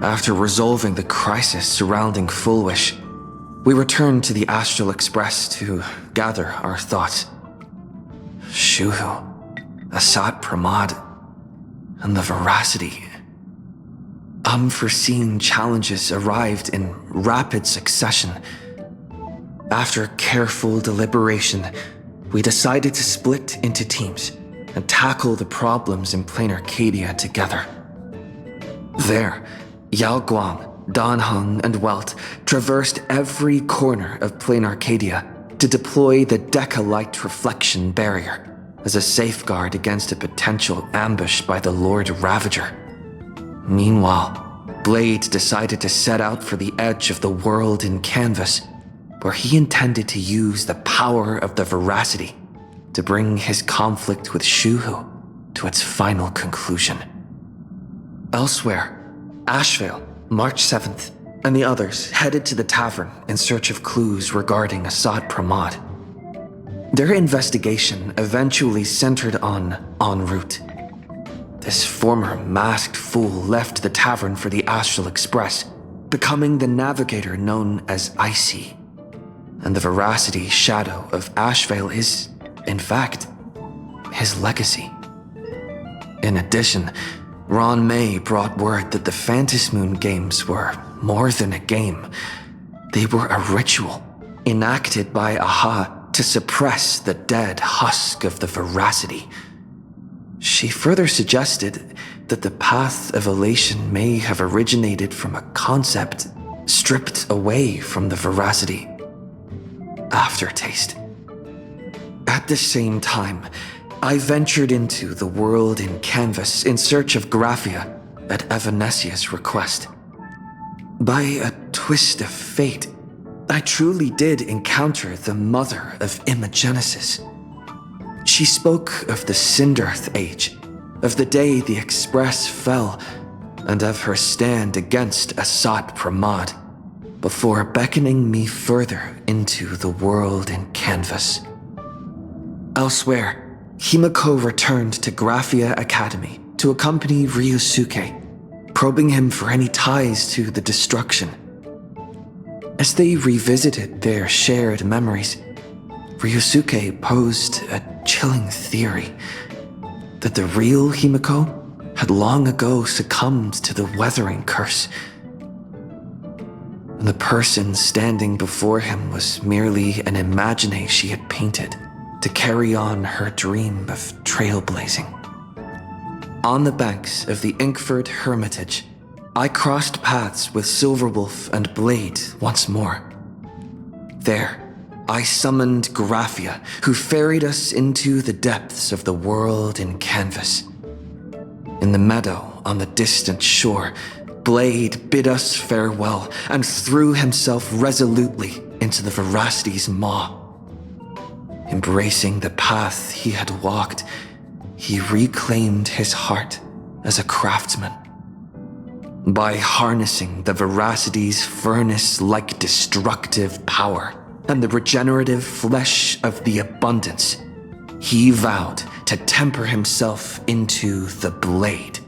After resolving the crisis surrounding Fullwish, we returned to the Astral Express to gather our thoughts. Shuhu, Asat Pramod, and the Veracity. Unforeseen challenges arrived in rapid succession. After careful deliberation, we decided to split into teams and tackle the problems in Plain Arcadia together. There, Yao Guang, Dan Heng, and Welt traversed every corner of Plain Arcadia to deploy the Decalite Reflection Barrier as a safeguard against a potential ambush by the Lord Ravager. Meanwhile, Blade decided to set out for the edge of the world in Canvas, where he intended to use the power of the Veracity to bring his conflict with Shuhu to its final conclusion. Elsewhere, Ashvale, March 7th, and the others headed to the tavern in search of clues regarding Asad Pramod. Their investigation eventually centered on En route. This former masked fool left the tavern for the Astral Express, becoming the navigator known as Icy. And the Veracity shadow of Ashvale is, in fact, his legacy. In addition, Ron May brought word that the Phantasmoon Moon games were more than a game. They were a ritual enacted by Aha to suppress the dead husk of the Veracity. She further suggested that the path of elation may have originated from a concept stripped away from the Veracity: aftertaste. At the same time, I ventured into the world in Canvas in search of Graphia at Evanesia's request. By a twist of fate, I truly did encounter the mother of Imogenesis. She spoke of the Sindarth Age, of the day the Express fell, and of her stand against Asat Pramod, before beckoning me further into the world in Canvas. Elsewhere, Himiko returned to Graphia Academy to accompany Ryusuke, probing him for any ties to the destruction. As they revisited their shared memories, Ryusuke posed a chilling theory that the real Himiko had long ago succumbed to the weathering curse. And the person standing before him was merely an imagination she had painted to carry on her dream of trailblazing. On the banks of the Inkford Hermitage, I crossed paths with Silverwolf and Blade once more. There, I summoned Graphia, who ferried us into the depths of the world in Canvas. In the meadow on the distant shore, Blade bid us farewell and threw himself resolutely into the Veracity's maw. Embracing the path he had walked, he reclaimed his heart as a craftsman. By harnessing the Veracity's furnace-like destructive power and the regenerative flesh of the abundance, he vowed to temper himself into the blade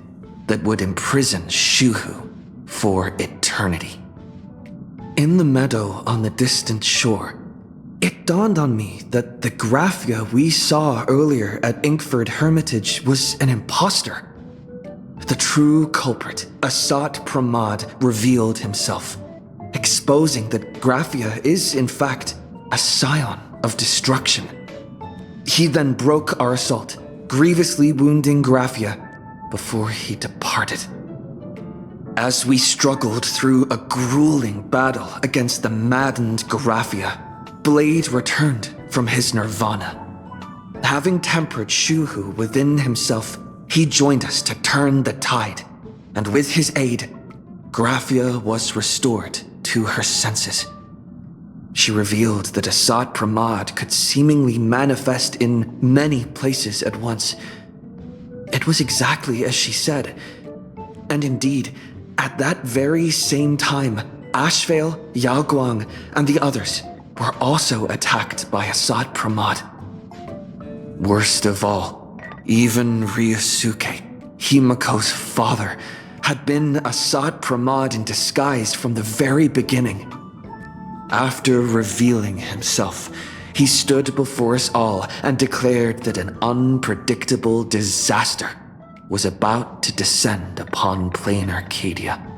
that would imprison Shuhu for eternity. In the meadow on the distant shore, it dawned on me that the Graphia we saw earlier at Inkford Hermitage was an imposter. The true culprit, Asat Pramod, revealed himself, exposing that Graphia is, in fact, a scion of destruction. He then broke our assault, grievously wounding Graphia before he departed. As we struggled through a grueling battle against the maddened Graphia, Blade returned from his nirvana. Having tempered Shuhu within himself, he joined us to turn the tide, and with his aid, Graphia was restored to her senses. She revealed that Asat Pramod could seemingly manifest in many places at once. It was exactly as she said. And indeed, at that very same time, Ashvale, Yao Guang, and the others were also attacked by Asat Pramod. Worst of all, even Ryusuke, Himiko's father, had been Assad Pramod in disguise from the very beginning. After revealing himself, he stood before us all and declared that an unpredictable disaster was about to descend upon plain Arcadia.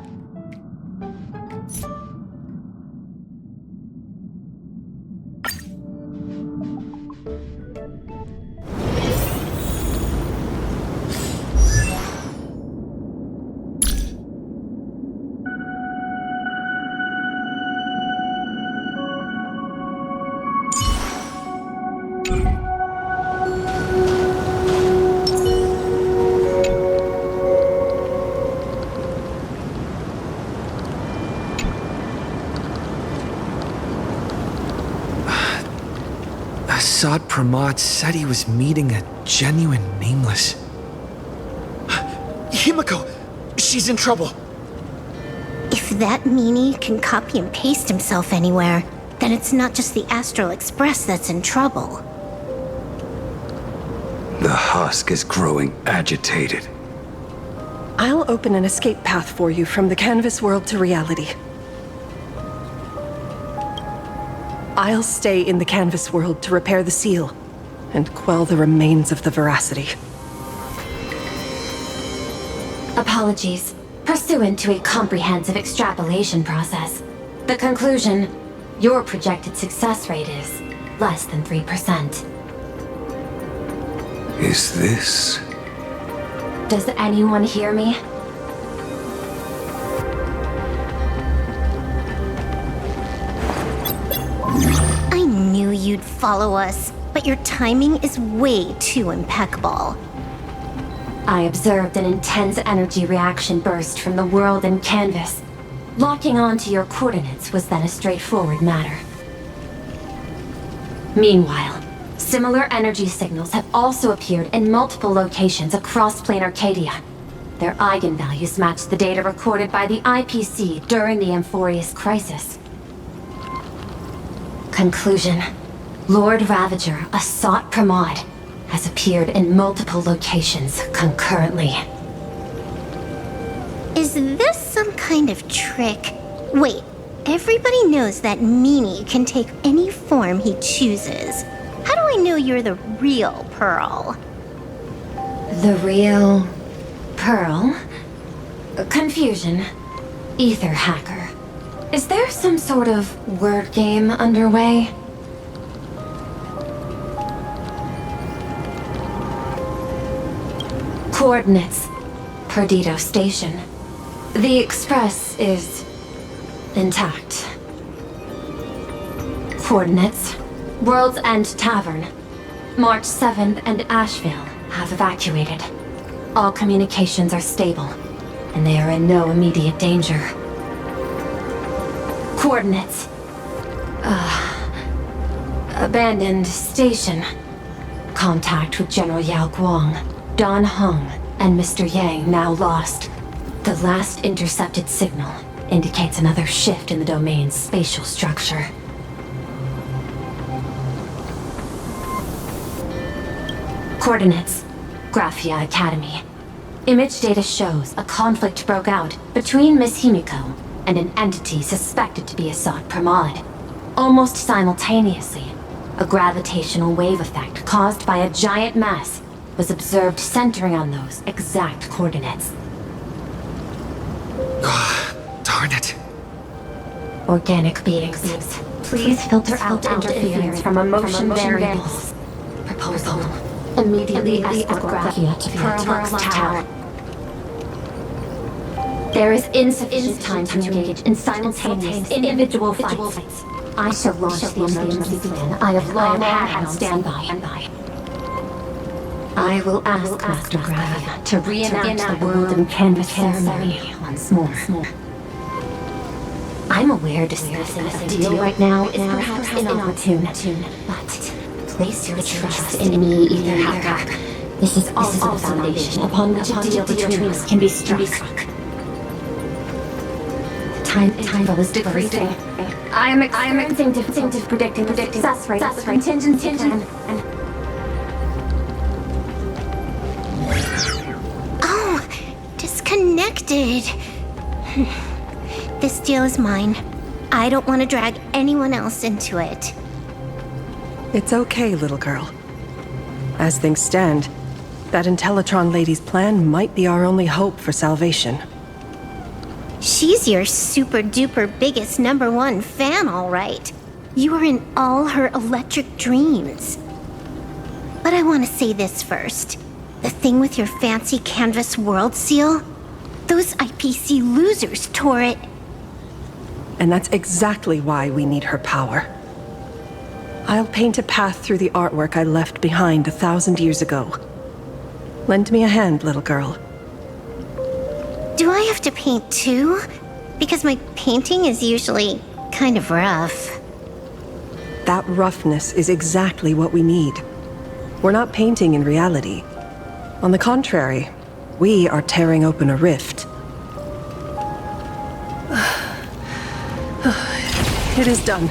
Assad Pramod said he was meeting a genuine nameless. Himiko! She's in trouble! If that meanie can copy and paste himself anywhere, then it's not just the Astral Express that's in trouble. The husk is growing agitated. I'll open an escape path for you from the canvas world to reality. I'll stay in the canvas world to repair the seal and quell the remains of the veracity. Apologies. Pursuant to a comprehensive extrapolation process, the conclusion, your projected success rate is less than 3%. Is this... Does anyone hear me? I knew you'd follow us, but your timing is way too impeccable. I observed an intense energy reaction burst from the world in canvas. Locking onto your coordinates was then a straightforward matter. Meanwhile, similar energy signals have also appeared in multiple locations across plain Arcadia. Their eigenvalues match the data recorded by the IPC during the Amphorius crisis. Conclusion. Lord Ravager, Assad Pramod, has appeared in multiple locations concurrently. Is this some kind of trick? Wait, everybody knows that meanie can take any form he chooses. How do I know you're the real Pearl? The real... Pearl? Confusion. Ether hacker. Is there some sort of word game underway? Coordinates. Perdido Station. The Express is... intact. Coordinates. World's End Tavern. March 7th and Asheville have evacuated. All communications are stable, and they are in no immediate danger. Coordinates. Abandoned station. Contact with General Yao Guang, Don Hung, and Mr. Yang now lost. The last intercepted signal indicates another shift in the domain's spatial structure. Coordinates. Graphia Academy. Image data shows a conflict broke out between Miss Himiko and an entity suspected to be Assad Pramod. Almost simultaneously, a gravitational wave effect caused by a giant mass was observed centering on those exact coordinates. Darn it. Organic beings, please filter out interference from emotion variables. Proposal. Immediately escort Graphia to Pearl's Tower. There is insufficient time to engage in simultaneous individual fights. I shall launch the emergency plan I have long had on standby. I will ask Master Graphia to reenact the world in canvas ceremony once more. I'm aware discussing a deal right now is perhaps inopportune, but place your trust in me, Ether Hacker. This is also the foundation upon which a deal between us can be struck. Time is decreasing. I am experiencing difficulty predicting success rate of the contingency plan. Oh, disconnect. connected. This deal is mine. I don't want to drag anyone else into it. It's okay, little girl. As things stand, that Intellitron lady's plan might be our only hope for salvation. She's your super duper biggest #1 fan, all right. You are in all her electric dreams. But I want to say this first. The thing with your fancy canvas world seal? Those IPC losers tore it. And that's exactly why we need her power. I'll paint a path through the artwork I left behind 1,000 years ago. Lend me a hand, little girl. Do I have to paint too? Because my painting is usually kind of rough. That roughness is exactly what we need. We're not painting in reality. On the contrary, we are tearing open a rift. It is done.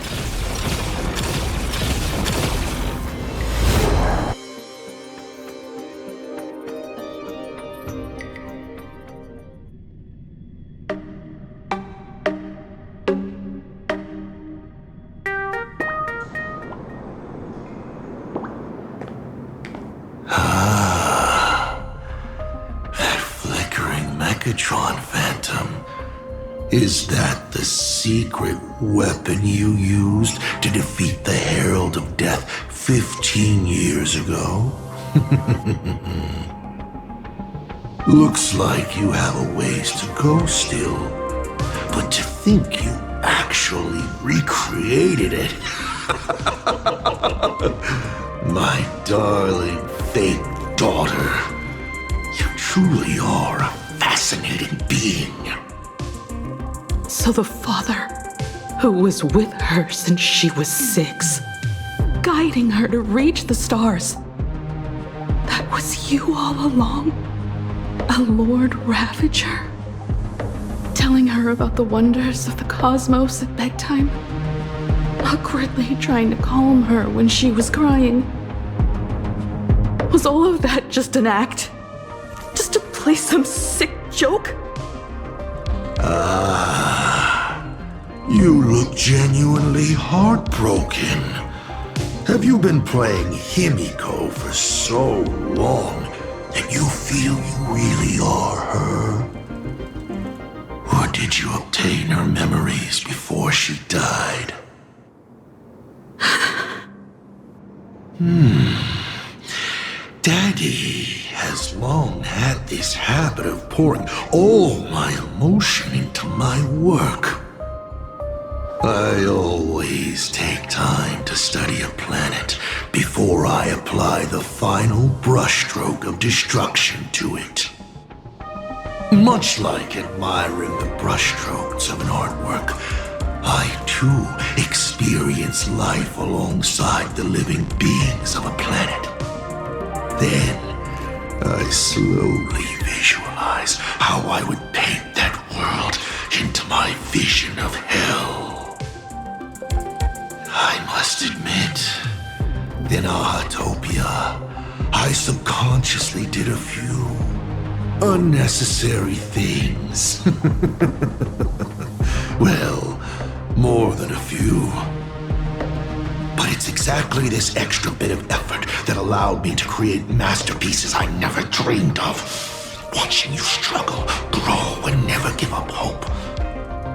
Megatron Phantom. Is that the secret weapon you used to defeat the Herald of Death 15 years ago? Looks like you have a ways to go still. But to think you actually recreated it. My darling fake daughter. You truly are a fascinating being. So the father, who was with her since she was 6, guiding her to reach the stars, that was you all along? A Lord Ravager? Telling her about the wonders of the cosmos at bedtime? Awkwardly trying to calm her when she was crying? Was all of that just an act? Just to play some sick joke? You look genuinely heartbroken. Have you been playing Himiko for so long that you feel you really are her? Or did you obtain her memories before she died? Daddy has long had this habit of pouring all my emotion into my work. I always take time to study a planet before I apply the final brushstroke of destruction to it. Much like admiring the brushstrokes of an artwork, I too experience life alongside the living beings of a planet. Then, I slowly visualize how I would paint that world into my vision of hell. I must admit, in Ahatopia, I subconsciously did a few unnecessary things. Well, more than a few. But it's exactly this extra bit of effort that allowed me to create masterpieces I never dreamed of. Watching you struggle, grow, and never give up hope.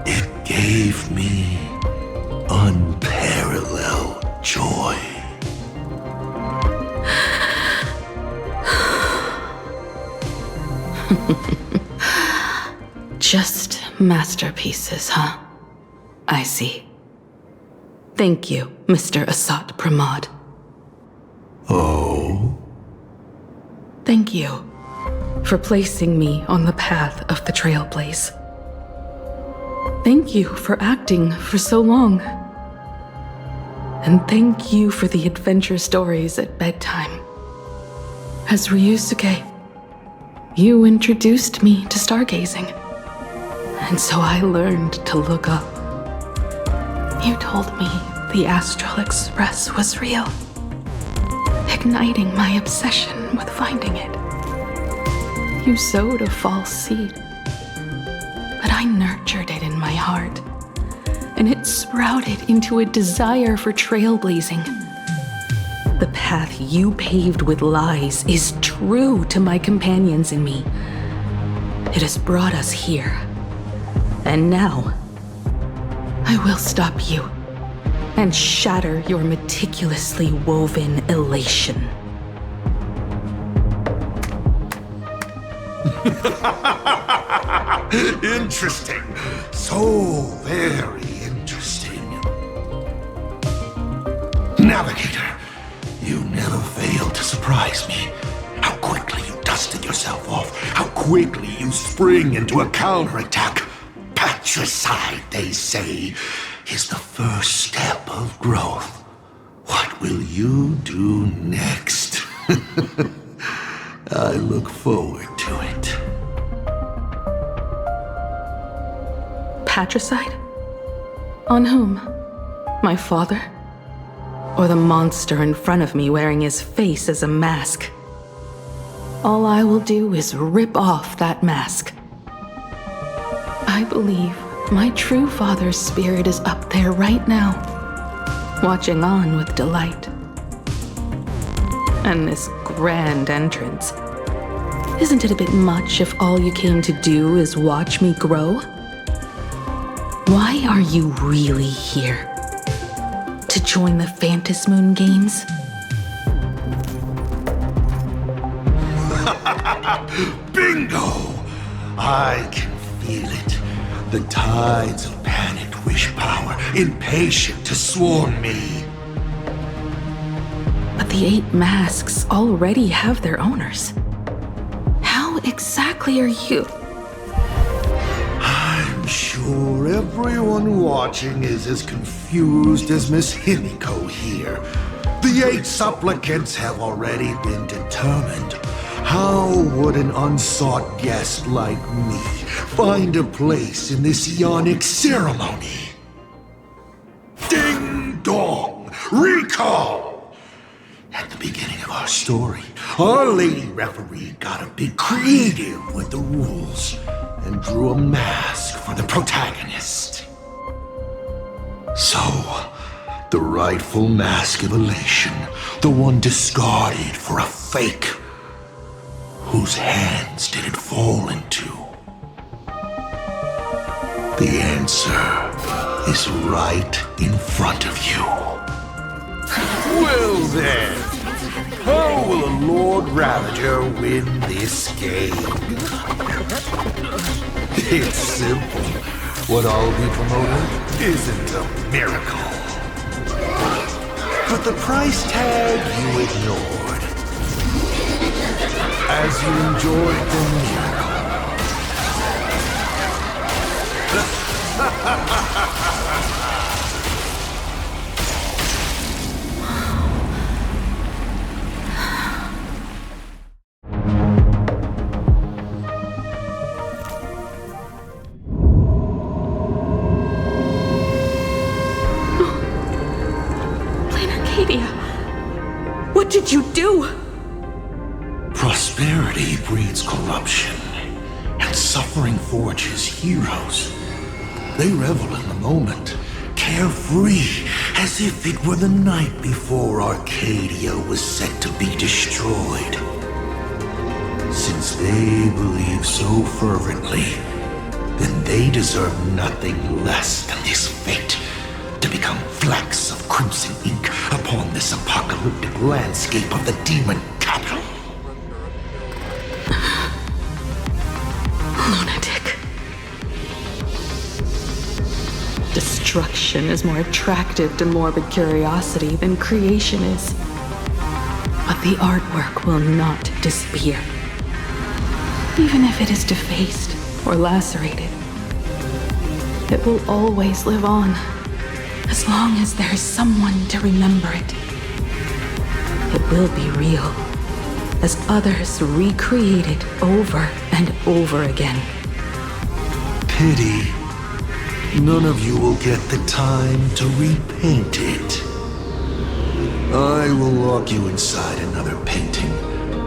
It gave me unparalleled joy. Just masterpieces, huh? I see. Thank you, Mr. Asat Pramod. Oh? Thank you for placing me on the path of the Trailblaze. Thank you for acting for so long. And thank you for the adventure stories at bedtime. As Ryusuke, you introduced me to stargazing. And so I learned to look up. You told me the Astral Express was real, igniting my obsession with finding it. You sowed a false seed, I nurtured it in my heart, and it sprouted into a desire for trailblazing. The path you paved with lies is true to my companions and me. It has brought us here. And now, I will stop you and shatter your meticulously woven elation. Interesting. So very interesting. Navigator, you never fail to surprise me. How quickly you dusted yourself off. How quickly you spring into a counterattack. Patricide, they say, is the first step of growth. What will you do next? I look forward to it. Patricide? On whom? My father? Or the monster in front of me wearing his face as a mask? All I will do is rip off that mask. I believe my true father's spirit is up there right now, watching on with delight. And this grand entrance, isn't it a bit much if all you came to do is watch me grow? Why are you really here? To join the Phantasmoon Games? Bingo! I can feel it. The tides of panicked wish power, impatient to swarm me. But the 8 masks already have their owners. How exactly are you? I'm sure everyone watching is as confused as Miss Himiko here. The 8 supplicants have already been determined. How would an unsought guest like me find a place in this Ionic ceremony? Ding dong! Recall! At the beginning of our story, our lady referee got a bit creative with the rules and drew a mask for the protagonist. So, the rightful mask of elation, the one discarded for a fake. Whose hands did it fall into? The answer is right in front of you. Well then, how will a Lord Ravager win this game? It's simple. What I'll be promoting isn't a miracle. But the price tag you ignored. As you enjoyed the miracle. Arcadia, what did you do? Prosperity breeds corruption, and suffering forges heroes. They revel in the moment, carefree, as if it were the night before Arcadia was set to be destroyed. Since they believe so fervently, then they deserve nothing less than this fate, to become flecks of crimson ink upon this apocalyptic landscape of the demon capital. Lunatic. Destruction is more attractive to morbid curiosity than creation is. But the artwork will not disappear. Even if it is defaced or lacerated, it will always live on, as long as there is someone to remember it. It will be real, as others recreate it over and over again. Pity. None of you will get the time to repaint it. I will lock you inside another painting,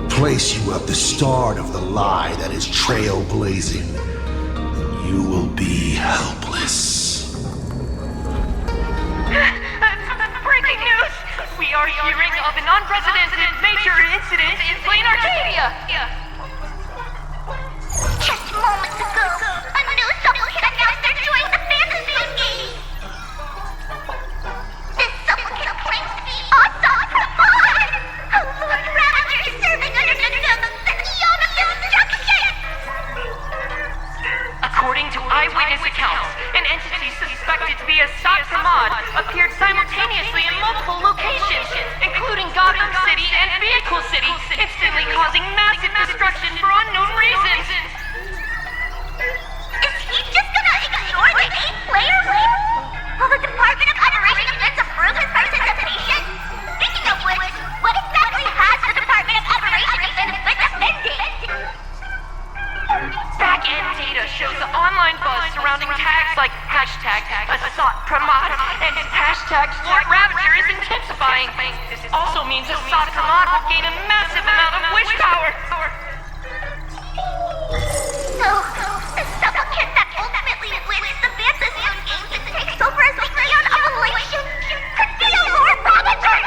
place you at the start of the lie that is trailblazing, and you will be helpless. Breaking news! We are hearing of an unprecedented major incident in Plain Arcadia! Just moments ago, a new supplicant announced they're joining the fantasy game. This supplicant claims to be Asad Kamal, a Lord Ravager serving under the Eon of Destruction. According to eyewitness accounts, an entity suspected to be Asad Pramod appeared simultaneously in multiple locations, including Gotham City and Vehicle City, instantly causing massive destruction for unknown reasons. Is he just gonna ignore the 8-player rule? Will the Department of Operation events approve his participation? Speaking of which, what exactly has the Department of Operation been defending? Back-end data shows the online buzz surrounding tags like hashtag Asad Pramod and hashtag Lord Ravager is intensifying. This also means Asad Pramod will gain a massive amount of wish power. So, the supplicant that ultimately wins the fantasy games and takes over as the Eon of Elation could be a Lord Ravager!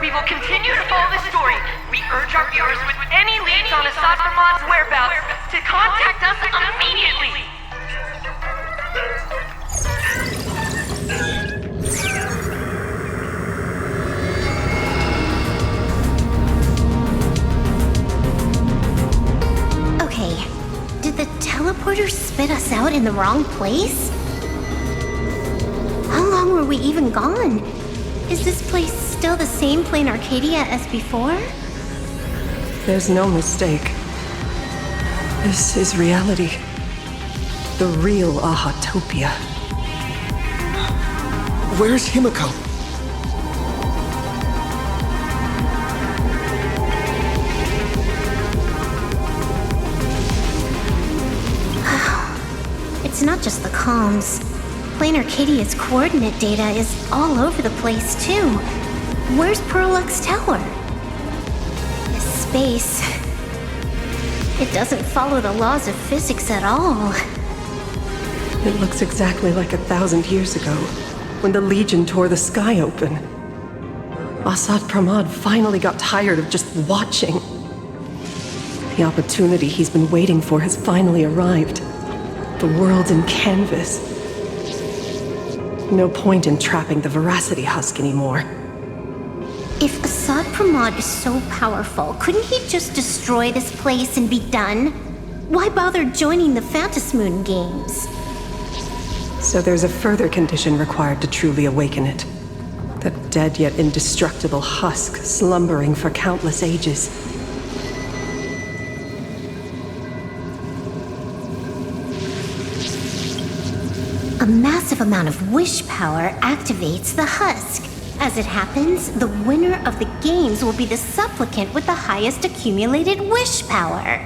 We will continue to follow this story. We urge our viewers with any leads on Asad Pramod's whereabouts to contact us immediately. Okay, did the teleporter spit us out in the wrong place? How long were we even gone? Is this place still the same Plain Arcadia as before? There's no mistake. This is reality. The real Ahatopia. Where's Himiko? It's not just the comms. Plain Arcadia's coordinate data is all over the place, too. Where's Perlux Tower? This space... it doesn't follow the laws of physics at all. It looks exactly like 1,000 years ago, when the Legion tore the sky open. Asad Pramod finally got tired of just watching. The opportunity he's been waiting for has finally arrived. The world's in canvas. No point in trapping the Veracity Husk anymore. If Asad Pramod is so powerful, couldn't he just destroy this place and be done? Why bother joining the Phantasmoon games? So there's a further condition required to truly awaken it. That dead yet indestructible husk slumbering for countless ages. A massive amount of wish power activates the husk. As it happens, the winner of the games will be the supplicant with the highest accumulated wish power.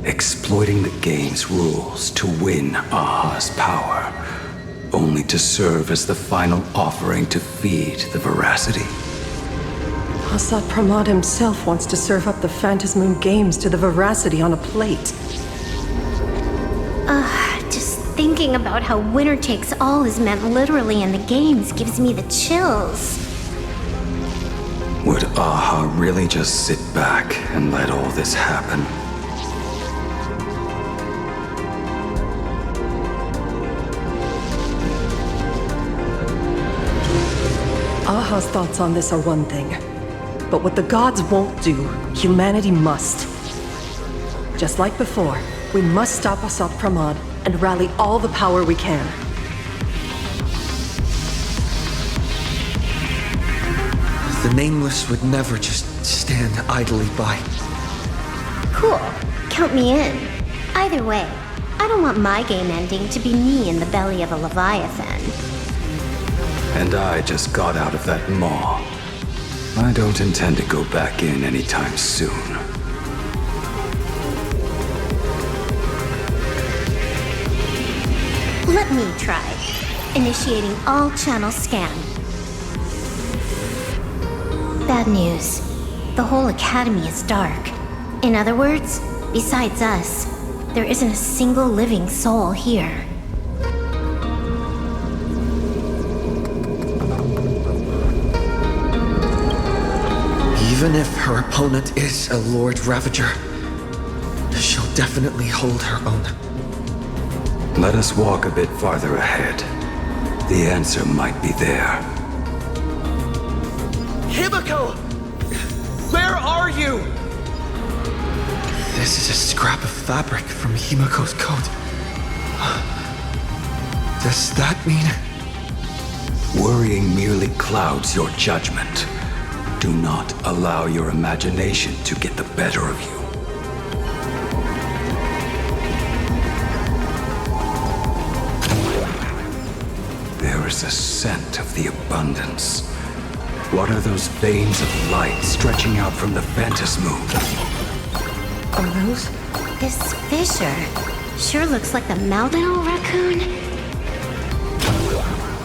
Exploiting the game's rules to win Aha's power, only to serve as the final offering to feed the Veracity. Asad Pramod himself wants to serve up the Phantasmoon games to the Veracity on a plate. Just thinking about how winner takes all is meant literally in the games gives me the chills. Would Aha really just sit back and let all this happen? Aha's thoughts on this are one thing. But what the gods won't do, humanity must. Just like before, we must stop Asad Pramod and rally all the power we can. The Nameless would never just stand idly by. Cool. Count me in. Either way, I don't want my game ending to be me in the belly of a Leviathan. And I just got out of that maw. I don't intend to go back in anytime soon. Let me try. Initiating all channel scan. Bad news. The whole academy is dark. In other words, besides us, there isn't a single living soul here. Even if her opponent is a Lord Ravager, she'll definitely hold her own. Let us walk a bit farther ahead. The answer might be there. Himiko! Where are you? This is a scrap of fabric from Himiko's coat. Does that mean... Worrying merely clouds your judgment. Do not allow your imagination to get the better of you. There is a scent of the abundance. What are those veins of light stretching out from the Phantos Moon? Are those? This fissure sure looks like the mouth. Little raccoon.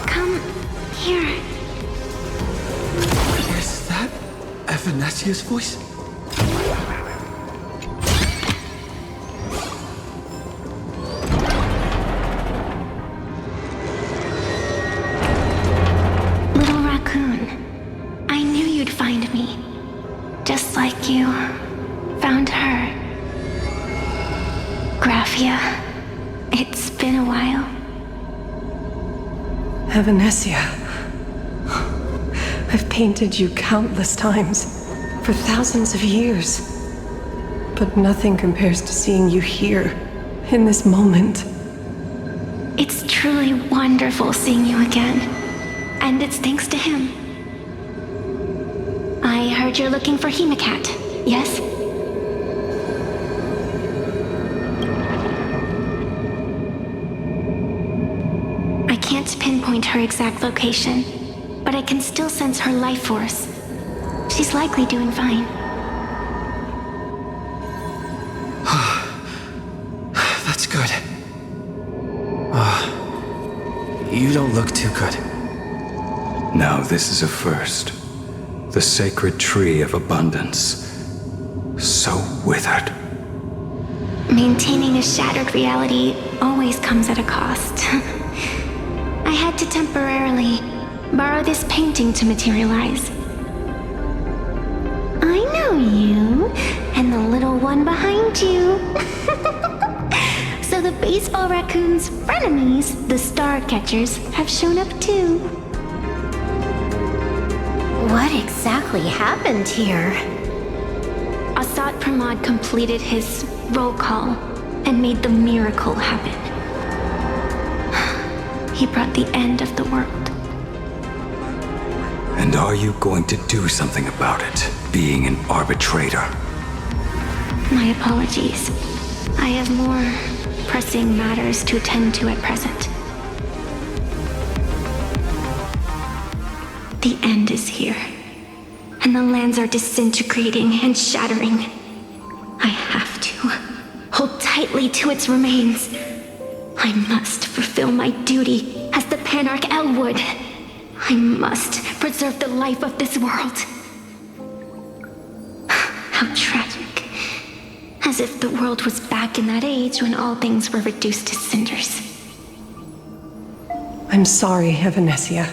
Come here. Is that Evanesia's voice? Little raccoon, I knew you'd find me. Just like you found her. Graphia, it's been a while. Evanesia. I've painted you countless times, for thousands of years. But nothing compares to seeing you here, in this moment. It's truly wonderful seeing you again. And it's thanks to him. I heard you're looking for Hemacat, yes? I can't pinpoint her exact location, but I can still sense her life force. She's likely doing fine. That's good. You don't look too good. Now this is a first. The sacred tree of abundance. So withered. Maintaining a shattered reality always comes at a cost. I had to temporarily borrow this painting to materialize. I know you, and the little one behind you. So the baseball raccoon's frenemies, the star catchers, have shown up too. What exactly happened here? Assad Pramod completed his roll call and made the miracle happen. He brought the end of the world. And are you going to do something about it, being an arbitrator? My apologies. I have more pressing matters to attend to at present. The end is here, and the lands are disintegrating and shattering. I have to hold tightly to its remains. I must fulfill my duty as the Panarch Elwood. I must preserve the life of this world. How tragic. As if the world was back in that age when all things were reduced to cinders. I'm sorry, Evanesia.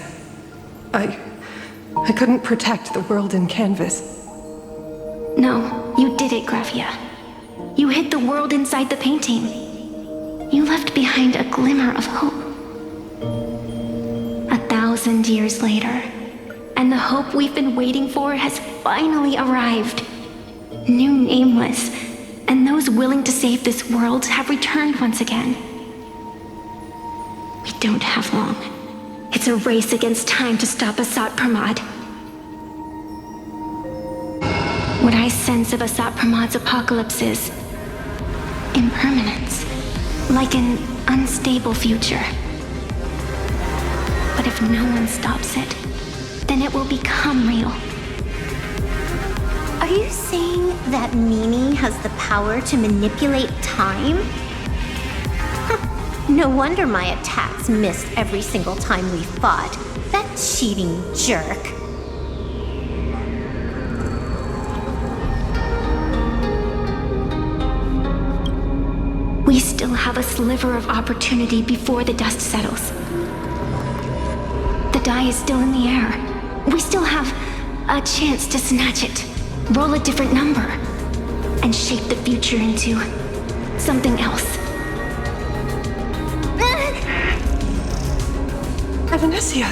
I couldn't protect the world in canvas. No, you did it, Graphia. You hid the world inside the painting. You left behind a glimmer of hope. 1,000 years later, and the hope we've been waiting for has finally arrived. New Nameless, and those willing to save this world have returned once again. We don't have long. It's a race against time to stop Assad Pramod. What I sense of Assad Pramod's apocalypse is impermanence, like an unstable future. But if no one stops it, then it will become real. Are you saying that Mimi has the power to manipulate time? No wonder my attacks missed every single time we fought. That cheating jerk. We still have a sliver of opportunity before the dust settles. The die is still in the air. We still have a chance to snatch it, roll a different number, and shape the future into something else. Evanessia!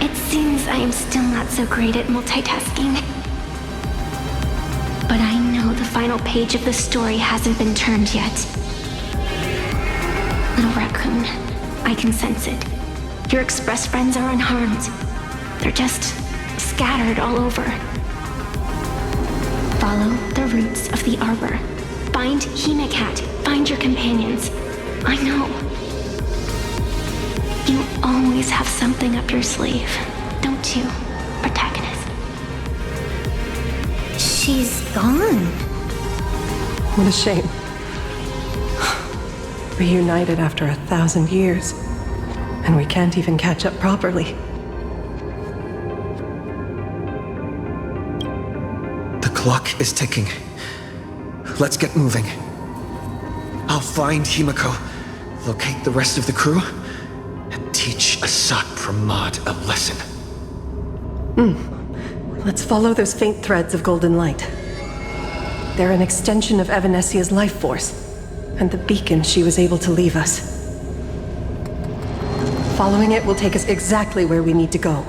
It seems I am still not so great at multitasking. But I know the final page of the story hasn't been turned yet. Little raccoon, I can sense it. Your express friends are unharmed. They're just scattered all over. Follow the roots of the arbor. Find Hemacat. Find your companions. I know. You always have something up your sleeve, don't you, protagonist? She's gone. What a shame. Reunited after 1,000 years, and we can't even catch up properly. The clock is ticking. Let's get moving. I'll find Himiko, locate the rest of the crew, and teach Asat Pramod a lesson. Let's follow those faint threads of golden light. They're an extension of Evanessia's life force, and the beacon she was able to leave us. Following it will take us exactly where we need to go.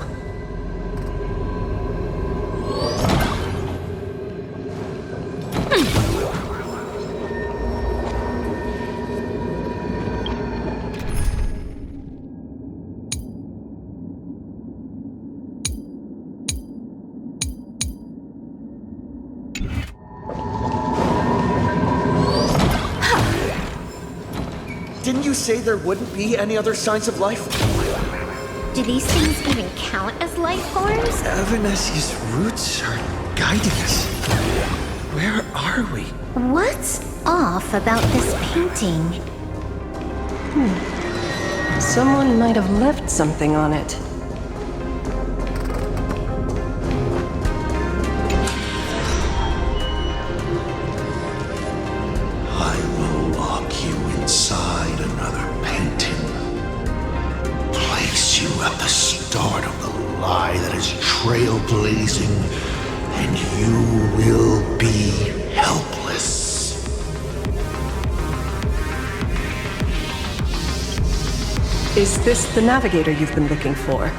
Didn't you say there wouldn't be any other signs of life? Do these things even count as life forms? Evanessia's roots are guiding us. Where are we? What's off about this painting? Someone might have left something on it. I will lock you inside another painting. Place you at the start of the lie that is trailblazing, and you will be helpless. Is this the navigator you've been looking for?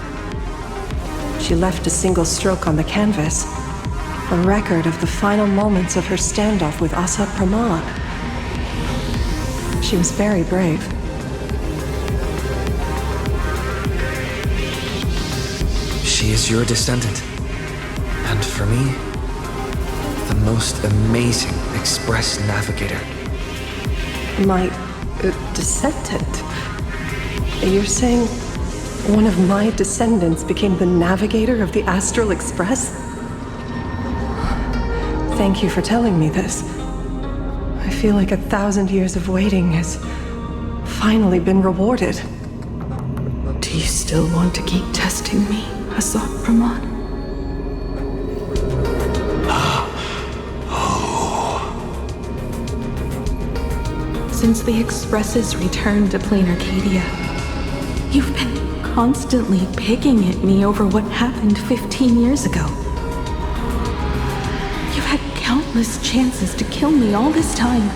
She left a single stroke on the canvas, a record of the final moments of her standoff with Asat Pramod. She was very brave. She is your descendant. And for me, the most amazing Express navigator. My descendant? You're saying one of my descendants became the navigator of the Astral Express? Thank you for telling me this. I feel like 1,000 years of waiting has finally been rewarded. Do you still want to keep testing me, Asat Pramod? Since the Express's return to Plain Arcadia, you've been constantly picking at me over what happened 15 years ago. You've had countless chances to kill me all this time.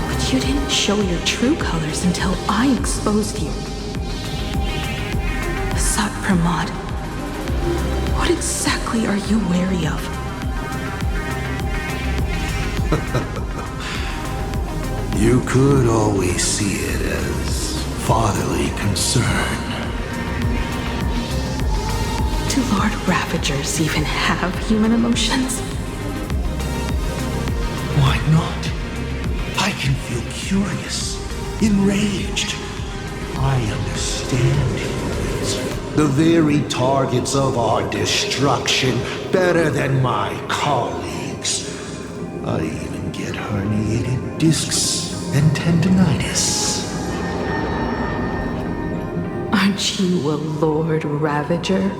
But you didn't show your true colors until I exposed you. Asat Pramod, what exactly are you wary of? You could always see it as fatherly concern. Do Lord Ravagers even have human emotions? Why not? I can feel curious, enraged. I understand humans, the very targets of our destruction, better than my colleagues. I even get herniated discs and tendinitis. Aren't you a Lord Ravager?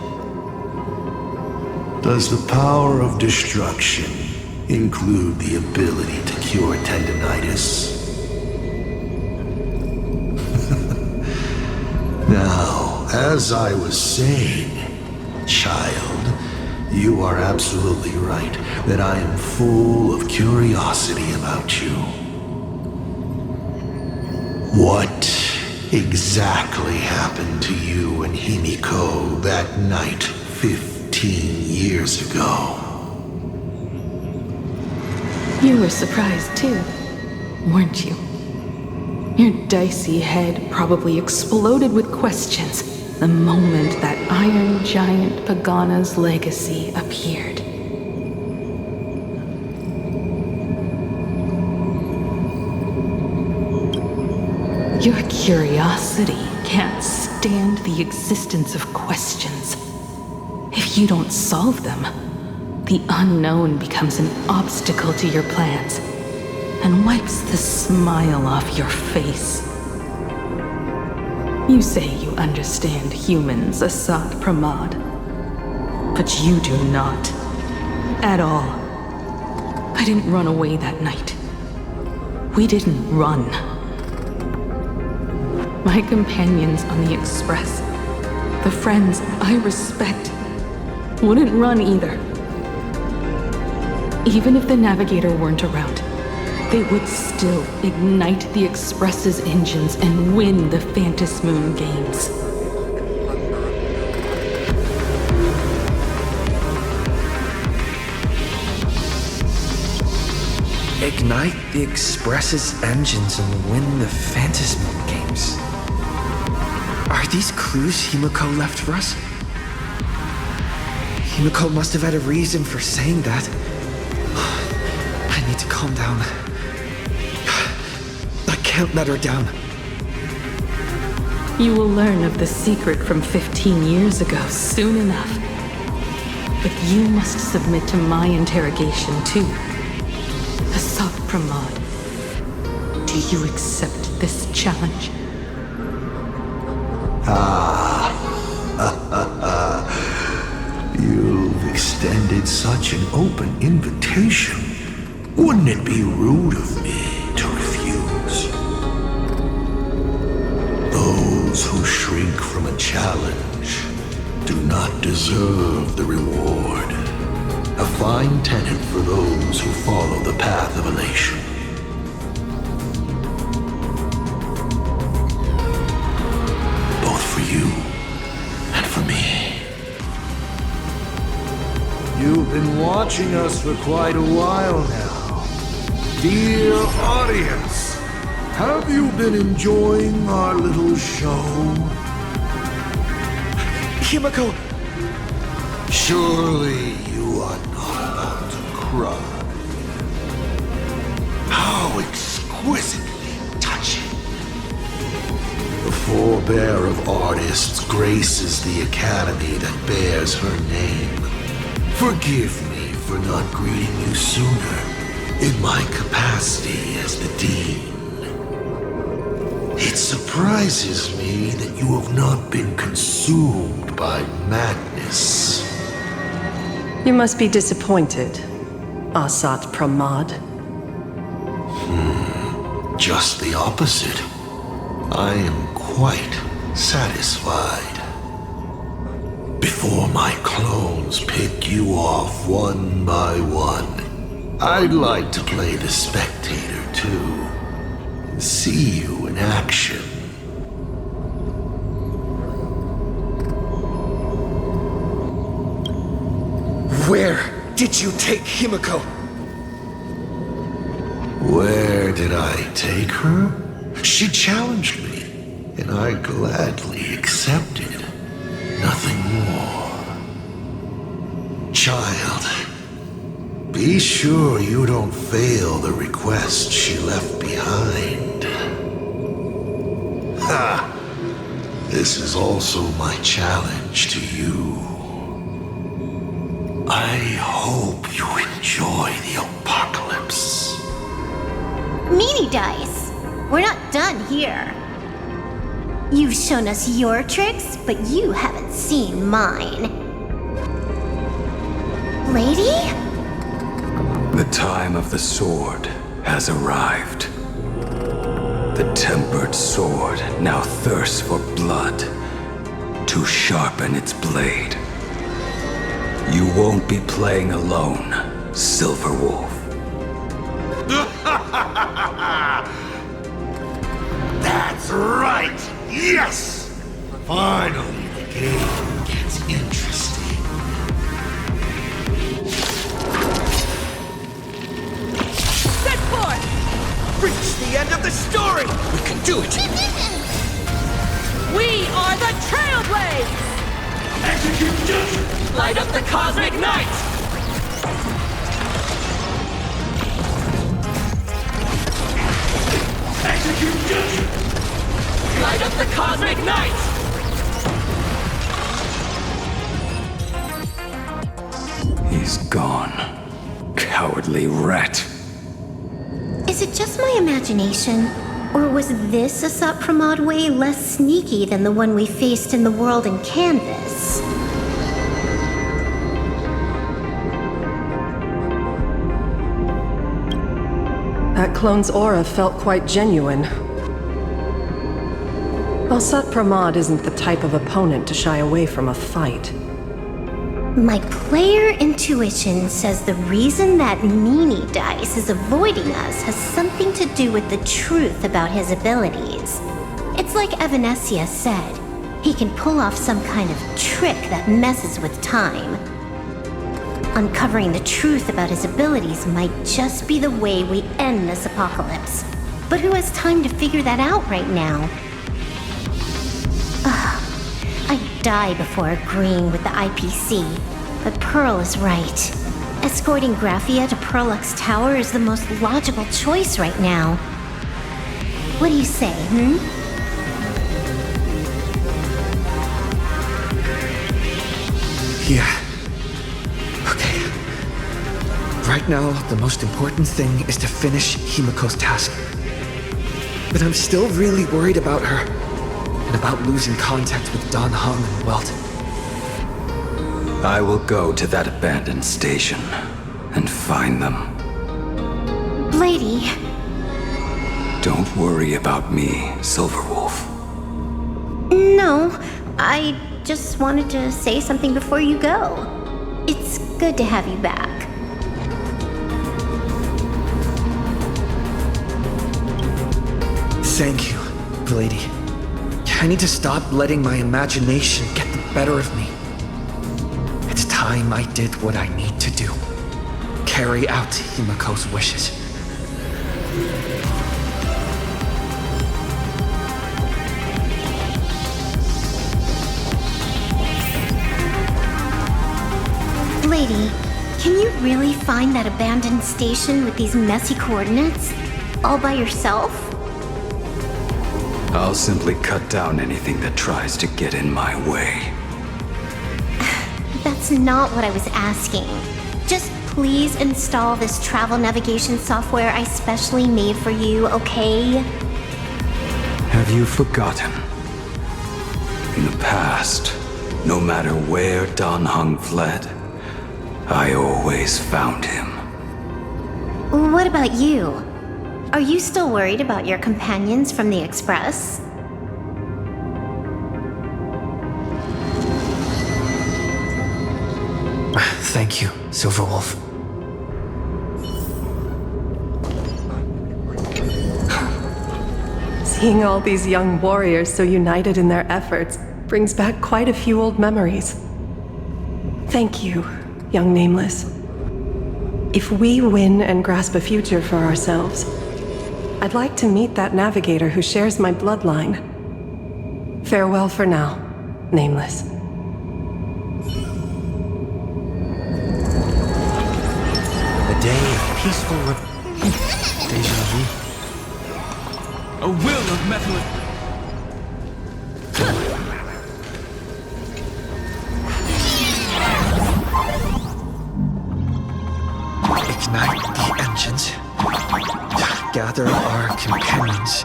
Does the power of destruction include the ability to cure tendinitis? Now, as I was saying, child, you are absolutely right that I am full of curiosity about you. What exactly happened to you and Himiko that night 15 years ago? You were surprised too, weren't you? Your dicey head probably exploded with questions the moment that Iron Giant Pagana's legacy appeared. Your curiosity can't stand the existence of questions. If you don't solve them, the unknown becomes an obstacle to your plans and wipes the smile off your face. You say you understand humans, Assad Pramod, but you do not. At all. I didn't run away that night. We didn't run. My companions on the Express, the friends I respect, wouldn't run either. Even if the Navigator weren't around, they would still ignite the Express's engines and win the Phantasmoon games. Ignite the Express's engines and win the Phantasmoon games. Are these clues Himiko left for us? Himiko must have had a reason for saying that. I need to calm down. I can't let her down. You will learn of the secret from 15 years ago soon enough. But you must submit to my interrogation too. Assad Pramod, do you accept this challenge? You've extended such an open invitation. Wouldn't it be rude of me to refuse? Those who shrink from a challenge do not deserve the reward. A fine tenet for those who follow the path of elation. Both for you and for me. You've been watching us for quite a while now. Dear audience, have you been enjoying our little show? Himiko! Surely you are not about to cry. How exquisitely touching. The forebear of artists graces the academy that bears her name. Forgive me for not greeting you sooner in my capacity as the Dean. It surprises me that you have not been consumed by madness. You must be disappointed, Assad Pramod. Just the opposite. I am quite satisfied. Before my clones pick you off one by one, I'd like to play the spectator too. And see you in action. Where did you take Himiko? Where did I take her? She challenged me, and I gladly accepted. Nothing more. Child, be sure you don't fail the request she left behind. Ha! This is also my challenge to you. I hope you enjoy the apocalypse. Meanie Dice, we're not done here. You've shown us your tricks, but you haven't seen mine. Lady? The time of the sword has arrived. The tempered sword now thirsts for blood to sharpen its blade. You won't be playing alone, Silver Wolf. That's right! Yes! Finally, the game gets interesting. Set forth! Reach the end of the story! We can do it! We are the Trailblaze! Execute judgment! Light up the cosmic night! Execute judgment! Light up the cosmic night! He's gone. Cowardly rat. Is it just my imagination? Or was this a Sot-Pramod way less sneaky than the one we faced in the world in Canvas? That clone's aura felt quite genuine. Well, Sot-Pramod isn't the type of opponent to shy away from a fight. My player intuition says the reason that Meanie Dice is avoiding us has something to do with the truth about his abilities. It's like Evanescia said, he can pull off some kind of trick that messes with time. Uncovering the truth about his abilities might just be the way we end this apocalypse. But who has time to figure that out right now? I'd die before agreeing with the IPC, but Pearl is right. Escorting Graphia to Perlux Tower is the most logical choice right now. What do you say, Yeah. Okay. Right now, the most important thing is to finish Himiko's task. But I'm still really worried about her, and about losing contact with Don Hung and Welt. I will go to that abandoned station and find them. Lady? Don't worry about me, Silverwolf. No, I just wanted to say something before you go. It's good to have you back. Thank you, Lady. I need to stop letting my imagination get the better of me. It's time I did what I need to do. Carry out Himiko's wishes. Lady, can you really find that abandoned station with these messy coordinates? All by yourself? I'll simply cut down anything that tries to get in my way. That's not what I was asking. Just please install this travel navigation software I specially made for you, okay? Have you forgotten? In the past, no matter where Don Hung fled, I always found him. What about you? Are you still worried about your companions from the Express? Thank you, Silverwolf. Seeing all these young warriors so united in their efforts brings back quite a few old memories. Thank you, young Nameless. If we win and grasp a future for ourselves, I'd like to meet that navigator who shares my bloodline. Farewell for now, Nameless. A day of peaceful Deja vu. A will of metal. Ignite the engines. Gather our companions.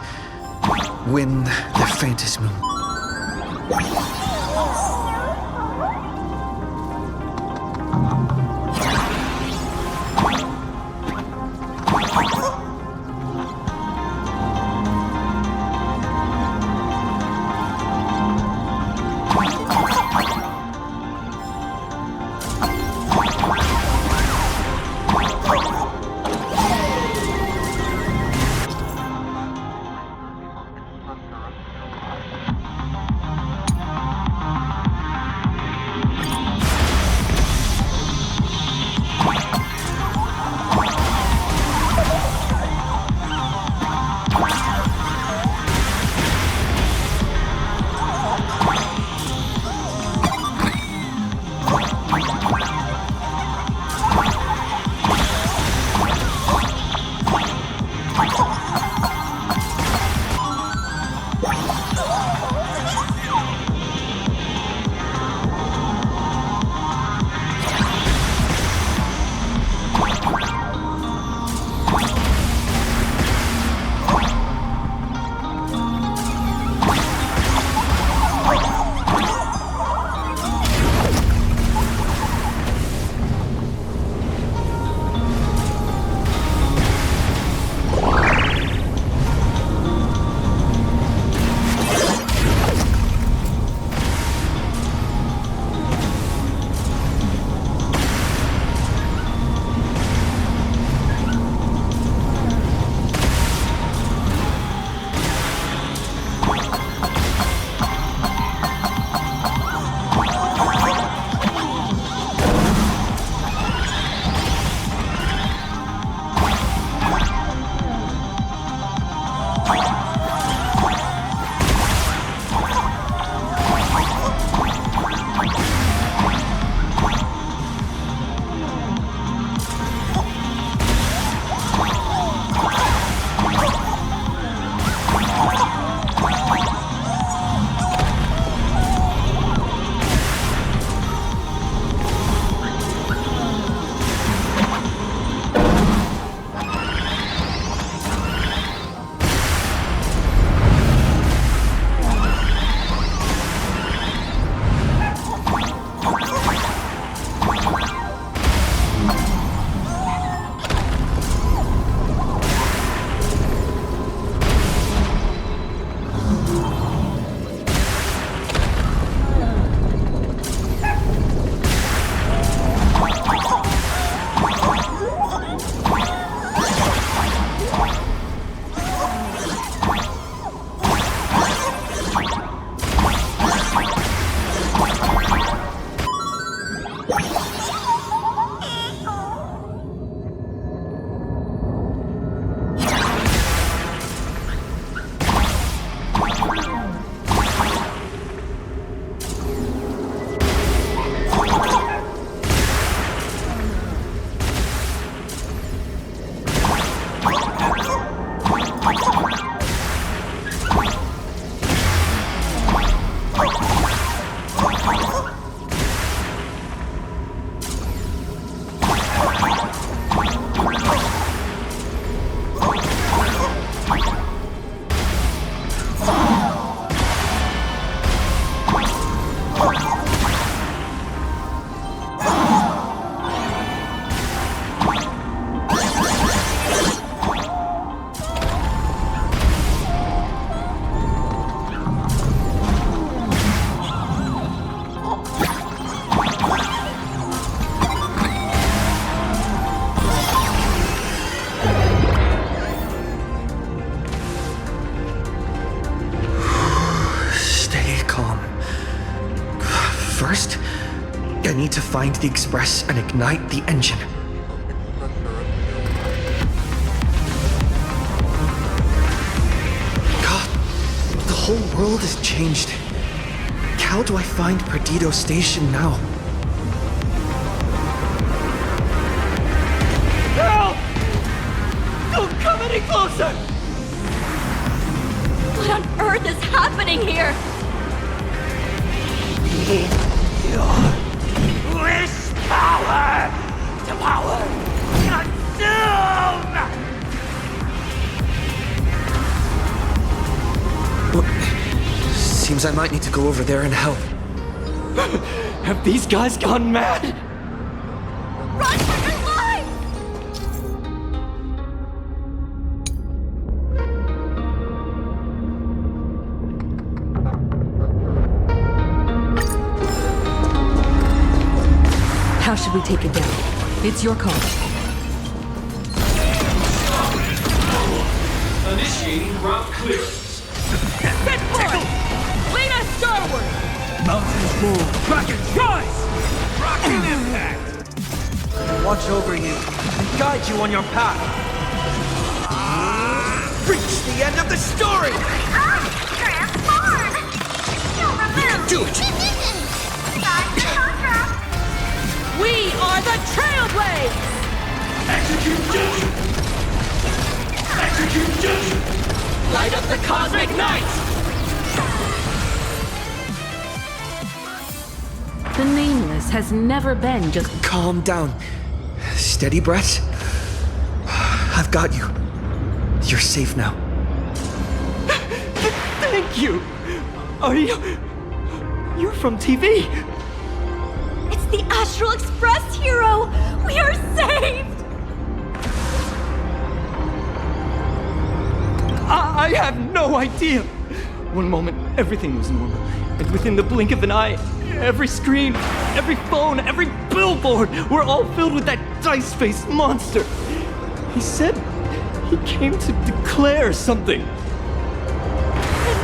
Win the Phantasmoon. First, I need to find the express and ignite the engine. God, the whole world has changed. How do I find Perdido Station now? Help! Don't come any closer! What on earth is happening here? Wish power! To power! Consume! Well, seems I might need to go over there and help. Have these guys gone mad? Run for your life! How should we take it down? It's your call. Initiating route clearance. Set forward! Lean us starward! Mountains move. Rocket rise! Rocket impact! Watch over you and guide you on your path. Reach the end of the story! Transform! You'll remove Do it! Sign the contract! We are the Trailblaze! Execute judgment! Execute judgment! Light up the cosmic night! The Nameless has never been just... Calm down. Steady breath. I've got you. You're safe now. Thank you! Are you... You're from TV? It's the Astral Express, hero! We are saved! I have no idea! One moment, everything was normal. And within the blink of an eye, every screen, every phone, every billboard were all filled with that dice-faced monster. He said he came to declare something.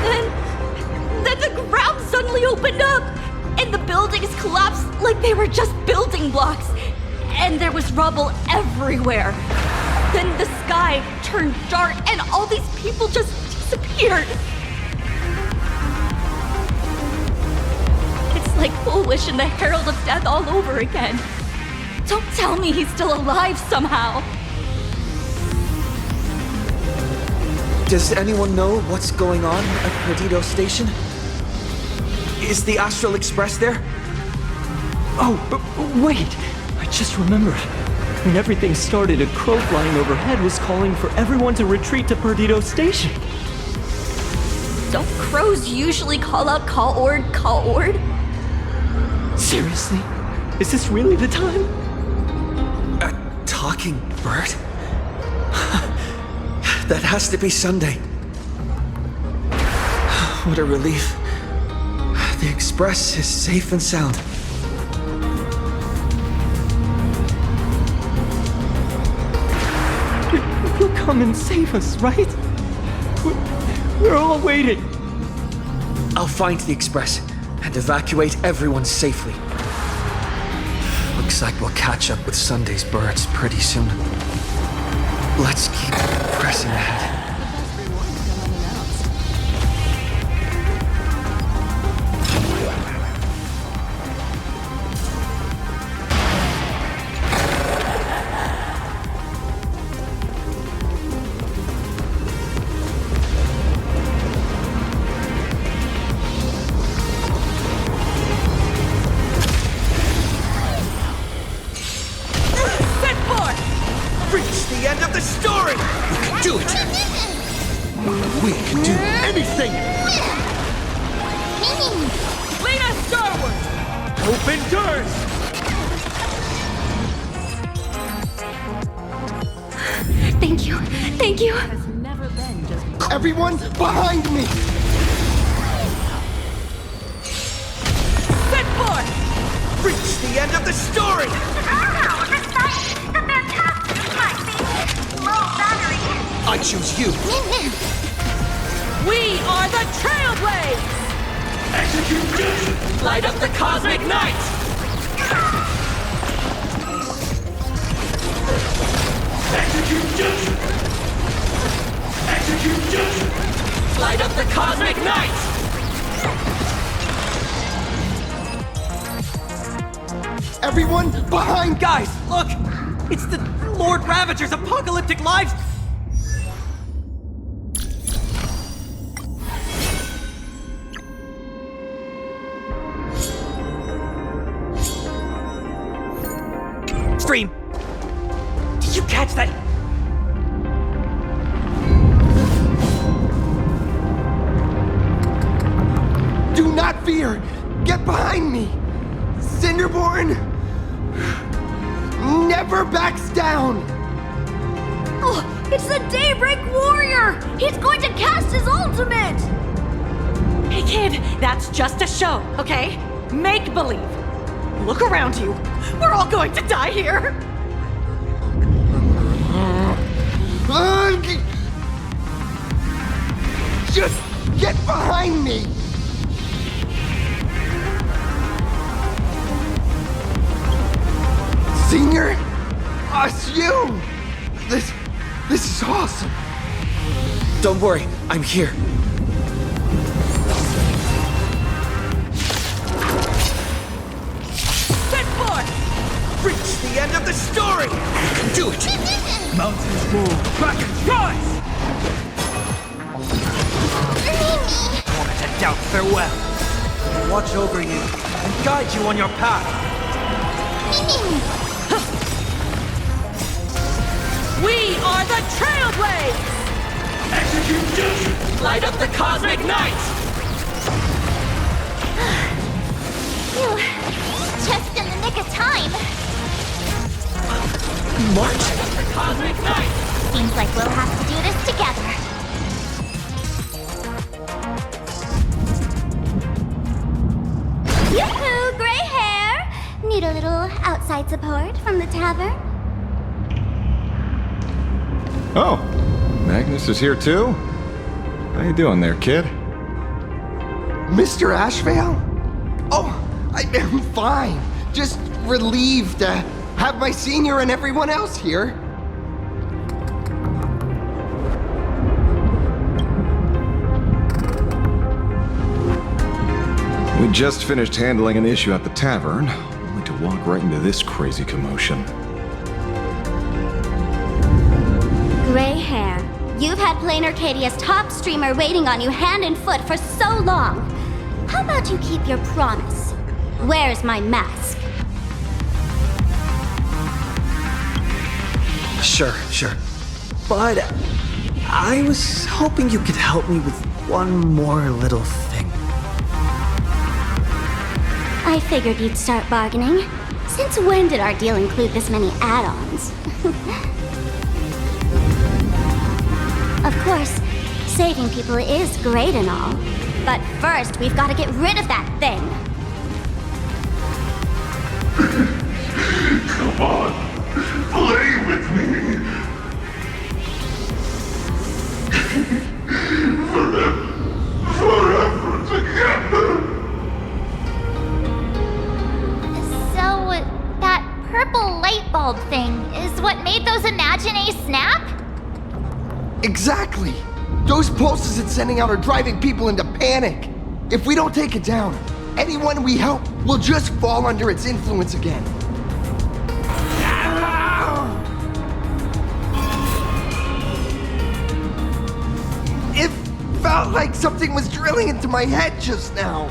And then the ground suddenly opened up, and the buildings collapsed like they were just building blocks, and there was rubble everywhere. Then the sky turned dark, and all these people just here! It's like Foolish and the Herald of Death all over again. Don't tell me he's still alive somehow. Does anyone know what's going on at Perdido Station? Is the Astral Express there? Oh, wait! I just remembered. When everything started, a crow flying overhead was calling for everyone to retreat to Perdido Station. Don't crows usually call out call ord, call ord? Seriously? Is this really the time? A talking bird? That has to be Sunday. What a relief. The Express is safe and sound. You'll come and save us, right? We're all waiting. I'll find the Express and evacuate everyone safely. Looks like we'll catch up with Sunday's birds pretty soon. Let's keep pressing ahead. Everyone behind me! Set forth! Reach the end of the story! Wow, the sight! The fantastic might be! Low battery! I choose you! We are the Trailblaze! Execute judgment! Light up the cosmic night! Execute judgment! Execute judgment! Light up the cosmic night! Everyone behind! Guys, look! It's the Lord Ravager's apocalyptic lives... Stream! Did you catch that? Do not fear! Get behind me! Cinderborn never backs down! Oh, it's the Daybreak Warrior! He's going to cast his ultimate! Hey kid, that's just a show, okay? Make believe. Look around you. We're all going to die here. Just get behind me! Senior? Us, you! This is awesome! Don't worry, I'm here. Set forth! Reach the end of the story! You can do it! Mountains move, Krakens rise! Wanted to doubt farewell. Watch over you and guide you on your path. We are the Trailblaze! Execute judgment! Light up the cosmic night! Phew. Just in the nick of time. March? The cosmic night! Seems like we'll have to do this together. Yoo-hoo, gray hair! Need a little outside support from the tavern? Oh, Magnus is here too? How you doing there, kid? Mr. Ashvale? Oh, I'm fine. Just relieved to have my senior and everyone else here. We just finished handling an issue at the tavern, only to walk right into this crazy commotion. Gray hair, you've had Plain Arcadia's top streamer waiting on you hand and foot for so long. How about you keep your promise? Where's my mask? Sure. But I was hoping you could help me with one more little thing. I figured you'd start bargaining. Since when did our deal include this many add-ons? Of course, saving people is great and all. But first, we've got to get rid of that thing. Come on, play with me. Forever together. So, that purple light bulb thing is what made those Imaginae snap? Exactly! Those pulses it's sending out are driving people into panic. If we don't take it down, anyone we help will just fall under its influence again. It felt like something was drilling into my head just now.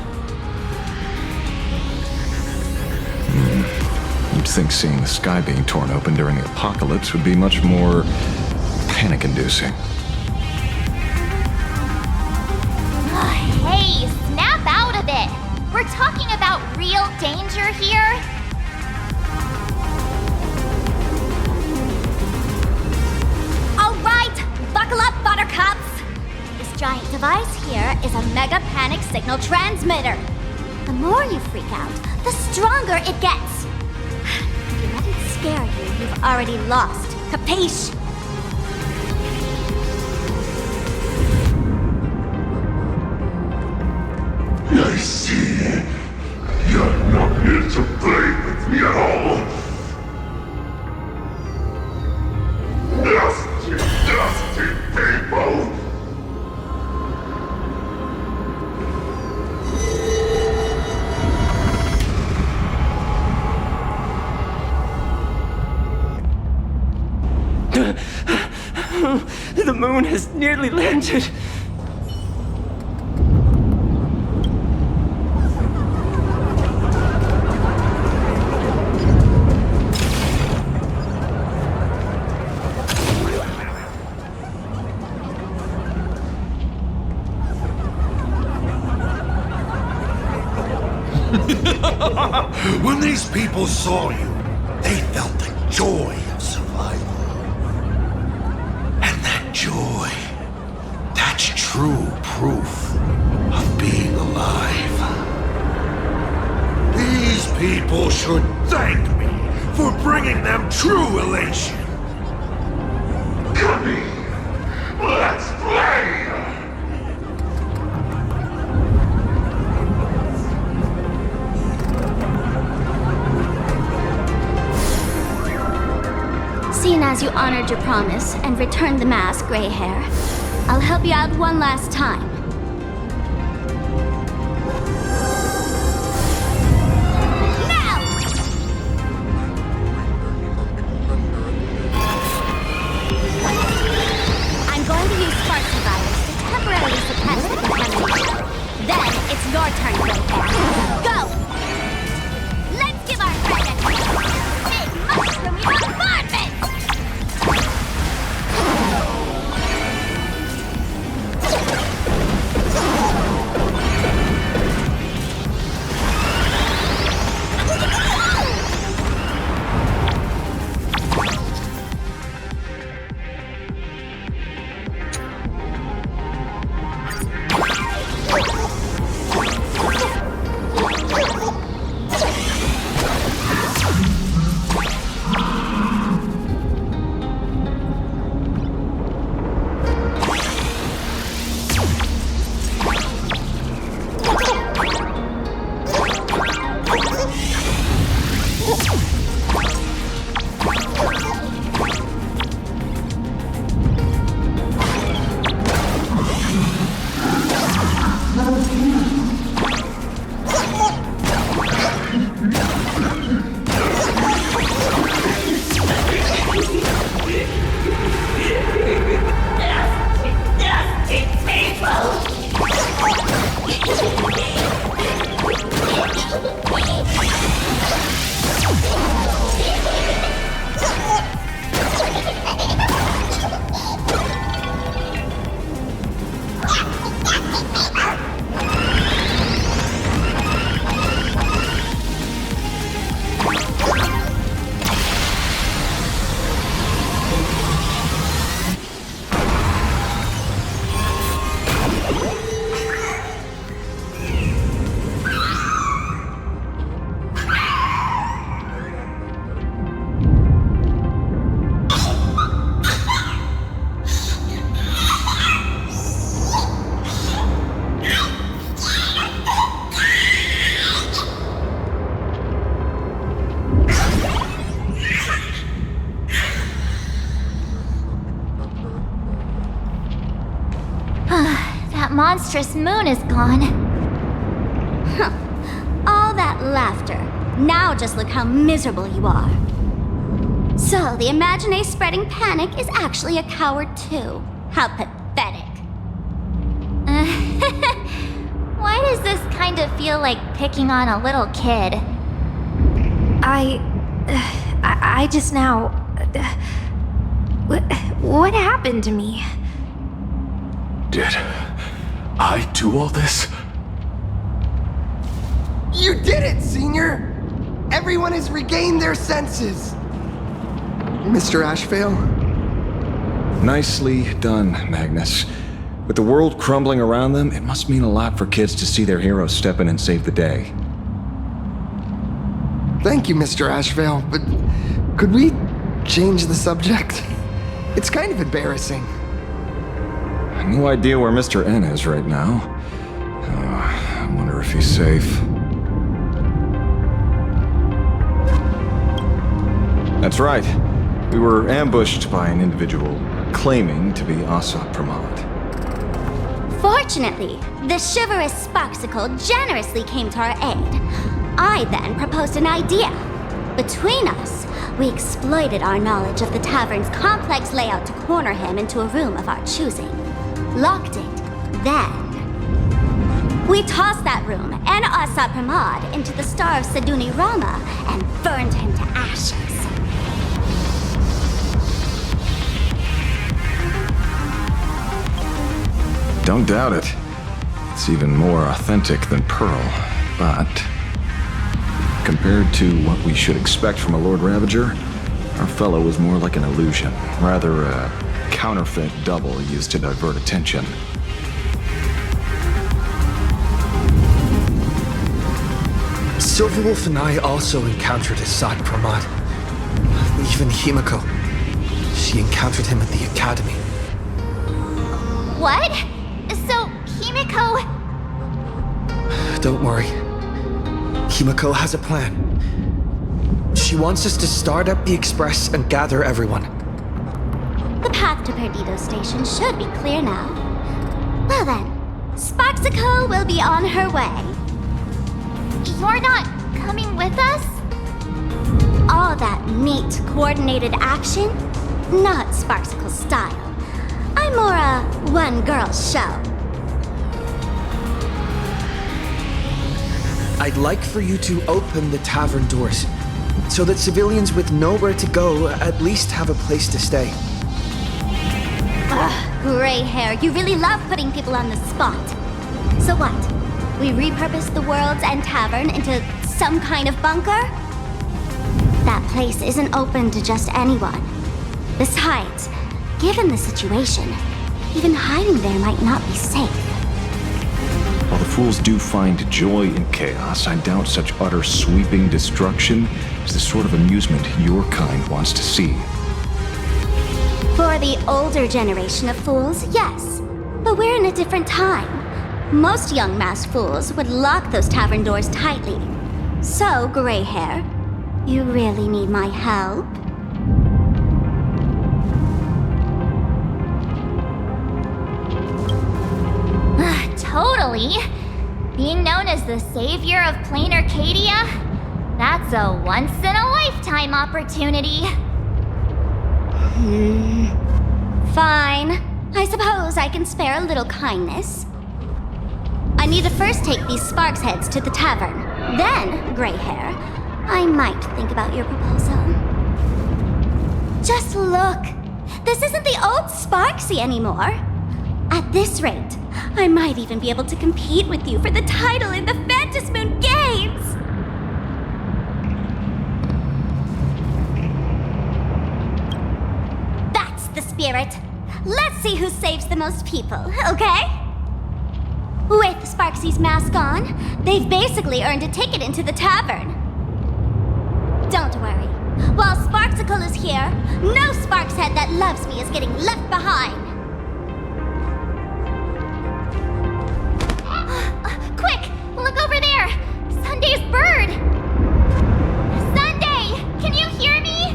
You'd think seeing the sky being torn open during the apocalypse would be much more panic-inducing. Hey, snap out of it! We're talking about real danger here. Alright, buckle up, buttercups! This giant device here is a mega panic signal transmitter. The more you freak out, the stronger it gets. If you let it scare you, you've already lost. Capiche? I see. You're not here to play with me at all. Dusty people! The moon has nearly landed. When these people saw you, they felt the joy of survival. And that joy, that's true proof of being alive. These people should thank me for bringing them true elation. Come in. Let's play! Seeing as you honored your promise and returned the mask, Gray Hair, I'll help you out one last time. Now! I'm going to use Sparky Virus to temporarily suppress the contamination. Then it's your turn, Gray Hair. Go! Let's give our friend a big mushroomy bombardment! That monstrous moon is gone. Huh. All that laughter. Now just look how miserable you are. So, the Imagine spreading panic is actually a coward too. How pathetic. Why does this kind of feel like picking on a little kid? I just now... What happened to me? Did I do all this? You did it, Senior! Everyone has regained their senses! Mr. Ashvale? Nicely done, Magnus. With the world crumbling around them, it must mean a lot for kids to see their heroes step in and save the day. Thank you, Mr. Ashvale, but could we change the subject? It's kind of embarrassing. No idea where Mr. N is right now. I wonder if he's safe. That's right. We were ambushed by an individual claiming to be Asat Pramod. Fortunately, the chivalrous Sparksicle generously came to our aid. I then proposed an idea. Between us, we exploited our knowledge of the tavern's complex layout to corner him into a room of our choosing. Locked it. Then, we tossed that room and Asat Pramod into the Star of Seduni Rama and burned him to ashes. Don't doubt it. It's even more authentic than Pearl, but compared to what we should expect from a Lord Ravager, our fellow was more like an illusion, rather a counterfeit double used to divert attention. Silverwolf and I also encountered Asat Pramod. Even Himiko. She encountered him at the academy. What? So, Himiko... Don't worry. Himiko has a plan. She wants us to start up the Express and gather everyone. The path to Perdido Station should be clear now. Well then, Sparksicle will be on her way. You're not coming with us? All that neat, coordinated action? Not Sparksicle style. I'm more a one-girl show. I'd like for you to open the tavern doors, so that civilians with nowhere to go at least have a place to stay. Ugh, gray hair, you really love putting people on the spot. So what? We repurposed the World's End Tavern into some kind of bunker? That place isn't open to just anyone. Besides, given the situation, even hiding there might not be safe. While the fools do find joy in chaos, I doubt such utter sweeping destruction is the sort of amusement your kind wants to see. For the older generation of fools, yes. But we're in a different time. Most young masked fools would lock those tavern doors tightly. So, gray hair, you really need my help? Totally. Being known as the savior of plain Arcadia, that's a once-in-a-lifetime opportunity. Fine. I suppose I can spare a little kindness. I need to first take these Sparks heads to the tavern. Then, gray hair, I might think about your proposal. Just look. This isn't the old Sparksy anymore. At this rate, I might even be able to compete with you for the title in the Phantasmoon Games! That's the spirit. Let's see who saves the most people, okay? With Sparksy's mask on, they've basically earned a ticket into the tavern. Don't worry. While Sparksicle is here, no Sparkshead that loves me is getting left behind. Quick! Look over there! Sunday's bird! Sunday! Can you hear me?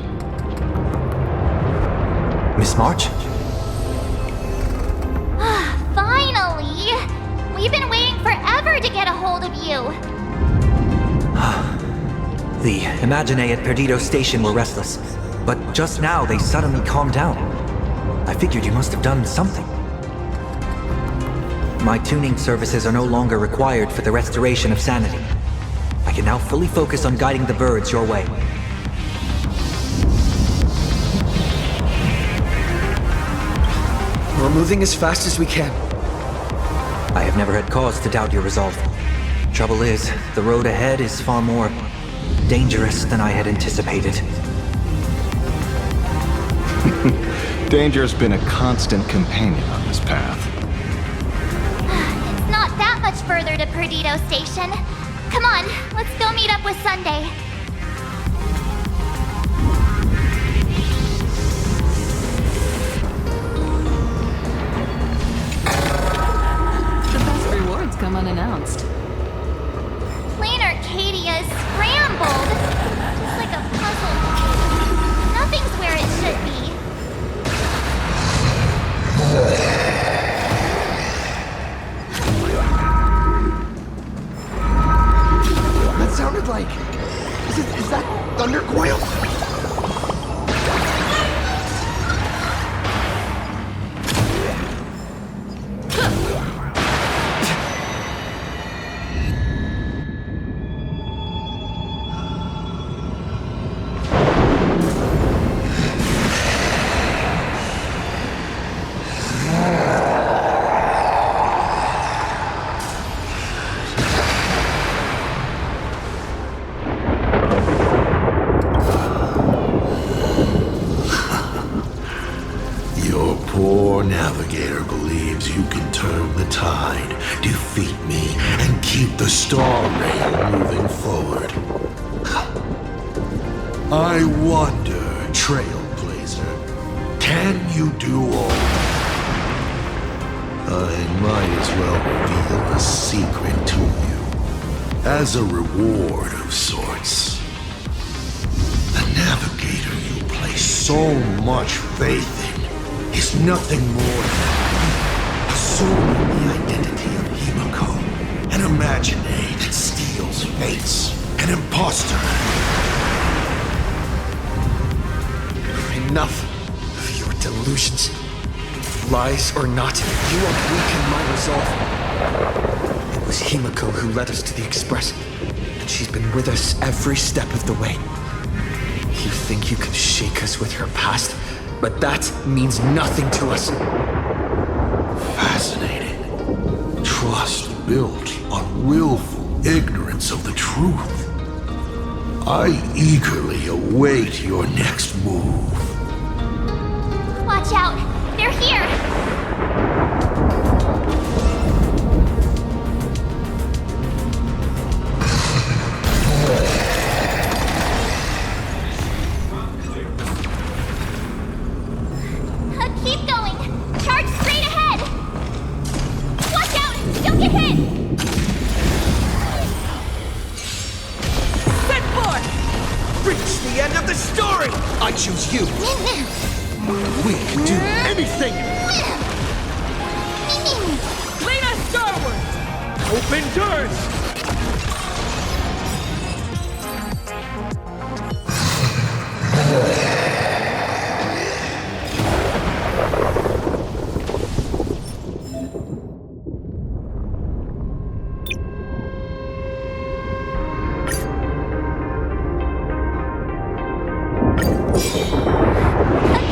Miss March? Finally! hold of you? The Imaginae at Perdido Station were restless, but just now they suddenly calmed down. I figured you must have done something. My tuning services are no longer required for the restoration of sanity. I can now fully focus on guiding the birds your way. We're moving as fast as we can. I have never had cause to doubt your resolve. Trouble is, the road ahead is far more dangerous than I had anticipated. Danger's been a constant companion on this path. It's not that much further to Perdido Station. Come on, let's go meet up with Sunday. The best rewards come unannounced. Plain Arcadia is scrambled. Just like a puzzle. Nothing's where it should be. That sounded like... Is that thunder coil? Your poor navigator believes you can turn the tide, defeat me, and keep the star rail moving forward. I wonder, Trailblazer, can you do all that? I might as well reveal a secret to you, as a reward of sorts. The navigator you place so much faith in is nothing more than assuming the identity of Himiko, an Imaginae that steals fates, an imposter. Enough of your delusions. Lies or not, you won't weaken my resolve. It was Himiko who led us to the Express, and she's been with us every step of the way. You think you can shake us with her past, but that means nothing to us. Fascinating. Trust built on willful ignorance of the truth. I eagerly await your next move. Watch out! They're here! Keep going! Charge straight ahead! Watch out! Don't get hit! Set forth! Reach the end of the story! I choose you. We can do anything. Lean us starward! Open doors!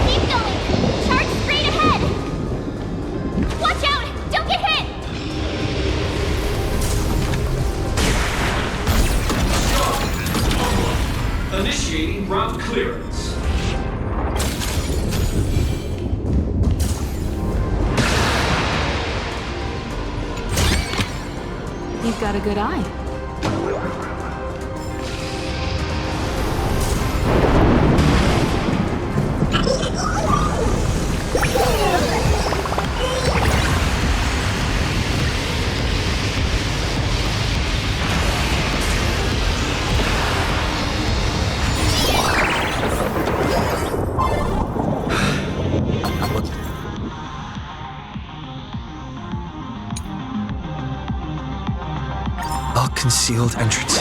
Keep going! Charge straight ahead! Watch out! Don't get hit! Initiating route clearance. You've got a good eye. a concealed entrance.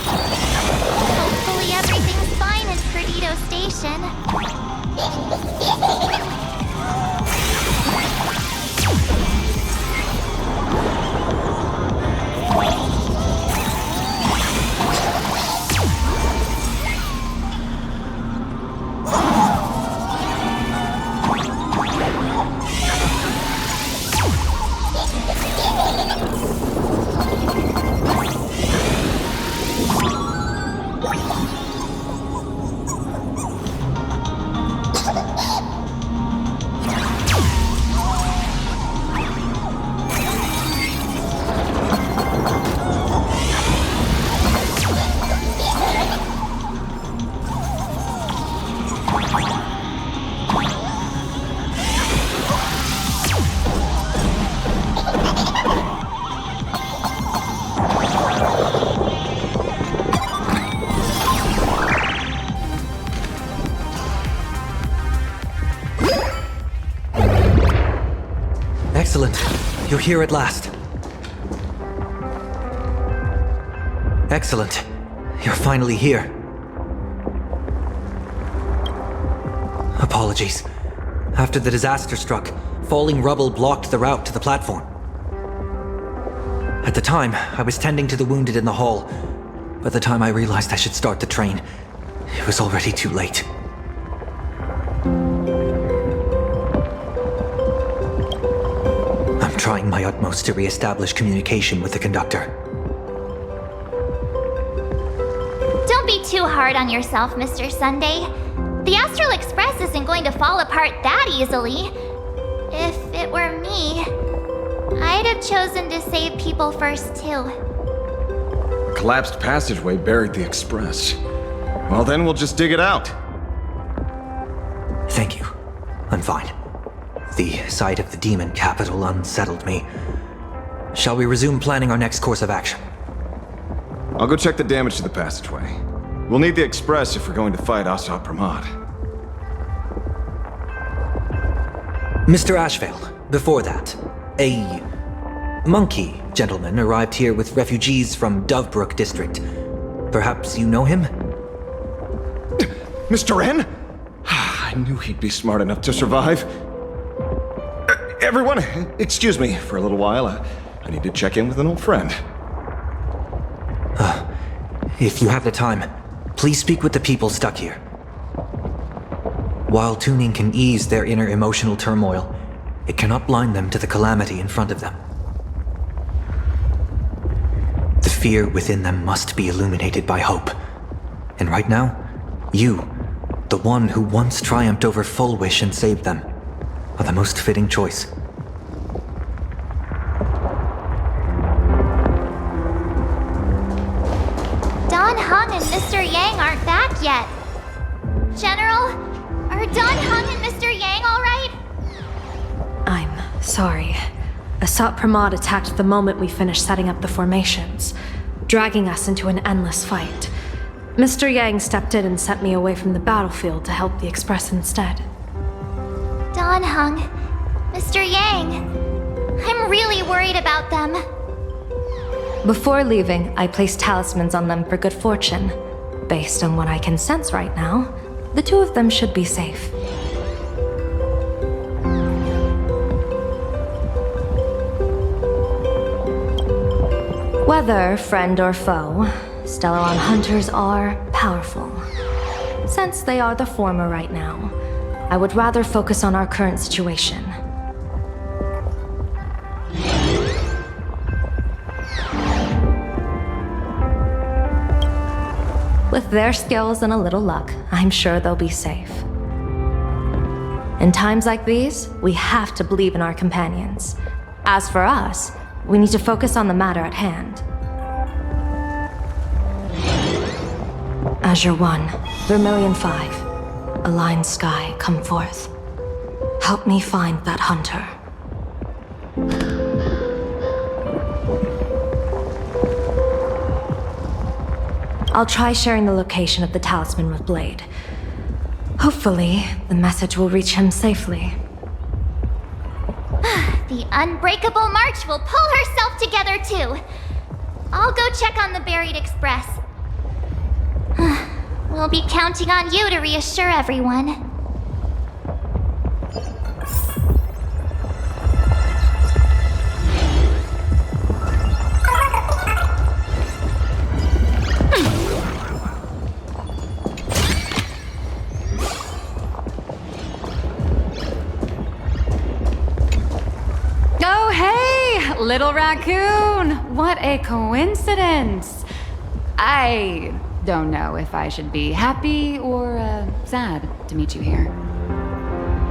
Hopefully everything's fine in Perdido Station. Excellent. You're here at last. Excellent. You're finally here. Apologies. After the disaster struck, falling rubble blocked the route to the platform. At the time, I was tending to the wounded in the hall. By the time I realized I should start the train, it was already too late. I'm trying my utmost to re-establish communication with the conductor. Don't be too hard on yourself, Mr. Sunday. The Astral Express isn't going to fall apart that easily. If it were me, I'd have chosen to save people first, too. A collapsed passageway buried the express. Well, then we'll just dig it out. Thank you. I'm fine. The sight of the demon capital unsettled me. Shall we resume planning our next course of action? I'll go check the damage to the passageway. We'll need the express if we're going to fight Asad Pramad. Mr. Ashvale, before that, a monkey gentleman arrived here with refugees from Dovebrook district. Perhaps you know him? Mr. N? I knew he'd be smart enough to survive. Everyone, excuse me for a little while. I need to check in with an old friend. If you have the time, please speak with the people stuck here. While tuning can ease their inner emotional turmoil, it cannot blind them to the calamity in front of them. The fear within them must be illuminated by hope. And right now, you, the one who once triumphed over Fullwish and saved them, are the most fitting choice. Don Hung and Mr. Yang aren't back yet. General, are Don Hung and Mr. Yang all right? I'm sorry. Asat Pramad attacked the moment we finished setting up the formations, dragging us into an endless fight. Mr. Yang stepped in and sent me away from the battlefield to help the Express instead. Don Hung, Mr. Yang, I'm really worried about them. Before leaving, I placed talismans on them for good fortune. Based on what I can sense right now, the two of them should be safe. Whether friend or foe, Stellaron hunters are powerful. Since they are the former right now, I would rather focus on our current situation. With their skills and a little luck, I'm sure they'll be safe. In times like these, we have to believe in our companions. As for us, we need to focus on the matter at hand. Azure 1, Vermilion 5, Aligned Sky, come forth. Help me find that hunter. I'll try sharing the location of the talisman with Blade. Hopefully, the message will reach him safely. The Unbreakable March will pull herself together too. I'll go check on the buried express. We'll be counting on you to reassure everyone. Oh, hey, little raccoon. What a coincidence. I don't know if I should be happy or sad to meet you here.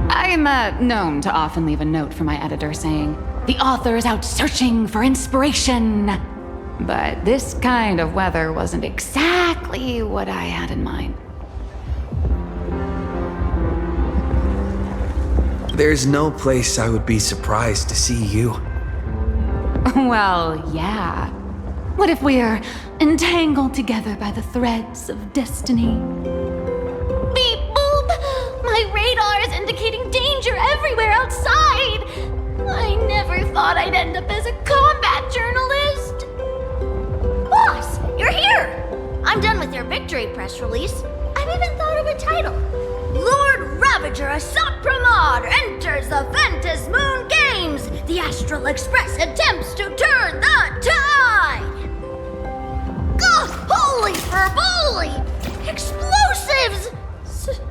I'm known to often leave a note for my editor saying, "The author is out searching for inspiration." But this kind of weather wasn't exactly what I had in mind. There's no place I would be surprised to see you. Well, yeah. What if we're entangled together by the threads of destiny? Beep boop! My radar is indicating danger everywhere outside! I never thought I'd end up as a combat journalist! Boss, you're here! I'm done with your victory press release. I've even thought of a title. Lord Ravager Asat Pramod enters the Ventus Moon Games! The Astral Express attempts to turn the tide! Ugh, holy furboli! Explosives!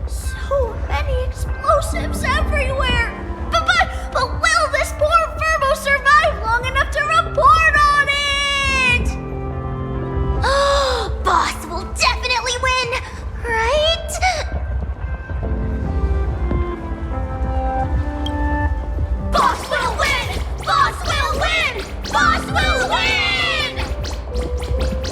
So many explosives everywhere! But will this poor Furbo survive long enough to report on it? Boss will definitely win, right? Boss will win! Boss will win! Boss will win!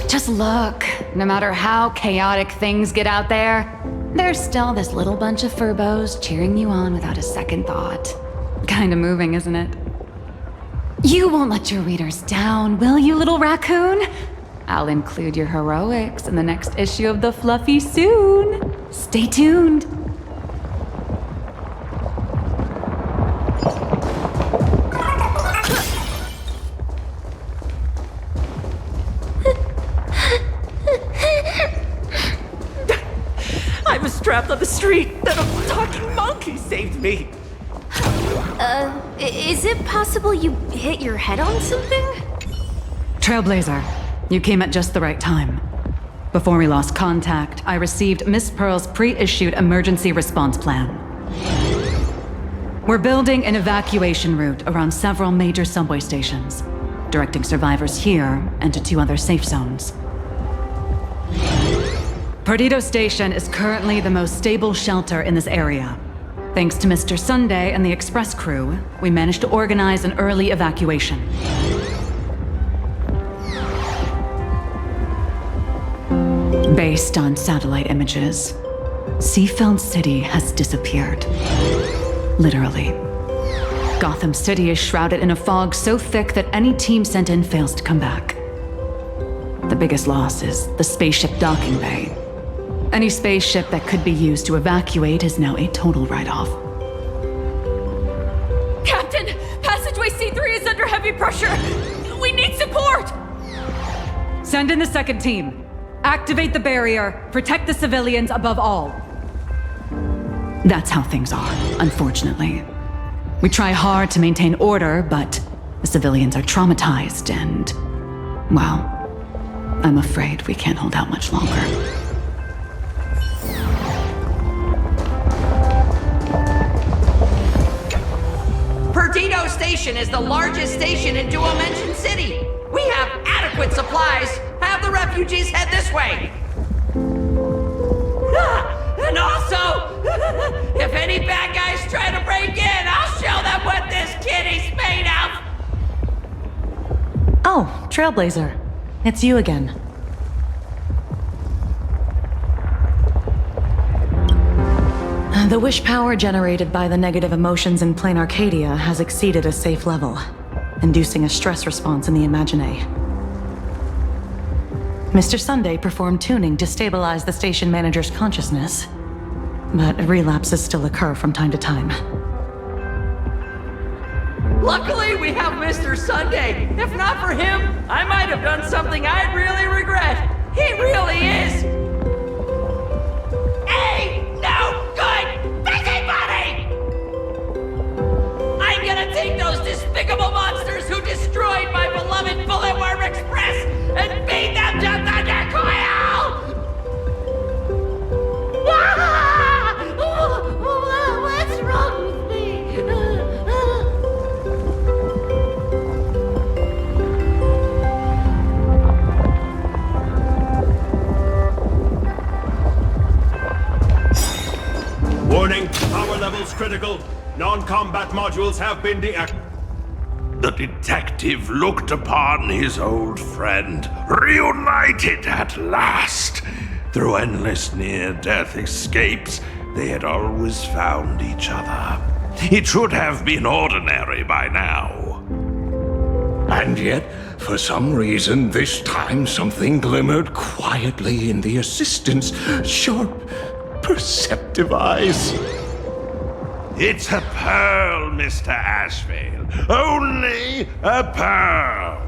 Just look. No matter how chaotic things get out there, there's still this little bunch of furbos cheering you on without a second thought. Kinda moving, isn't it? You won't let your readers down, will you, little raccoon? I'll include your heroics in the next issue of The Fluffy soon. Stay tuned. I was trapped on the street, then a talking monkey saved me. Is it possible you hit your head on something? Trailblazer, you came at just the right time. Before we lost contact, I received Miss Pearl's pre-issued emergency response plan. We're building an evacuation route around several major subway stations, directing survivors here and to 2 other safe zones. Perdido Station is currently the most stable shelter in this area. Thanks to Mr. Sunday and the express crew, we managed to organize an early evacuation. Based on satellite images, Seafeld City has disappeared. Literally. Gotham City is shrouded in a fog so thick that any team sent in fails to come back. The biggest loss is the spaceship docking bay. Any spaceship that could be used to evacuate is now a total write-off. Captain! Passageway C3 is under heavy pressure! We need support! Send in the second team. Activate the barrier. Protect the civilians above all. That's how things are, unfortunately. We try hard to maintain order, but the civilians are traumatized and, well, I'm afraid we can't hold out much longer. Perdido Station is the largest station in Dual Mention City. We have adequate supplies. Have the refugees head this way. And also, if any bad guys try to break in, I'll show them what this kitty's made of. Oh, Trailblazer. It's you again. The wish power generated by the negative emotions in Plain Arcadia has exceeded a safe level, inducing a stress response in the Imagine. Mr. Sunday performed tuning to stabilize the station manager's consciousness, but relapses still occur from time to time. Luckily, we have Mr. Sunday. If not for him, I might have done something I'd really regret. He really is a no good busybody! I'm gonna take those despicable monsters who destroyed my beloved Bulletworm Express and beat them to Thunder Coil! What's wrong with me? Warning, power levels critical. Non-combat modules have been deactivated. The detective looked upon his old friend, reunited at last. Through endless near-death escapes, they had always found each other. It should have been ordinary by now. And yet, for some reason, this time something glimmered quietly in the assistant's sharp, perceptive eyes. It's a pearl, Mr. Ashvale. Only a pearl.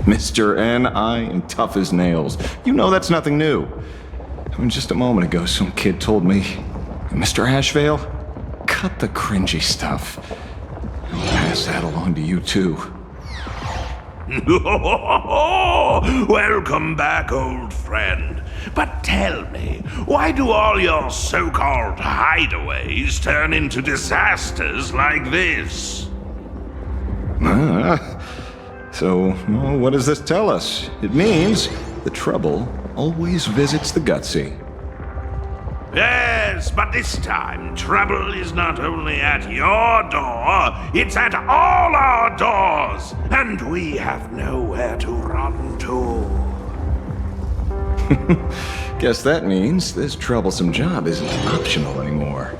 Mr. N, I am tough as nails. You know that's nothing new. I mean, just a moment ago, some kid told me, Mr. Ashvale, cut the cringy stuff. I'll pass that along to you, too. Welcome back, old friend. But tell me, why do all your so-called hideaways turn into disasters like this? So, well, what does this tell us? It means the trouble always visits the gutsy. Yes, but this time, trouble is not only at your door, it's at all our doors, and we have nowhere to run to. Guess that means this troublesome job isn't optional anymore.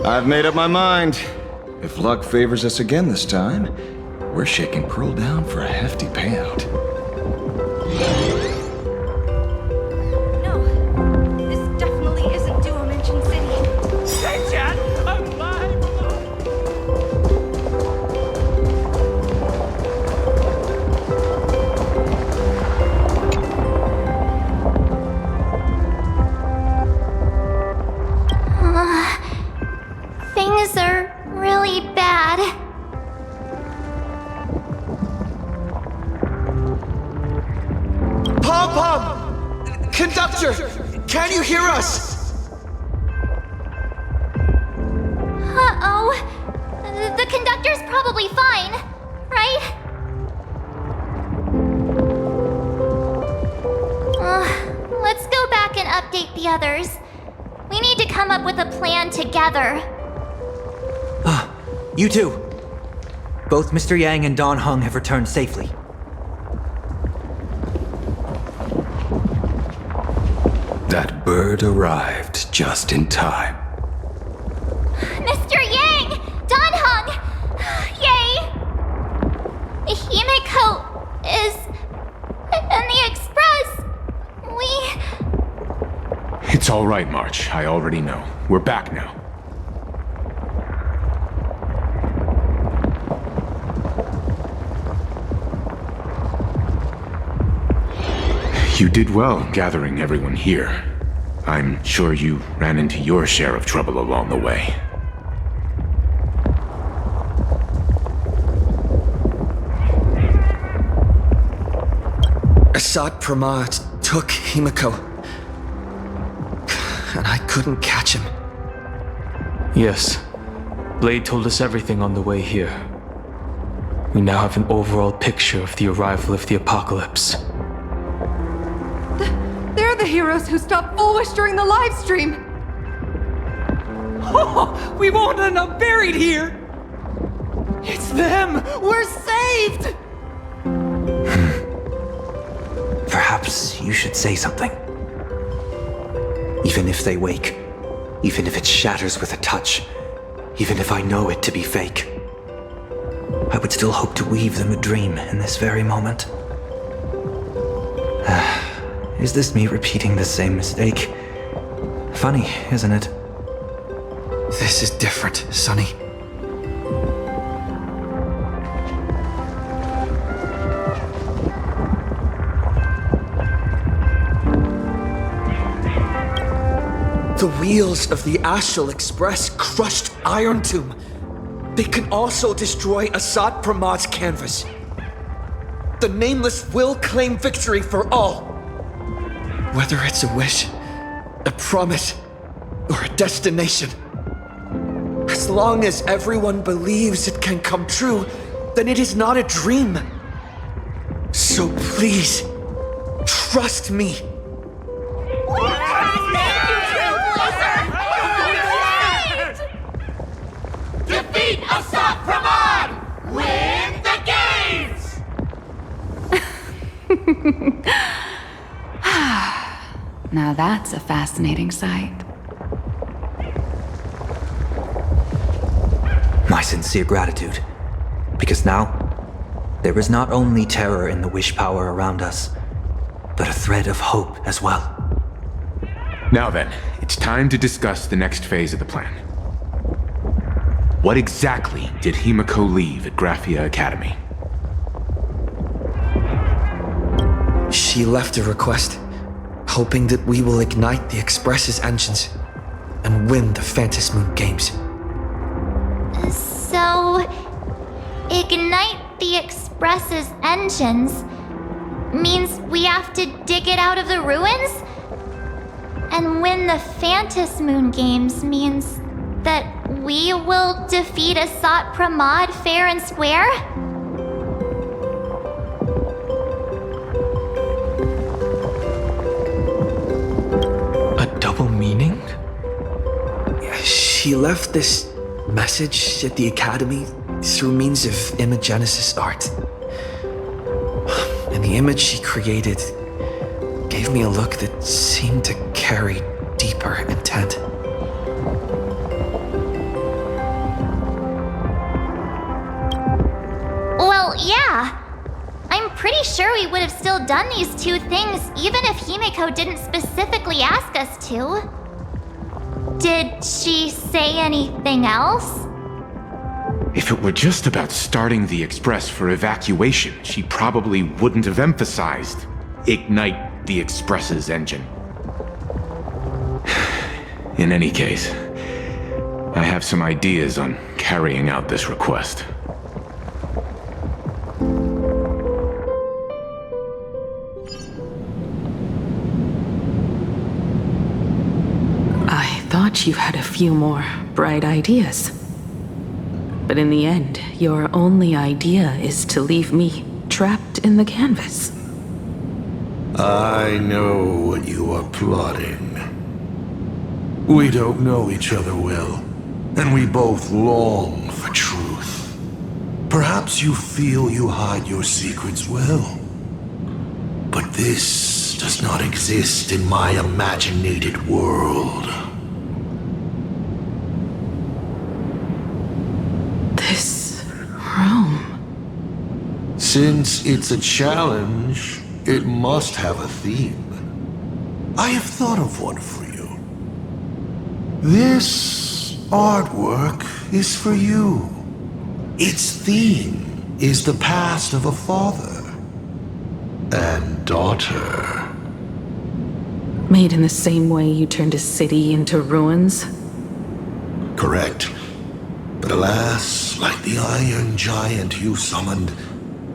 I've made up my mind. If luck favors us again this time, we're shaking Pearl down for a hefty payout. No, this definitely isn't Duo Mansion City. Hey, Chad, I'm live! Things are really bad. Pom-Pom! Conductor! Can you hear us? Uh-oh. The conductor's probably fine, right? Let's go back and update the others. We need to come up with a plan together. You too. Both Mr. Yang and Don Hung have returned safely. That bird arrived just in time. Mr. Yang! Don Hung! Yay! Himiko is in the express. It's all right, March. I already know. We're back now. You did well gathering everyone here. I'm sure you ran into your share of trouble along the way. Asat Pramad took Himiko, and I couldn't catch him. Yes. Blade told us everything on the way here. We now have an overall picture of the arrival of the apocalypse. They're the heroes who stopped Fulwish during the live stream! Oh, we won't end up buried here! It's them! We're saved! Perhaps you should say something. Even if they wake, even if it shatters with a touch, even if I know it to be fake, I would still hope to weave them a dream in this very moment. Is this me repeating the same mistake? Funny, isn't it? This is different, Sonny. The wheels of the Astral Express crushed Iron Tomb. They can also destroy Asat Pramad's canvas. The Nameless will claim victory for all. Whether it's a wish, a promise, or a destination. As long as everyone believes it can come true, then it is not a dream. So please, trust me. Defeat Asat Pramad! Win the games! Now that's a fascinating sight. My sincere gratitude. Because now, there is not only terror in the wish power around us, but a thread of hope as well. Now then, it's time to discuss the next phase of the plan. What exactly did Himiko leave at Graphia Academy? She left a request, hoping that we will ignite the Express's engines and win the Phantasmoon Games. So, ignite the Express's engines means we have to dig it out of the ruins? And win the Phantasmoon Games means that we will defeat Asat Pramad fair and square? A double meaning? She left this message at the Academy through means of imagenesis art. And the image she created gave me a look that seemed to carry deeper intent. Well, yeah. I'm pretty sure we would have still done these two things even if Himiko didn't specifically ask us to. Did she say anything else? If it were just about starting the Express for evacuation, she probably wouldn't have emphasized ignite the Express's engine. In any case, I have some ideas on carrying out this request. I thought you had a few more bright ideas. But in the end, your only idea is to leave me trapped in the canvas. I know what you are plotting. We don't know each other well, and we both long for truth. Perhaps you feel you hide your secrets well. But this does not exist in my imaginated world. This room. Since it's a challenge, it must have a theme. I have thought of one for you. This artwork is for you. Its theme is the past of a father and daughter. Made in the same way you turned a city into ruins? Correct. But alas, like the iron giant you summoned,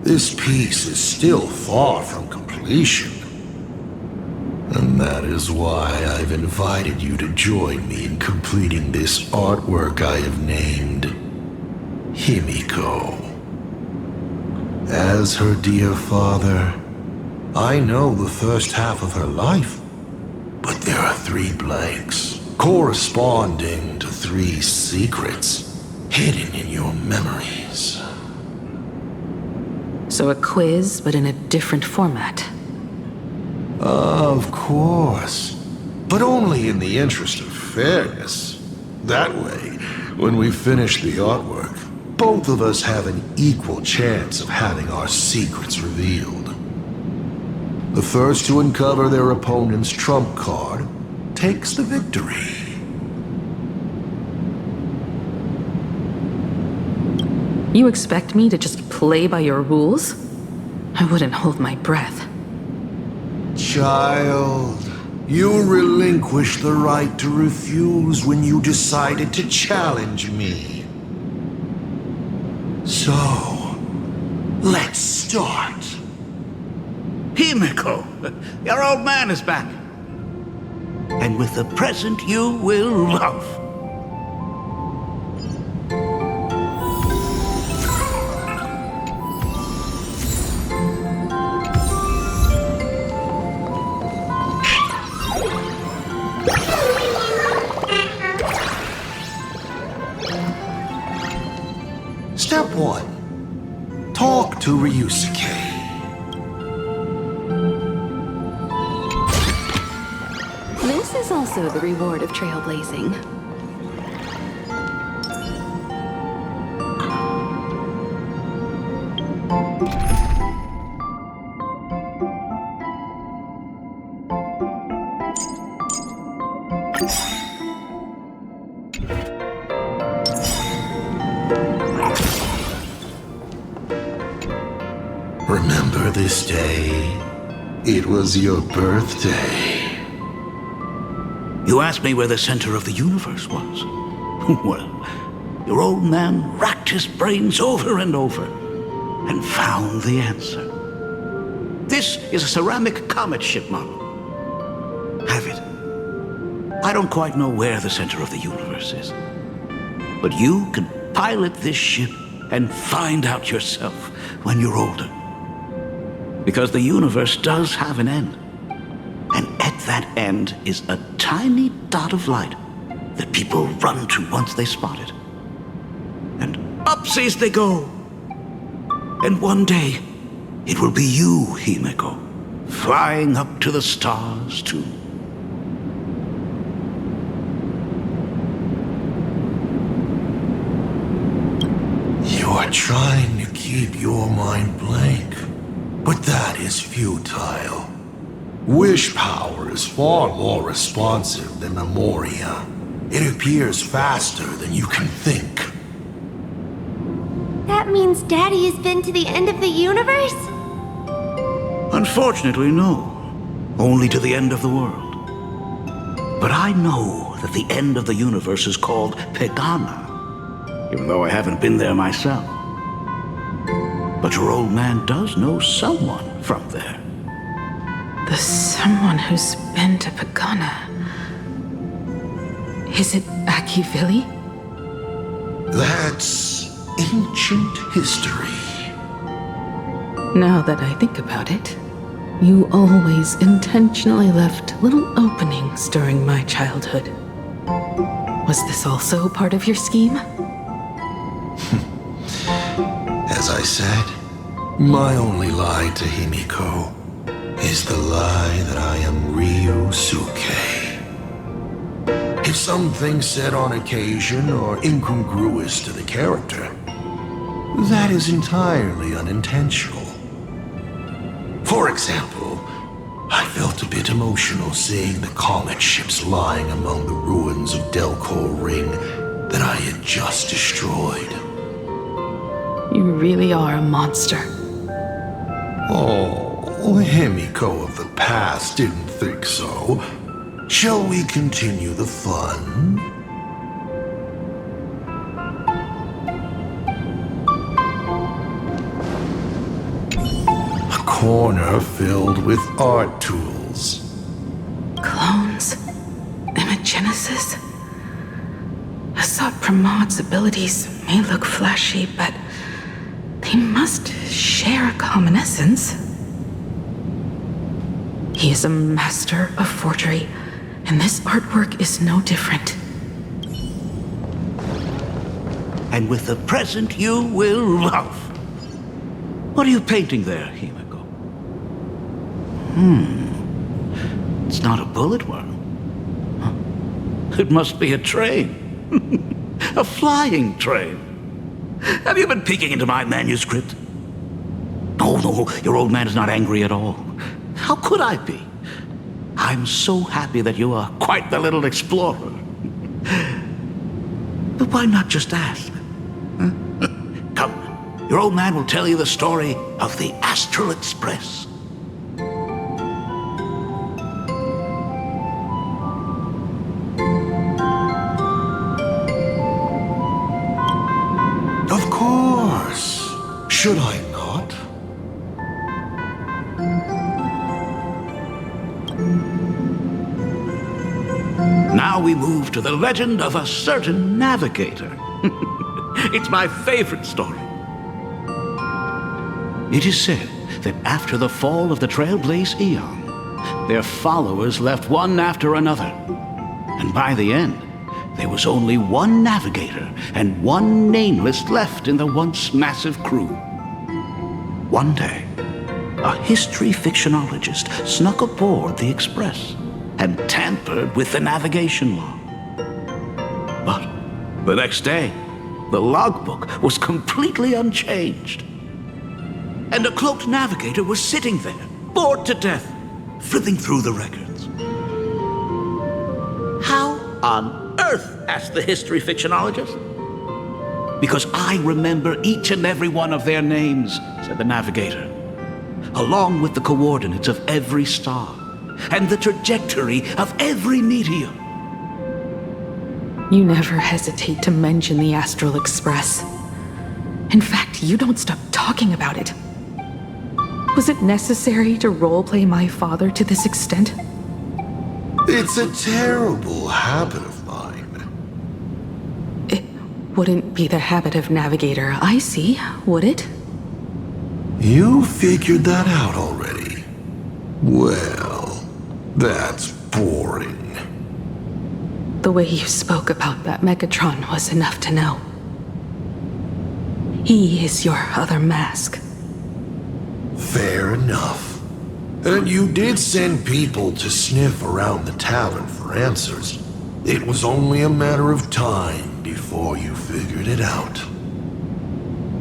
this piece is still far from completion. And that is why I've invited you to join me in completing this artwork I have named Himiko. As her dear father, I know the first half of her life, but there are 3 blanks corresponding to 3 secrets hidden in your memories. So a quiz, but in a different format. Of course. But only in the interest of fairness. That way, when we finish the artwork, both of us have an equal chance of having our secrets revealed. The first to uncover their opponent's trump card takes the victory. You expect me to just play by your rules? I wouldn't hold my breath. Child, You relinquished the right to refuse when you decided to challenge me. So, let's start. Himiko, your old man is back. And with the present you will love. Step 1. Talk to Ryusuke. This is also the reward of trailblazing. Remember this day? It was your birthday. You asked me where the center of the universe was. Well, your old man racked his brains over and over and found the answer. This is a ceramic comet ship model. Have it. I don't quite know where the center of the universe is, but you can pilot this ship and find out yourself when you're older. Because the universe does have an end. And at that end is a tiny dot of light that people run to once they spot it. And upsies they go. And one day, it will be you, Himiko, flying up to the stars too. You are trying to keep your mind blank, but that is futile. Wish power is far more responsive than Memoria. It appears faster than you can think. That means Daddy has been to the end of the universe? Unfortunately, no. Only to the end of the world. But I know that the end of the universe is called Pegana, even though I haven't been there myself. But your old man does know someone from there. The someone who's been to Pagana. Is it Akivili? That's ancient history. Now that I think about it, you always intentionally left little openings during my childhood. Was this also part of your scheme? As I said, my only lie to Himiko is the lie that I am Ryusuke. If something said on occasion or incongruous to the character, that is entirely unintentional. For example, I felt a bit emotional seeing the comet ships lying among the ruins of Delco Ring that I had just destroyed. You really are a monster. Oh, Himiko of the past didn't think so. Shall we continue the fun? A corner filled with art tools. Clones? Imagenesis? Asat Pramod's abilities may look flashy, but they must share a common essence. He is a master of forgery, and this artwork is no different. And with the present you will love. What are you painting there, Himiko? It's not a bullet wound. Huh. It must be a train. A flying train. Have you been peeking into my manuscript? No, your old man is not angry at all. How could I be? I'm so happy that you are quite the little explorer. But why not just ask? Huh? Come, your old man will tell you the story of the Astral Express. Should I not? Now we move to the legend of a certain navigator. It's my favorite story. It is said that after the fall of the Trailblaze Eon, their followers left one after another. And by the end, there was only one navigator and one nameless left in the once massive crew. One day, a history fictionologist snuck aboard the Express and tampered with the navigation log. But the next day, the logbook was completely unchanged. And a cloaked navigator was sitting there, bored to death, flipping through the records. How on earth? Asked the history fictionologist. Because I remember each and every one of their names, said the navigator, along with the coordinates of every star and the trajectory of every meteor. You never hesitate to mention the Astral Express. In fact, you don't stop talking about it. Was it necessary to roleplay my father to this extent? It's a terrible habit of mine. It wouldn't be the habit of Navigator Icy, would it? You figured that out already? Well, that's boring. The way you spoke about that Megatron was enough to know. He is your other mask. Fair enough. And you did send people to sniff around the tavern for answers. It was only a matter of time before you figured it out.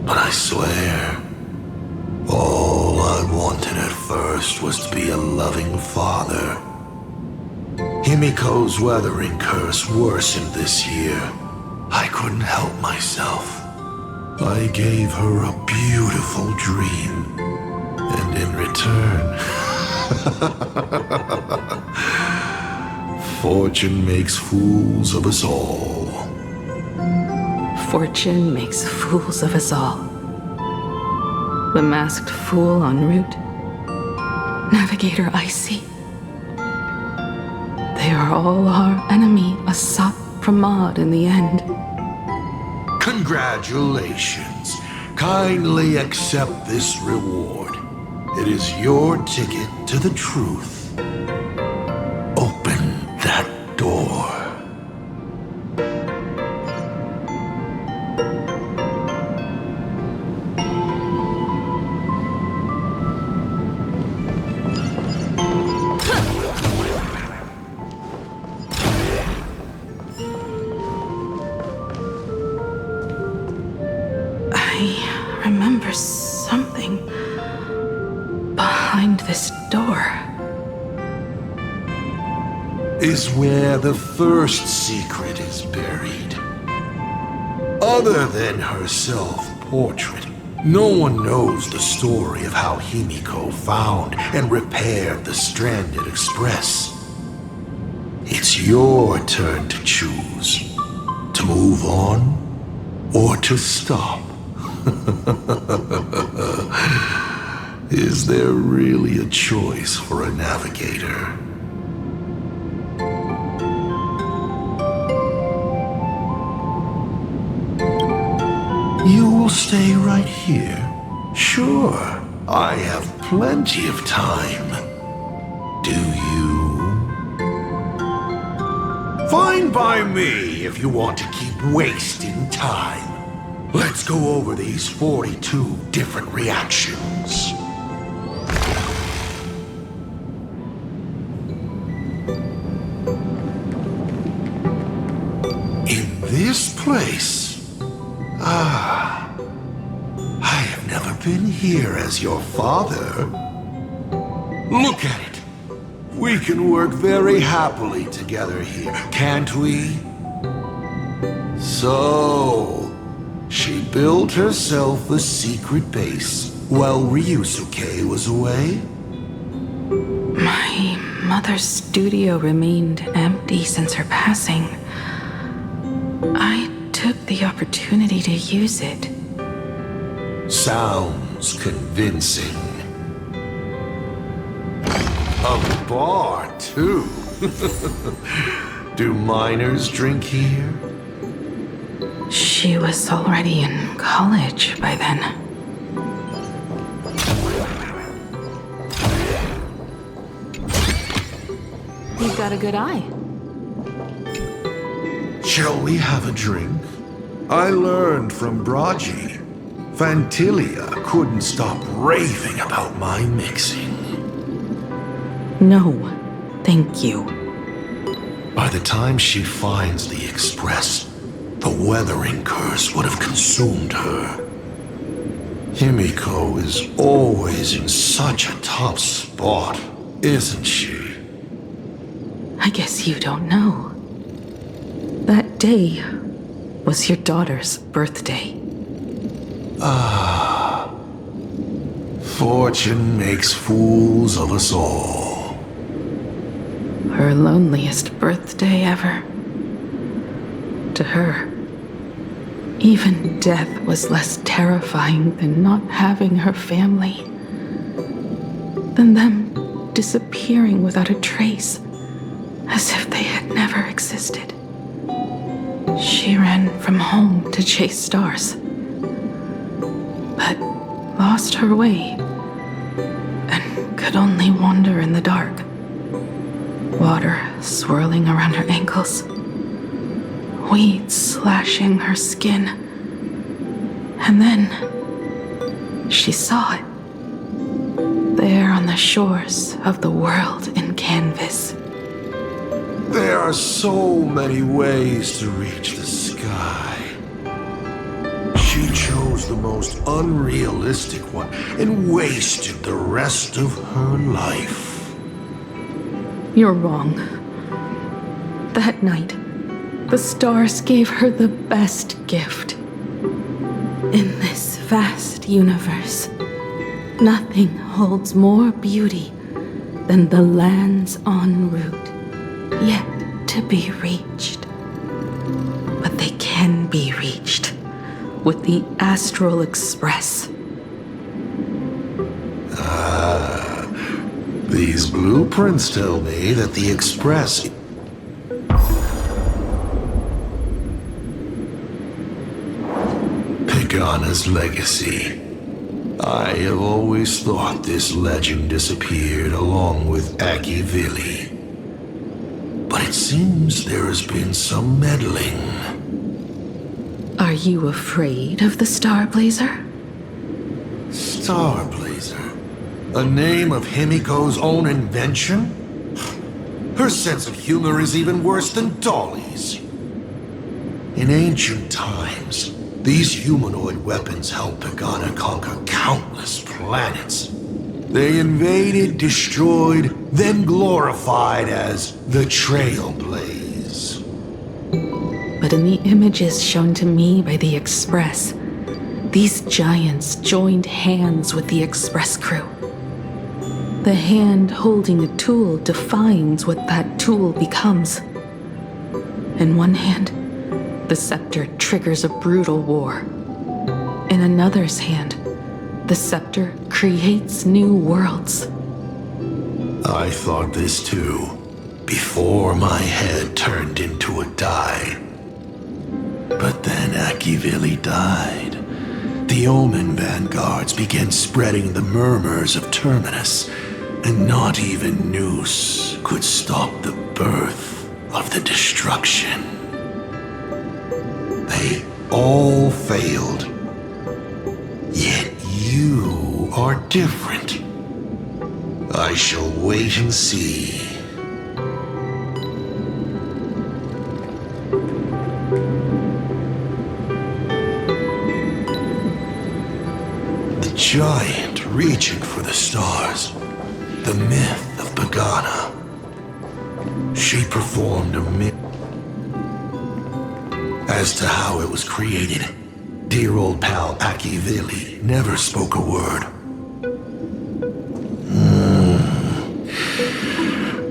But I swear, all I wanted at first was to be a loving father. Himiko's weathering curse worsened this year. I couldn't help myself. I gave her a beautiful dream. And in return, fortune makes fools of us all. Fortune makes fools of us all. The masked fool en route. Navigator Icy. They are all our enemy, Asat Pramod in the end. Congratulations. Kindly accept this reward. It is your ticket to the truth. Open that door. I remember something behind this door. Is where the first secret is buried. Other than her self-portrait, no one knows the story of how Himiko found and repaired the stranded Express. It's your turn to choose. To move on or to stop. Is there really a choice for a navigator? You will stay right here? Sure, I have plenty of time. Do you? Fine by me if you want to keep wasting time. Let's go over these 42 different reactions. In this place? Ah, I have never been here as your father. Look at it. We can work very happily together here, can't we? So, she built herself a secret base while Ryusuke was away? My mother's studio remained empty since her passing. I took the opportunity to use it. Sounds convincing. A bar, too. Do minors drink here? She was already in college by then. You've got a good eye. Shall we have a drink? I learned from Braji. Fantilia couldn't stop raving about my mixing. No, thank you. By the time she finds the Express, the weathering curse would have consumed her. Himiko is always in such a tough spot, isn't she? I guess you don't know. That day was your daughter's birthday. Ah. Fortune makes fools of us all. Her loneliest birthday ever. To her, even death was less terrifying than not having her family. Than them disappearing without a trace, as if they had never existed. She ran from home to chase stars, but lost her way and could only wander in the dark. Water swirling around her ankles, weeds slashing her skin, and then she saw it. There on the shores of the world in canvas. There are so many ways to reach the sky. She chose the most unrealistic one and wasted the rest of her life. You're wrong. That night, the stars gave her the best gift. In this vast universe, nothing holds more beauty than the lands en route, yet to be reached. But they can be reached with the Astral Express. These blueprints tell me that the Express... Pagana's legacy. I have always thought this legend disappeared along with Akivili. But it seems there has been some meddling. Are you afraid of the Starblazer? Starblazer? A name of Himiko's own invention? Her sense of humor is even worse than Dolly's. In ancient times, these humanoid weapons helped Pagana conquer countless planets. They invaded, destroyed, then glorified as the Trailblaze. But in the images shown to me by the Express, these giants joined hands with the Express crew. The hand holding a tool defines what that tool becomes. In one hand, the scepter triggers a brutal war. In another's hand, the scepter creates new worlds. I thought this too, before my head turned into a die. But then Akivili died. The Omen vanguards began spreading the murmurs of Terminus, and not even Noose could stop the birth of the destruction. They all failed. Yet you are different. I shall wait and see. The giant reaching for the stars. The myth of Pagana. She performed a myth. As to how it was created, dear old pal Akivili never spoke a word.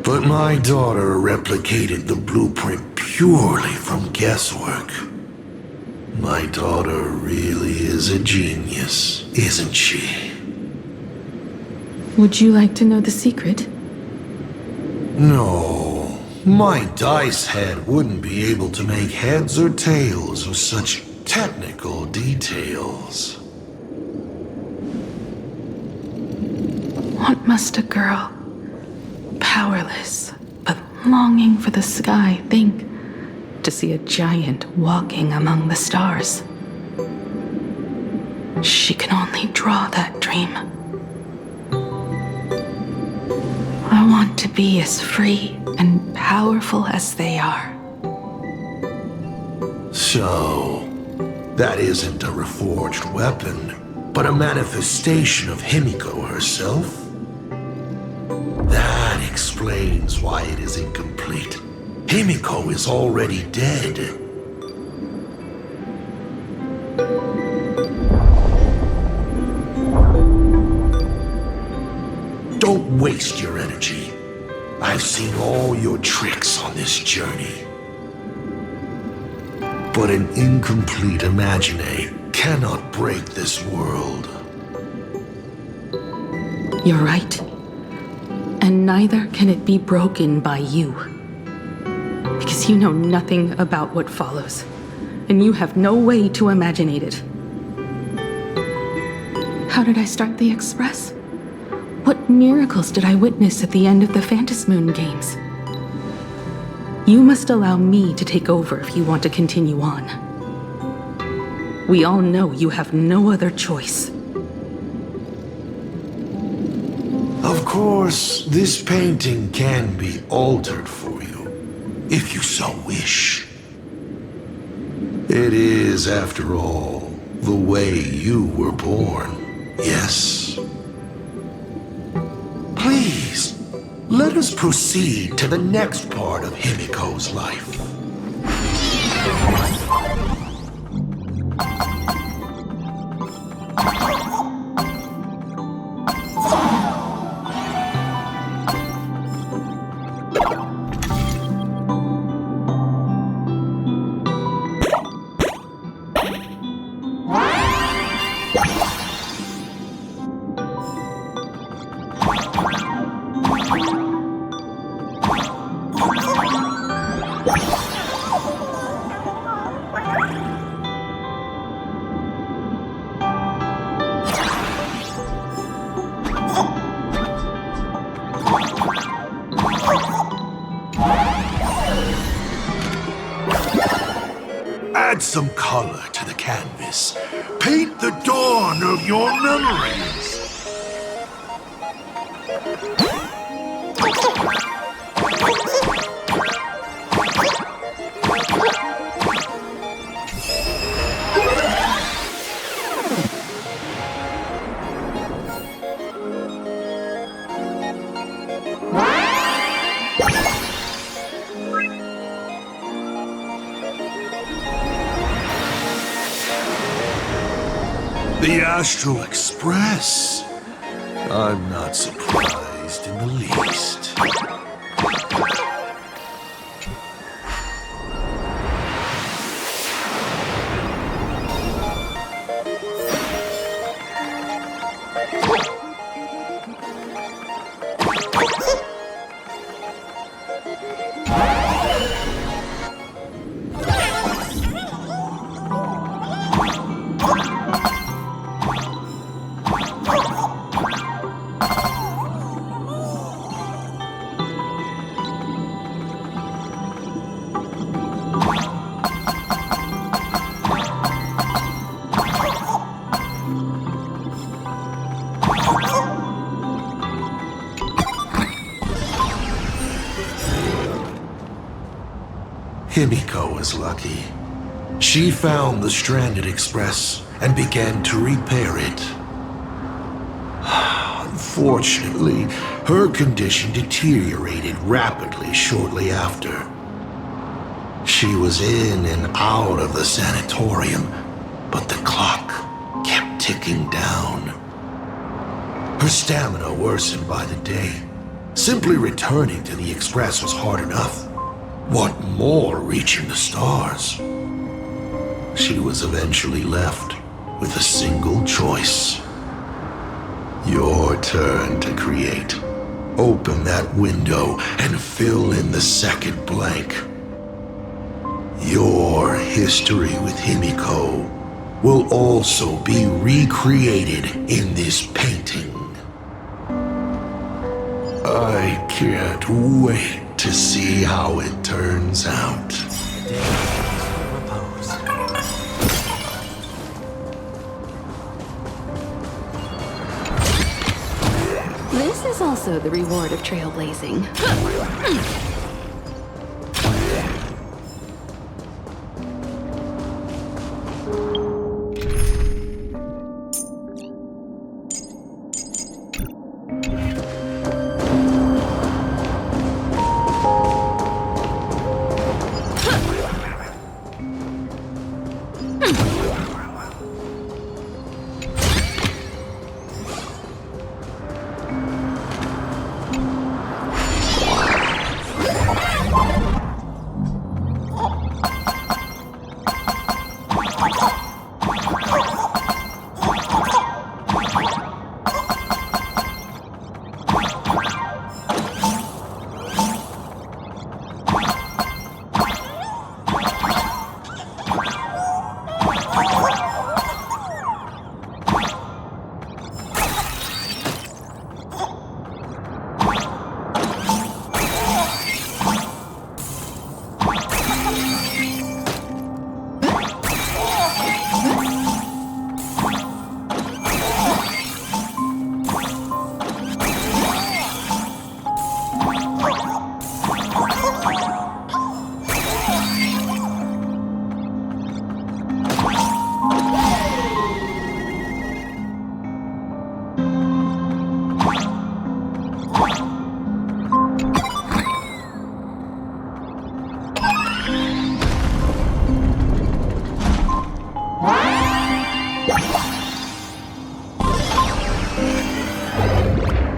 But my daughter replicated the blueprint purely from guesswork. My daughter really is a genius, isn't she? Would you like to know the secret? No, my dice head wouldn't be able to make heads or tails of such technical details. What must a girl, powerless but longing for the sky, think to see a giant walking among the stars? She can only draw that dream. I want to be as free and powerful as they are. So, that isn't a reforged weapon, but a manifestation of Himiko herself? That explains why it is incomplete. Himiko is already dead. Don't waste your energy. I've seen all your tricks on this journey. But an incomplete Imagine cannot break this world. You're right. And neither can it be broken by you. Because you know nothing about what follows. And you have no way to imagine it. How did I start the Express? What miracles did I witness at the end of the Phantasmoon games? You must allow me to take over if you want to continue on. We all know you have no other choice. Of course, this painting can be altered for you, if you so wish. It is, after all, the way you were born, yes? Please, let us proceed to the next part of Himiko's life. Add some color to the canvas. Paint the dawn of your memories. The Astral Express. I'm not surprised in the least. Himiko was lucky. She found the stranded express and began to repair it. Unfortunately, her condition deteriorated rapidly shortly after. She was in and out of the sanatorium, but the clock kept ticking down. Her stamina worsened by the day. Simply returning to the express was hard enough. What more reaching the stars? she was eventually left with a single choice. Your turn to create. Open that window and fill in the second blank. Your history with Himiko will also be recreated in this painting. I can't wait to see how it turns out. This is also the reward of trailblazing.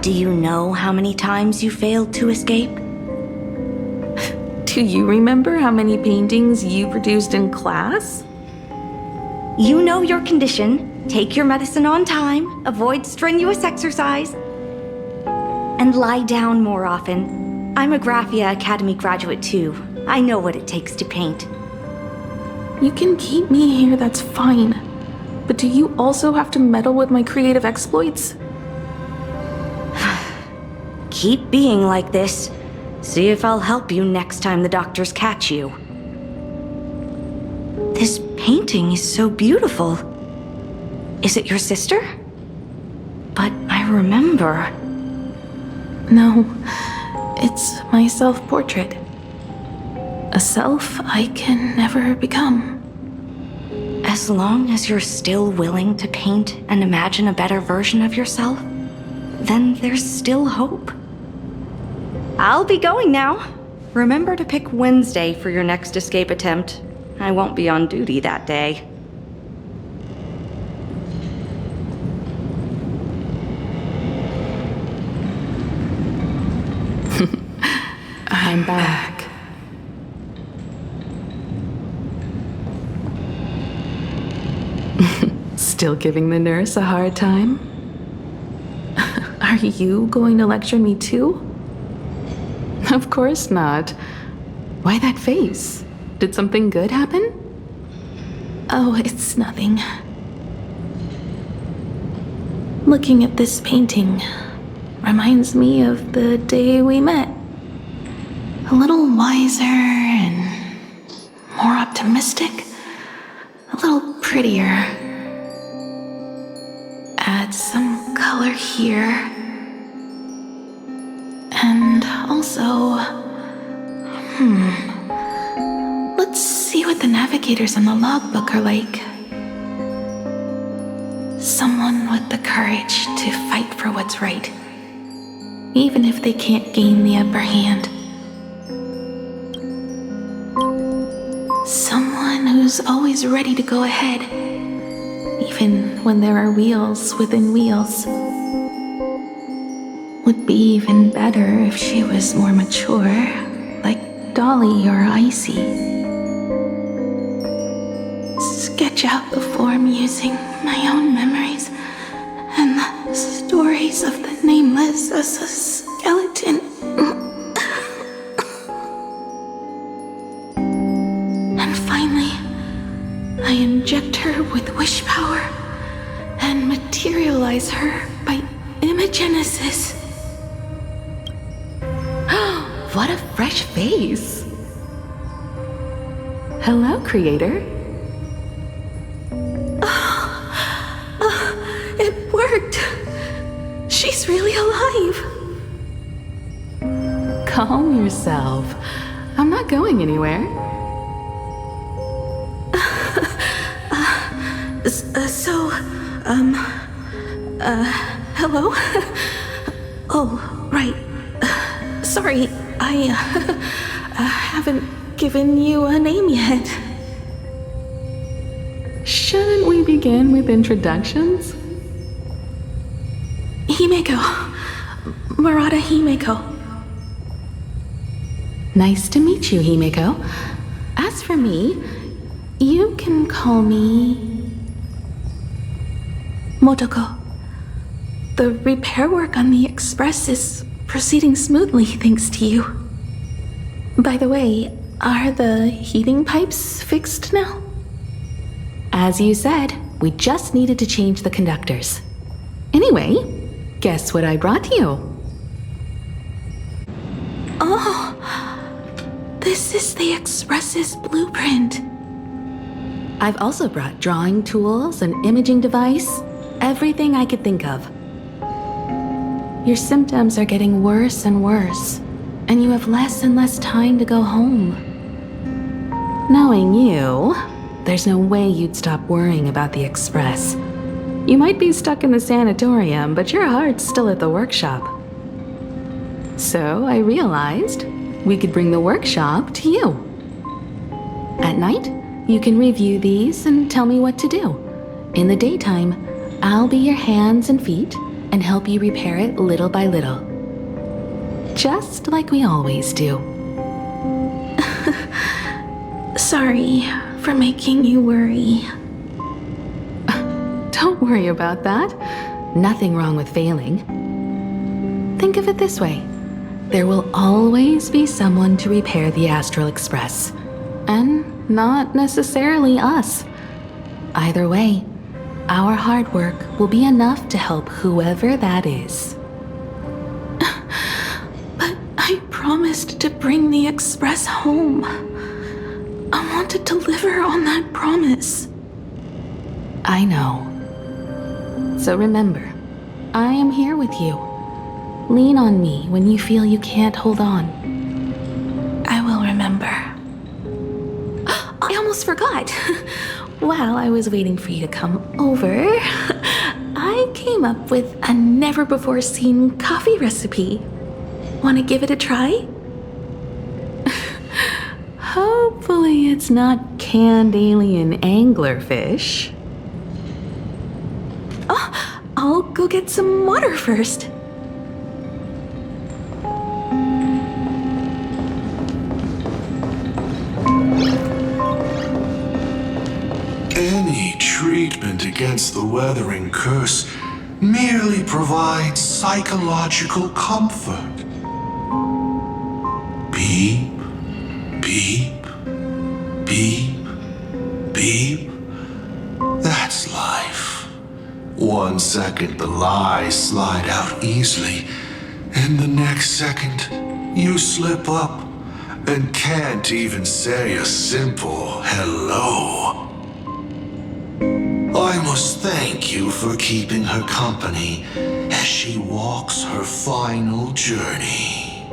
Do you know how many times you failed to escape? Do you remember how many paintings you produced in class? You know your condition. Take your medicine on time, avoid strenuous exercise, and lie down more often. I'm a Graphia Academy graduate too. I know what it takes to paint. You can keep me here, that's fine. But do you also have to meddle with my creative exploits? Keep being like this. See if I'll help you next time the doctors catch you. This painting is so beautiful. Is it your sister? But I remember. No, it's my self-portrait. A self I can never become. As long as you're still willing to paint and imagine a better version of yourself, then there's still hope. I'll be going now. Remember to pick Wednesday for your next escape attempt. I won't be on duty that day. I'm back. Still giving the nurse a hard time? Are you going to lecture me too? Of course not. Why that face? Did something good happen? Oh, it's nothing. Looking at this painting reminds me of the day we met. A little wiser and more optimistic. A little prettier. Add some color here. And also, let's see what the navigators on the logbook are like. Someone with the courage to fight for what's right, even if they can't gain the upper hand. Someone who's always ready to go ahead, even when there are wheels within wheels. Would be even better if she was more mature, like Dolly or Icy. out the form using my own memories and the stories of the Nameless as a skeleton. And finally, I inject her with wish power and materialize her by imagenesis. What a fresh face! Hello, creator. It worked! She's really alive! Calm yourself. I'm not going anywhere. Hello? Oh, right. Sorry, I haven't given you a name yet. Shouldn't we begin with introductions? Himeko. Murata Himeko. Nice to meet you, Himeko. As for me, you can call me Motoko. The repair work on the Express is proceeding smoothly thanks to you. By the way, are the heating pipes fixed now? As you said, we just needed to change the conductors. Anyway, guess what I brought you? Oh, this is the Express's blueprint. I've also brought drawing tools, an imaging device, everything I could think of. Your symptoms are getting worse and worse, and you have less and less time to go home. Knowing you, there's no way you'd stop worrying about the Express. You might be stuck in the sanatorium, but your heart's still at the workshop. So I realized we could bring the workshop to you. At night, you can review these and tell me what to do. In the daytime, I'll be your hands and feet and help you repair it little by little. Just like we always do. Sorry for making you worry. Don't worry about that. Nothing wrong with failing. Think of it this way. There will always be someone to repair the Astral Express. And not necessarily us. Either way, our hard work will be enough to help whoever that is. But I promised to bring the Express home. I want to deliver on that promise. I know. So remember, I am here with you. Lean on me when you feel you can't hold on. I will remember. I almost forgot. While I was waiting for you to come over, I came up with a never-before-seen coffee recipe. Want to give it a try? Hopefully it's not canned alien anglerfish. Oh, I'll go get some water first. Any treatment against the weathering curse merely provides psychological comfort. Beep, beep, beep, beep. That's life. 1 second the lies slide out easily, and the next second you slip up and can't even say a simple hello. I must thank you for keeping her company as she walks her final journey.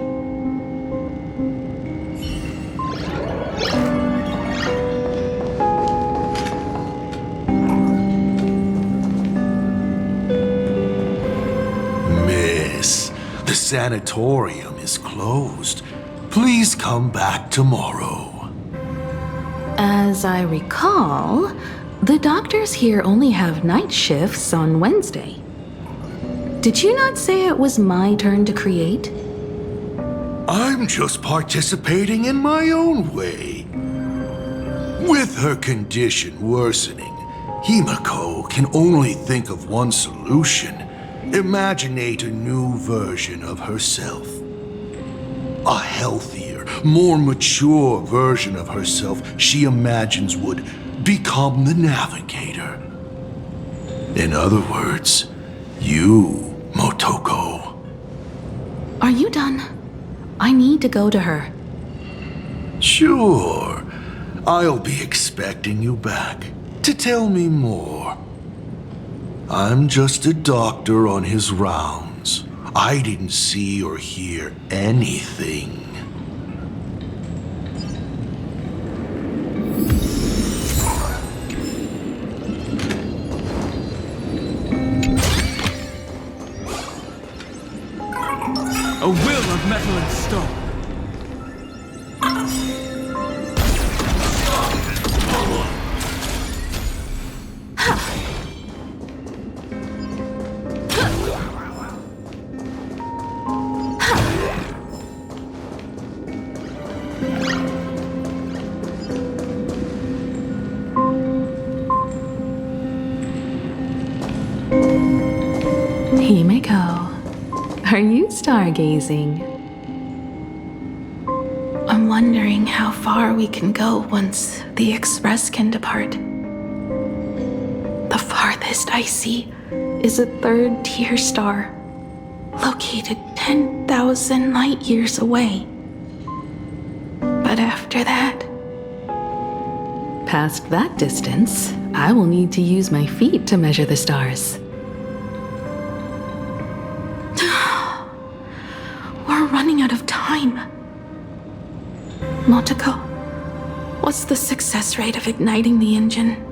Miss, the sanatorium is closed. Please come back tomorrow. As I recall, the doctors here only have night shifts on Wednesday. Did you not say it was my turn to create? I'm just participating in my own way. With her condition worsening, Himiko can only think of one solution. Imaginate a new version of herself. A healthier, more mature version of herself she imagines would become the Navigator. In other words, you, Motoko. Are you done? I need to go to her. Sure. I'll be expecting you back to tell me more. I'm just a doctor on his rounds. I didn't see or hear anything. A will of metal and stone. Himiko, are you stargazing? I'm wondering how far we can go once the Express can depart. The farthest I see is a third-tier star, located 10,000 light years away. But after that... Past that distance, I will need to use my feet to measure the stars. We're running out of time. Motoko, what's the success rate of igniting the engine?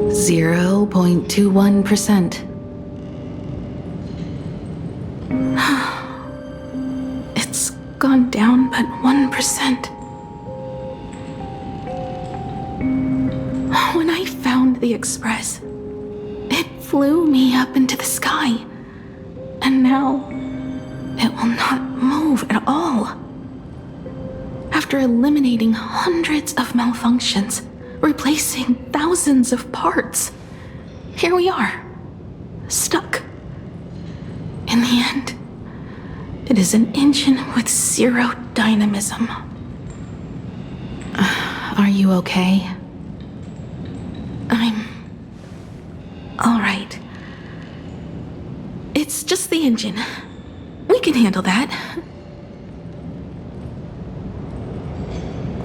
.21%. It's gone down but 1%. When I found the Express, it flew me up into the sky. And now, it will not move at all. After eliminating hundreds of malfunctions, replacing thousands of parts, here we are, stuck. In the end, it is an engine with zero dynamism. Are you okay? I'm... all right. It's just the engine. We can handle that.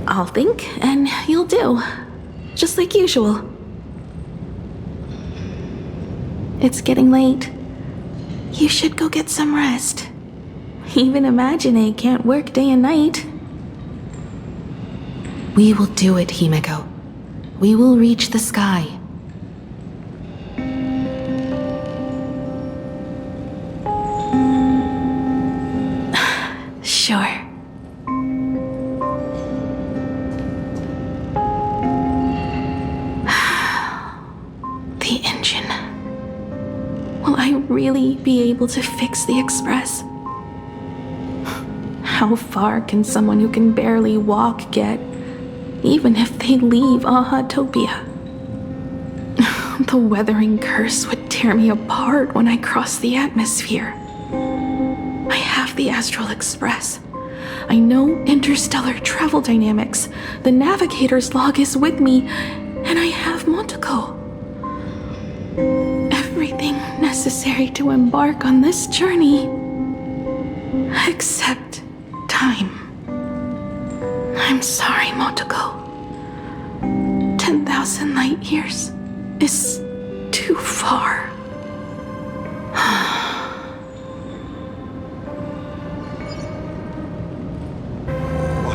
I'll think, and you'll do. Just like usual. It's getting late. You should go get some rest. Even Imagine can't work day and night. We will do it, Himiko. We will reach the sky. Sure. The engine. Will I really be able to fix the Express? How far can someone who can barely walk get, even if they leave Ahatopia? The weathering curse would tear me apart when I cross the atmosphere. I have the Astral Express. I know interstellar travel dynamics. The Navigator's log is with me, and I have Motoko. Everything necessary to embark on this journey. Except time. I'm sorry, Motoko. 10,000 light years is too far.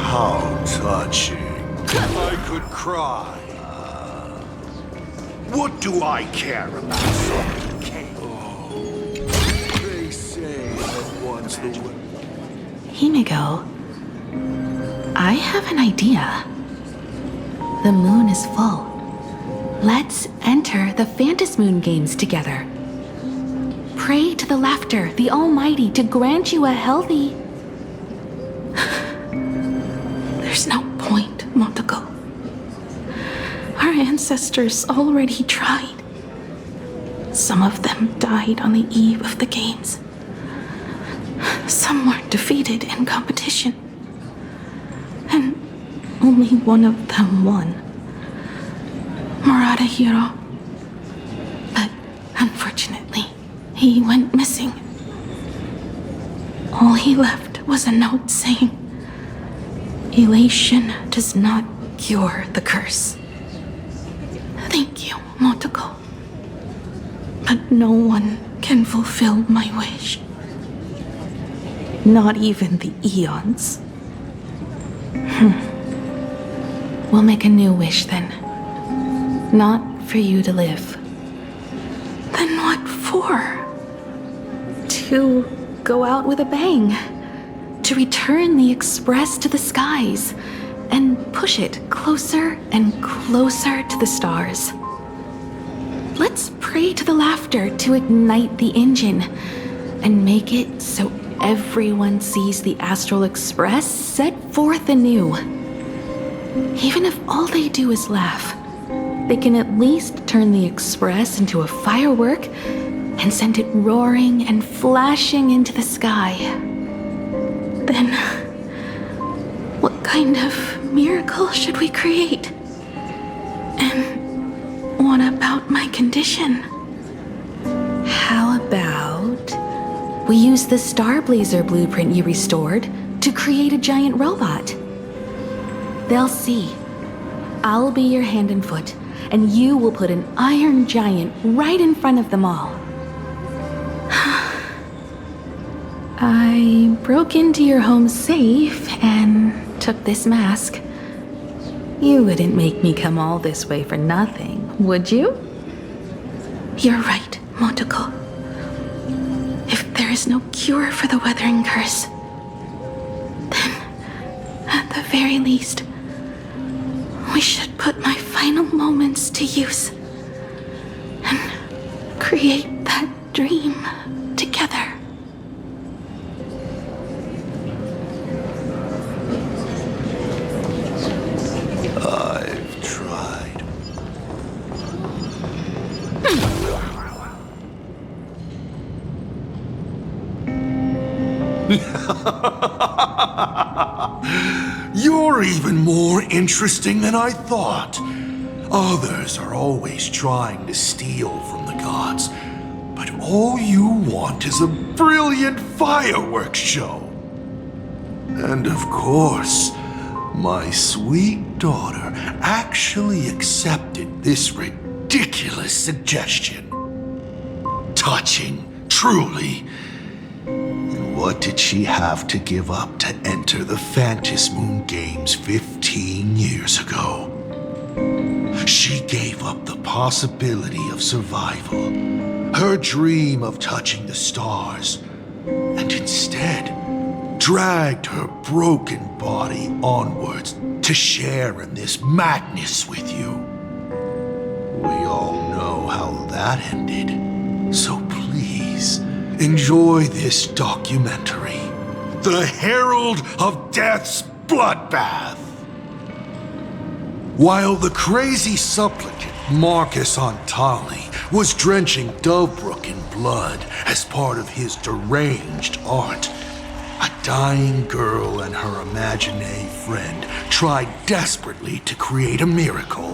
How touching. I could cry. What do I care about some cake? Oh, they say that once the... Himiko, I have an idea. The moon is full. Let's enter the Phantasmoon games together. Pray to the laughter, the Almighty, to grant you a healthy... There's no point Motoko. Our ancestors already tried. Some of them died on the eve of the games. Some were defeated in competition. And only one of them won. Murata Hiro. But unfortunately, he went missing. All he left was a note saying, "Elation does not cure the curse." Thank you, Motoko. But no one can fulfill my wish. Not even the Eons. We'll make a new wish then. Not for you to live. Then what for? To go out with a bang. To return the Express to the skies. And push it closer and closer to the stars. Let's pray to the laughter to ignite the engine. And make it so everyone sees the Astral Express set forth anew. Even if all they do is laugh, they can at least turn the Express into a firework and send it roaring and flashing into the sky. Then, what kind of miracle should we create? And what about my condition? How about we use the Starblazer blueprint you restored to create a giant robot? They'll see. I'll be your hand and foot, and you will put an iron giant right in front of them all. I broke into your home safe and took this mask. You wouldn't make me come all this way for nothing, would you? You're right, Motoko. If there is no cure for the Weathering Curse, then, at the very least, we should put my final moments to use and create that dream together. I've tried. You're even more interesting than I thought. Others are always trying to steal from the gods, but all you want is a brilliant fireworks show. And of course, my sweet daughter actually accepted this ridiculous suggestion. Touching, truly. And what did she have to give up to enter the Phantasmoon Games 15 years ago? She gave up the possibility of survival, her dream of touching the stars, and instead dragged her broken body onwards to share in this madness with you. We all know how that ended, so please enjoy this documentary, The Herald of Death's Bloodbath. While the crazy supplicant Marcus Antali was drenching Dovebrook in blood as part of his deranged art, a dying girl and her imaginary friend tried desperately to create a miracle.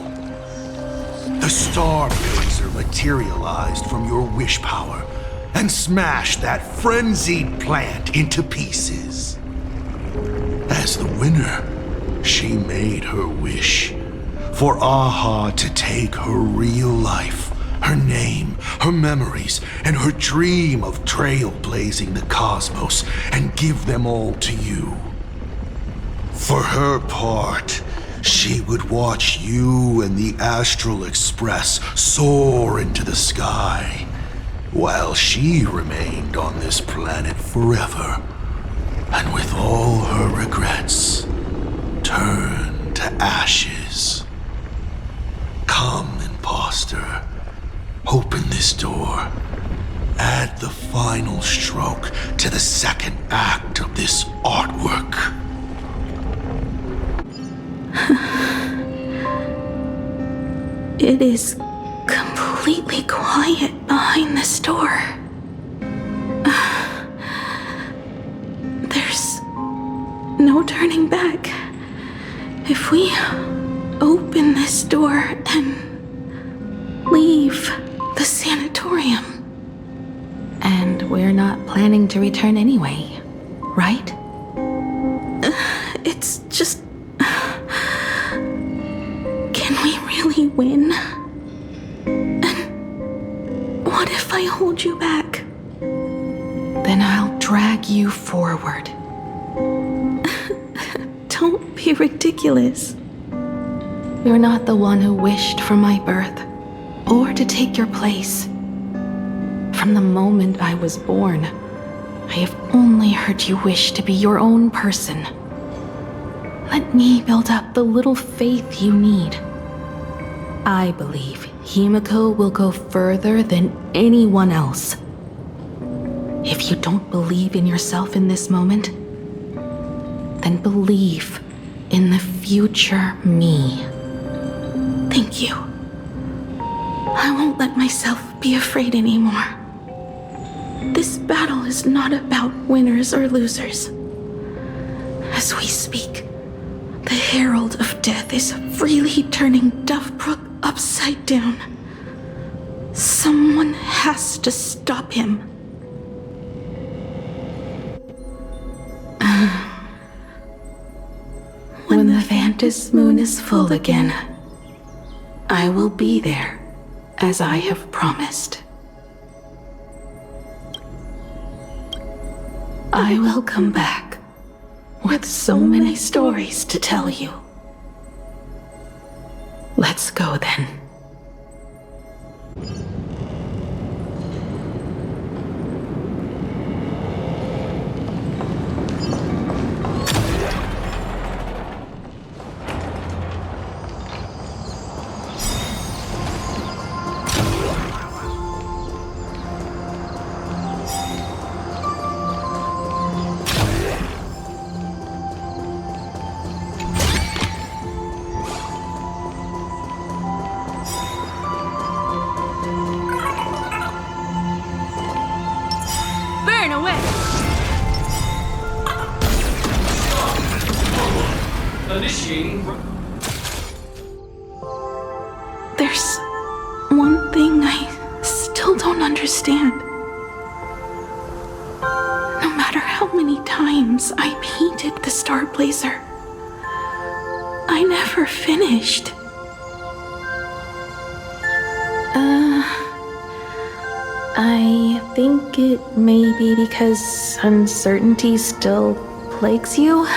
The Starblazer materialized from your wish power and smashed that frenzied plant into pieces. As the winner, she made her wish for Aha to take her real life, her name, her memories, and her dream of trailblazing the cosmos and give them all to you. For her part, she would watch you and the Astral Express soar into the sky, while she remained on this planet forever, and with all her regrets, turned to ashes. Come, imposter. Open this door. Add the final stroke to the second act of this artwork. It is completely quiet behind this door. There's no turning back. If we open this door and leave the sanatorium. And we're not planning to return anyway, right? It's just... Can we really win? And what if I hold you back? Then I'll drag you forward. Don't be ridiculous. You're not the one who wished for my birth, or to take your place. From the moment I was born, I have only heard you wish to be your own person. Let me build up the little faith you need. I believe Himiko will go further than anyone else. If you don't believe in yourself in this moment, then believe in the future me. Thank you. I won't let myself be afraid anymore. This battle is not about winners or losers. As we speak, the Herald of Death is freely turning Duffbrook upside down. Someone has to stop him. When the Vantis moon is full again, I will be there, as I have promised. I will come back with so many stories to tell you. Let's go then. Initiating. There's one thing I still don't understand. No matter how many times I painted the Star Blazer, I never finished. I think it may be because uncertainty still plagues you.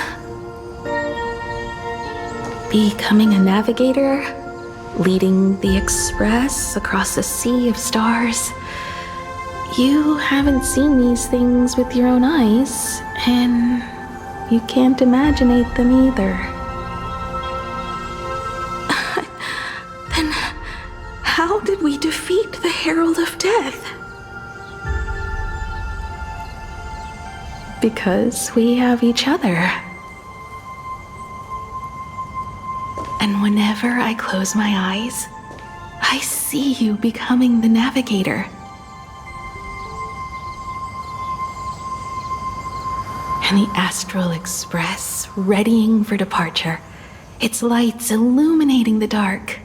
Becoming a navigator, leading the Express across a sea of stars. You haven't seen these things with your own eyes, and you can't imaginate them either. Then how did we defeat the Herald of Death? Because we have each other. And whenever I close my eyes, I see you becoming the navigator. And the Astral Express readying for departure, its lights illuminating the dark.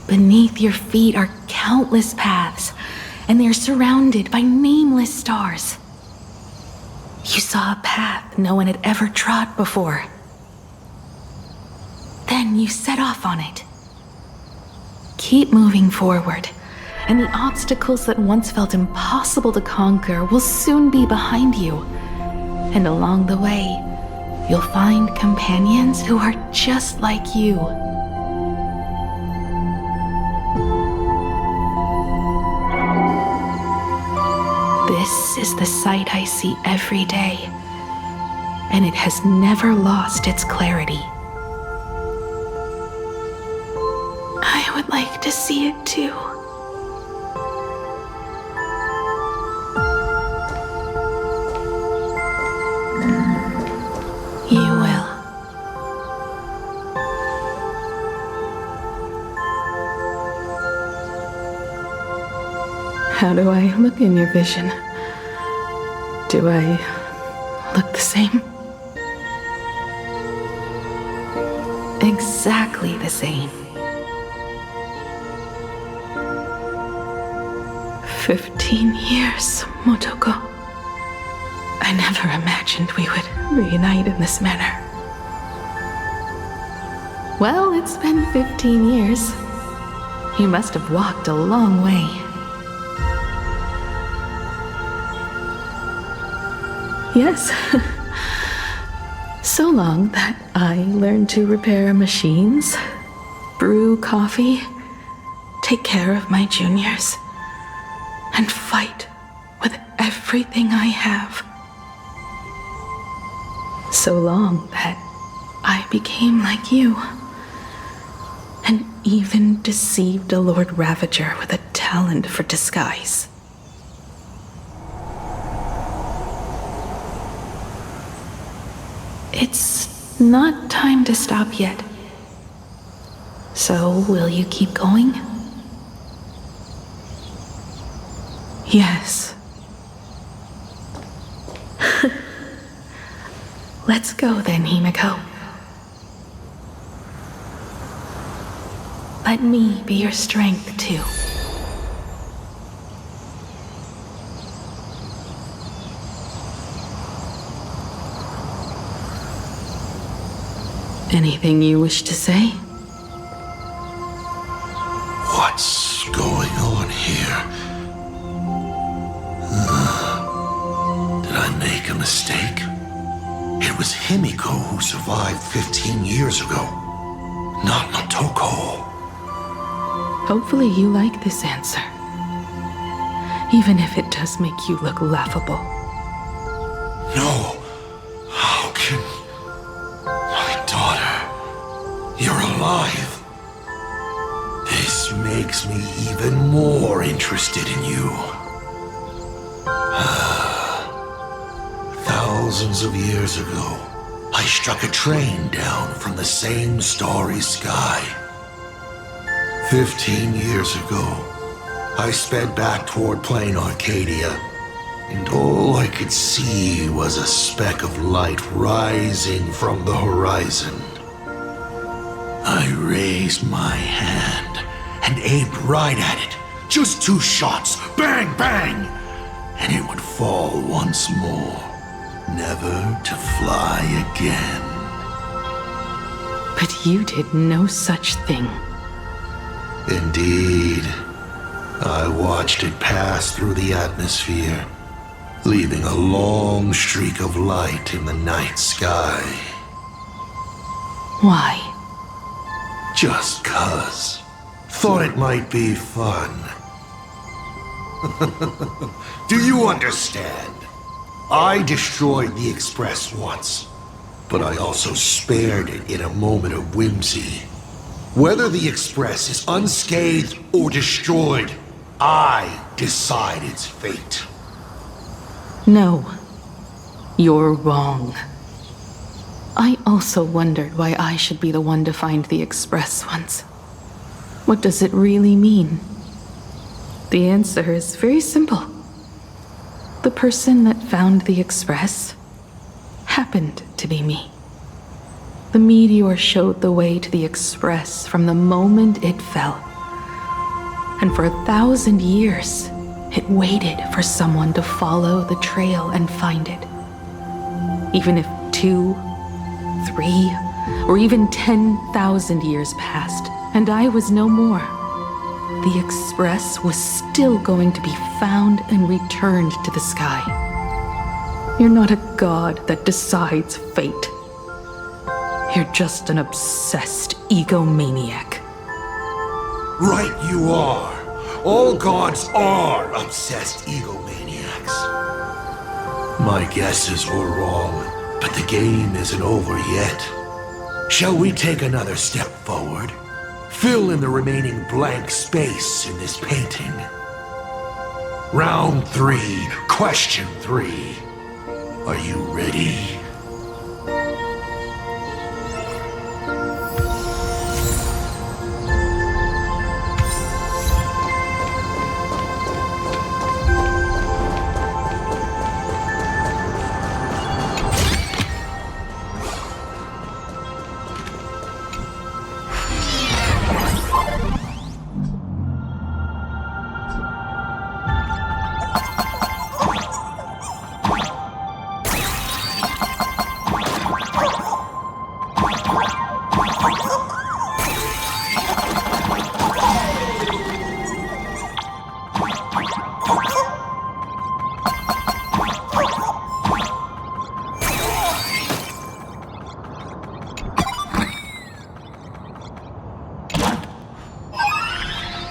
Beneath your feet are countless paths, and they're surrounded by nameless stars. You saw a path no one had ever trod before. Then you set off on it. Keep moving forward, and the obstacles that once felt impossible to conquer will soon be behind you. And along the way, you'll find companions who are just like you. This is the sight I see every day, and it has never lost its clarity. I would like to see it too. You will. How do I look in your vision? Do I look the same? Exactly the same. 15 years, Motoko. I never imagined we would reunite in this manner. Well, it's been 15 years. You must have walked a long way. Yes. So long that I learned to repair machines, brew coffee, take care of my juniors, and fight with everything I have. So long that I became like you, and even deceived a Lord Ravager with a talent for disguise. It's not time to stop yet. So, will you keep going? Yes. Let's go then, Himiko. Let me be your strength, too. Anything you wish to say? What's going on here? Did I make a mistake? It was Himiko who survived 15 years ago, not Motoko. Hopefully you like this answer. Even if it does make you look laughable. No. How can... My daughter... You're alive. This makes me even more interested in you. Thousands of years ago, I struck a train down from the same starry sky. 15 years ago, I sped back toward Plain Arcadia, and all I could see was a speck of light rising from the horizon. I raised my hand and aimed right at it. Just 2 shots, bang, bang, and it would fall once more, never to fly again. But you did no such thing. Indeed. I watched it pass through the atmosphere, leaving a long streak of light in the night sky. Why? Just 'cause. Thought it might be fun. Do you understand? I destroyed the Express once, but I also spared it in a moment of whimsy. Whether the Express is unscathed or destroyed, I decide its fate. No. You're wrong. I also wondered why I should be the one to find the Express once. What does it really mean? The answer is very simple. The person that found the Express happened to be me. The meteor showed the way to the Express from the moment it fell. And for 1,000 years, it waited for someone to follow the trail and find it. Even if 2, 3, or even 10,000 years passed, and I was no more, the Express was still going to be found and returned to the sky. You're not a god that decides fate. You're just an obsessed egomaniac. Right you are. All gods are obsessed egomaniacs. My guesses were wrong, but the game isn't over yet. Shall we take another step forward? Fill in the remaining blank space in this painting. Round 3, question 3. Are you ready?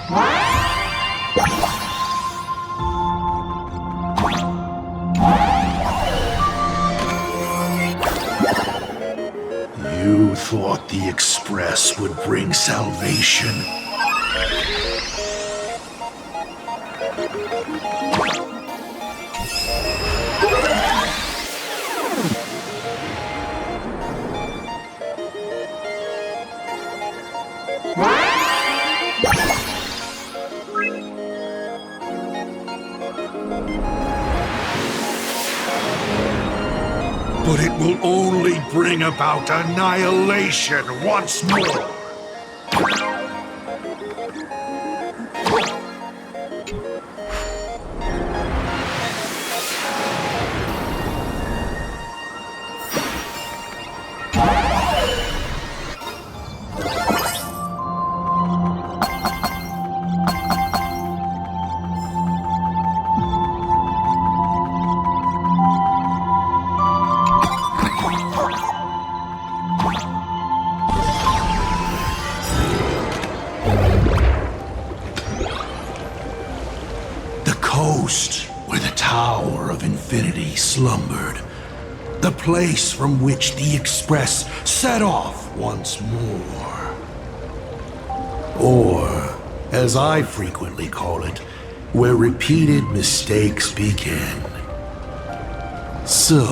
You thought the Express would bring salvation? But it will only bring about annihilation once more. Where the Tower of Infinity slumbered. The place from which the Express set off once more. Or, as I frequently call it, where repeated mistakes begin. So,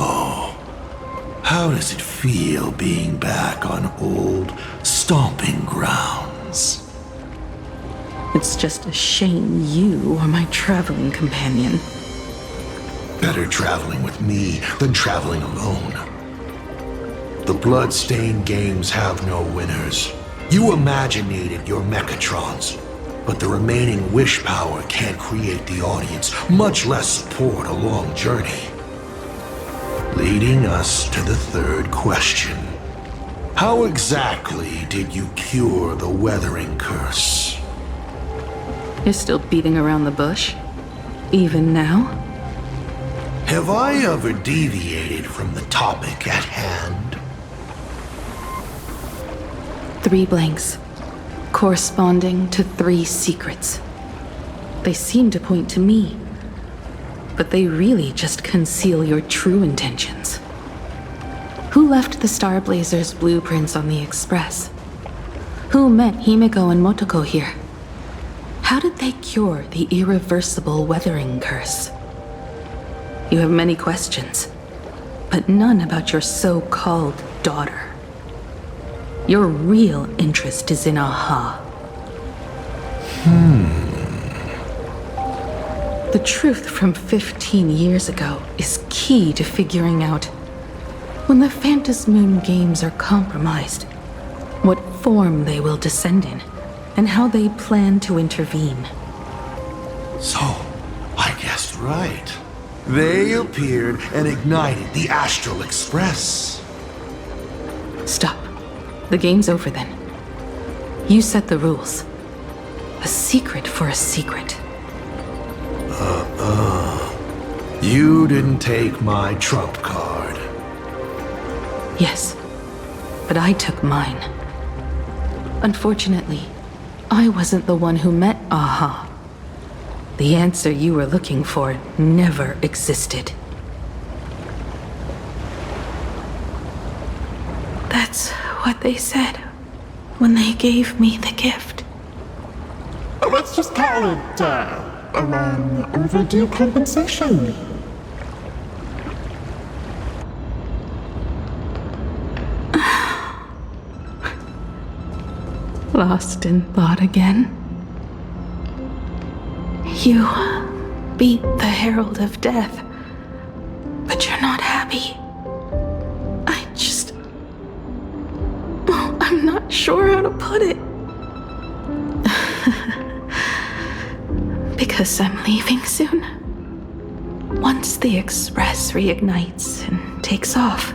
how does it feel being back on old stomping grounds? It's just a shame you are my traveling companion. Better traveling with me than traveling alone. The blood-stained games have no winners. You imaginated your Mechatrons, but the remaining wish power can't create the audience, much less support a long journey. Leading us to the third question. How exactly did you cure the weathering curse? You're still beating around the bush? Even now? Have I ever deviated from the topic at hand? 3 blanks, corresponding to 3 secrets. They seem to point to me, but they really just conceal your true intentions. Who left the Starblazers' blueprints on the Express? Who met Himiko and Motoko here? How did they cure the irreversible weathering curse? You have many questions, but none about your so-called daughter. Your real interest is in Aha. The truth from 15 years ago is key to figuring out when the Phantasmoon games are compromised, what form they will descend in, and how they plan to intervene. So, I guessed right. They appeared and ignited the Astral Express. Stop. The game's over then. You set the rules. A secret for a secret. You didn't take my trump card. Yes, but I took mine. Unfortunately, I wasn't the one who met Aha. The answer you were looking for never existed. That's what they said when they gave me the gift. Let's just call it, a long overdue compensation. Lost in thought again? You beat the Herald of Death, but you're not happy. I'm not sure how to put it. Because I'm leaving soon. Once the Express reignites and takes off,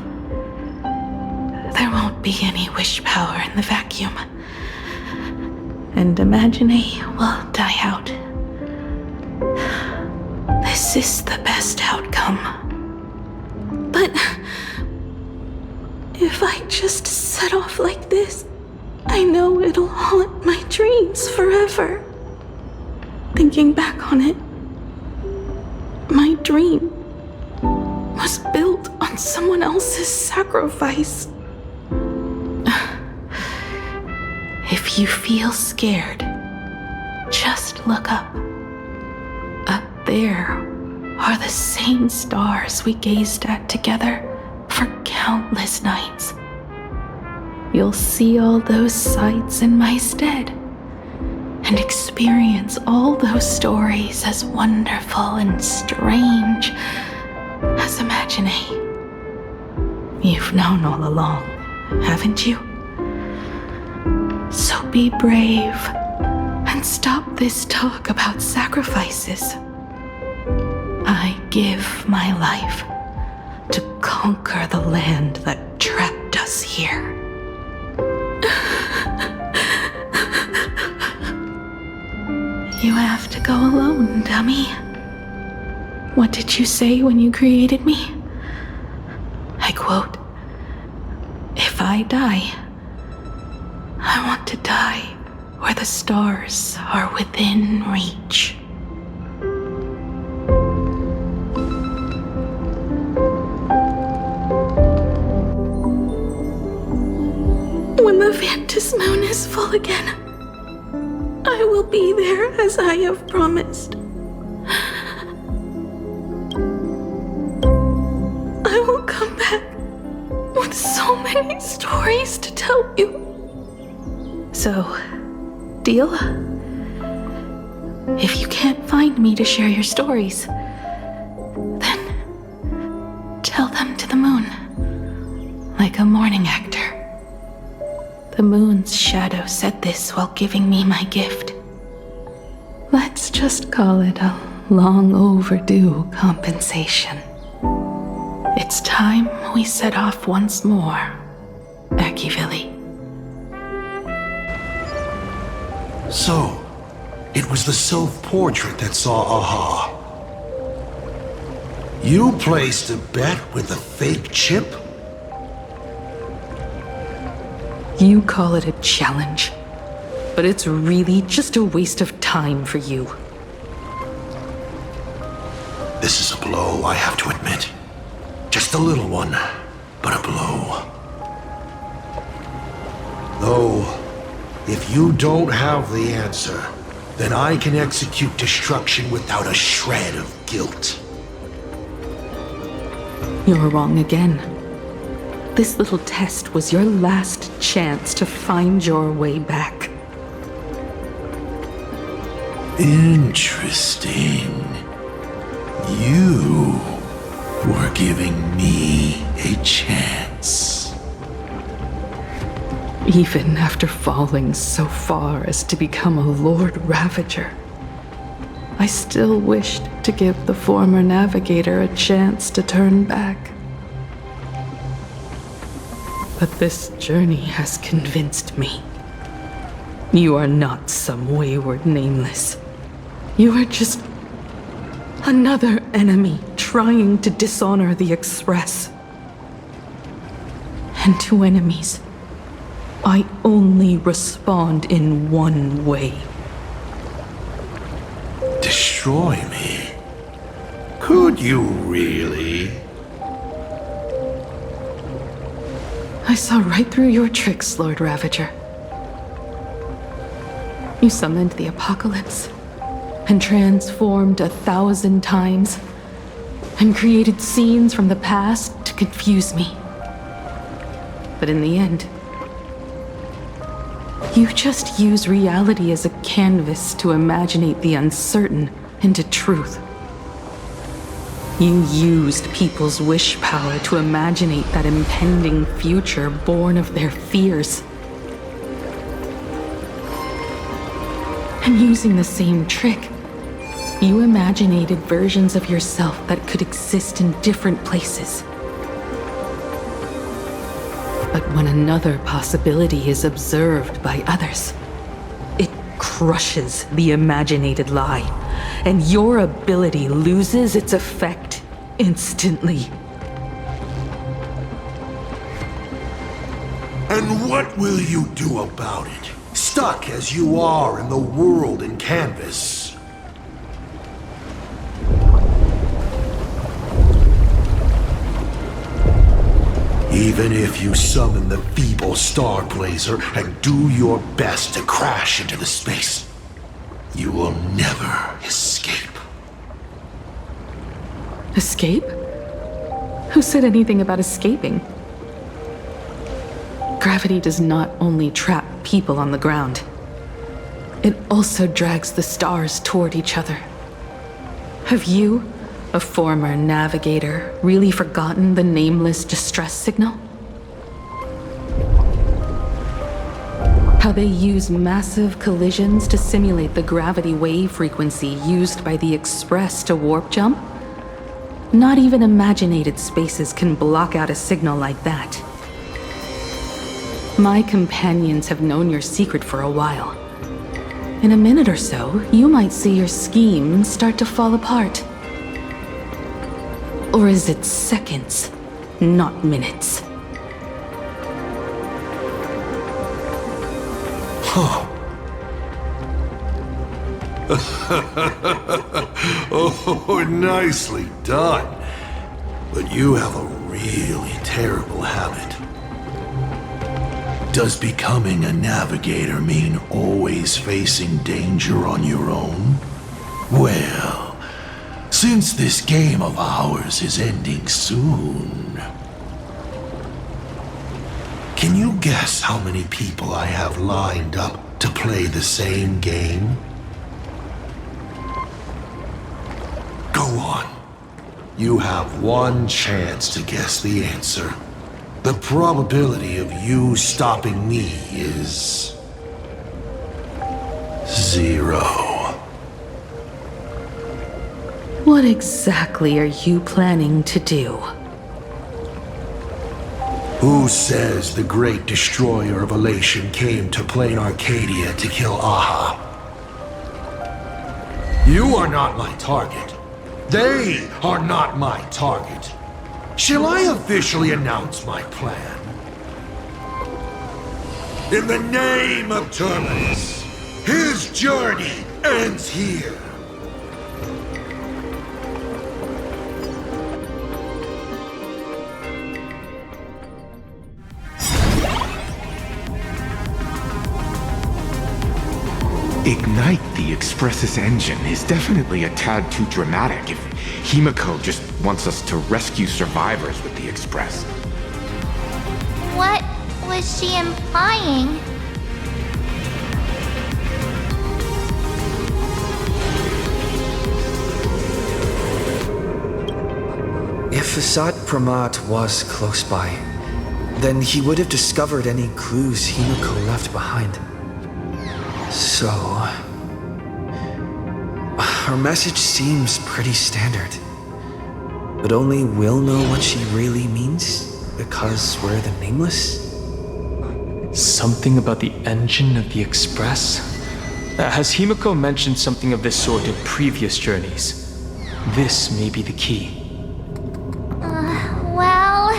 there won't be any wish power in the vacuum. And Imagine will die out. This is the best outcome. But if I just set off like this, I know it'll haunt my dreams forever. thinking back on it, my dream was built on someone else's sacrifice. If you feel scared, just look up. Up there are the same stars we gazed at together for countless nights. You'll see all those sights in my stead and experience all those stories as wonderful and strange as imagining. You've known all along, haven't you? So be brave and stop this talk about sacrifices. I give my life to conquer the land that trapped us here. You have to go alone, dummy. What did you say when you created me? I quote, "If I die, I want to die where the stars are within reach." When the Vantis moon is full again, I will be there as I have promised. I will come back with so many stories to tell you. So, deal? If you can't find me to share your stories, then tell them to the moon, like a morning actor. The moon's shadow said this while giving me my gift. Let's just call it a long overdue compensation. It's time we set off once more, Akivili. So, it was the self-portrait that saw Aha. You placed a bet with a fake chip? You call it a challenge, but it's really just a waste of time for you. This is a blow, I have to admit. Just a little one, but a blow. Though, if you don't have the answer, then I can execute destruction without a shred of guilt. You're wrong again. This little test was your last chance to find your way back. Interesting. You were giving me a chance. Even after falling so far as to become a Lord Ravager, I still wished to give the former navigator a chance to turn back. But this journey has convinced me. You are not some wayward nameless. You are just another enemy trying to dishonor the Express. And to enemies, I only respond in one way. Destroy me? Could you really? I saw right through your tricks, Lord Ravager. You summoned the apocalypse, and transformed 1,000 times, and created scenes from the past to confuse me. But in the end, you just use reality as a canvas to imaginate the uncertain into truth. You used people's wish power to imaginate that impending future born of their fears. And using the same trick, you imaginated versions of yourself that could exist in different places. But when another possibility is observed by others, it crushes the imaginated lie, and your ability loses its effect instantly. And what will you do about it? Stuck as you are in the world in canvas. Even if you summon the feeble Starblazer and do your best to crash into the space, you will never escape. Escape? Who said anything about escaping? Gravity does not only trap people on the ground, it also drags the stars toward each other. Have you, a former navigator, really forgotten the nameless distress signal? How they use massive collisions to simulate the gravity wave frequency used by the Express to warp jump? Not even imaginated spaces can block out a signal like that. My companions have known your secret for a while. In a minute or so, you might see your scheme start to fall apart. Or is it seconds, not minutes? Huh. Oh, nicely done. But you have a really terrible habit. Does becoming a navigator mean always facing danger on your own? Well, since this game of ours is ending soon, can you guess how many people I have lined up to play the same game? Go on. You have one chance to guess the answer. The probability of you stopping me is 0. What exactly are you planning to do? Who says the great destroyer of Elation came to plain Arcadia to kill Aha? You are not my target. They are not my target. Shall I officially announce my plan? In the name of Terminus, his journey ends here. Ignite the Express's engine is definitely a tad too dramatic if Himiko just wants us to rescue survivors with the Express. What was she implying? If Asad Pramat was close by, then he would have discovered any clues Himiko left behind. So, her message seems pretty standard. But only we'll know what she really means because we're the Nameless? Something about the engine of the Express? Has Himiko mentioned something of this sort in previous journeys? This may be the key. Well,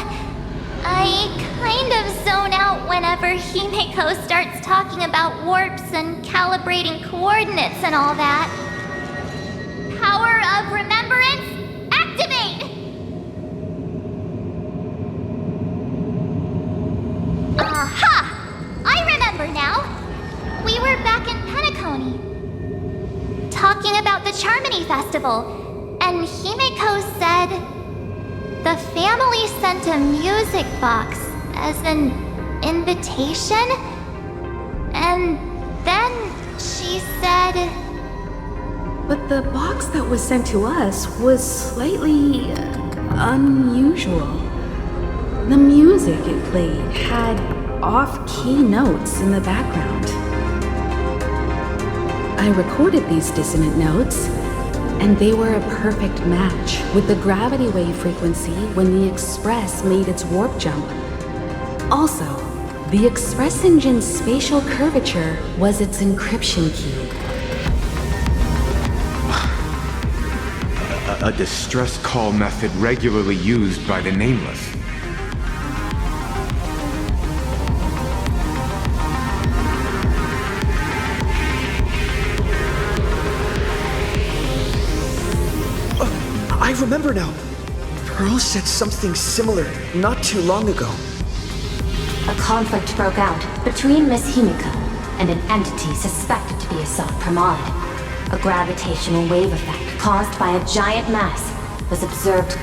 I kind of zone out whenever Himiko starts talking about warps and calibrating coordinates and all that. Power of remembrance, activate! Aha! I remember now. We were back in Penacony, talking about the Charmony Festival, and Himiko said the family sent a music box as an invitation, and then she said... But the box that was sent to us was slightly unusual. The music it played had off-key notes in the background. I recorded these dissonant notes, and they were a perfect match with the gravity wave frequency when the Express made its warp jump. Also, the Express engine's spatial curvature was its encryption key. A distress call method regularly used by the Nameless. I remember now. Pearl said something similar not too long ago. A conflict broke out between Miss Himiko and an entity suspected to be a self-promoted. A gravitational wave effect caused by a giant mass was observed.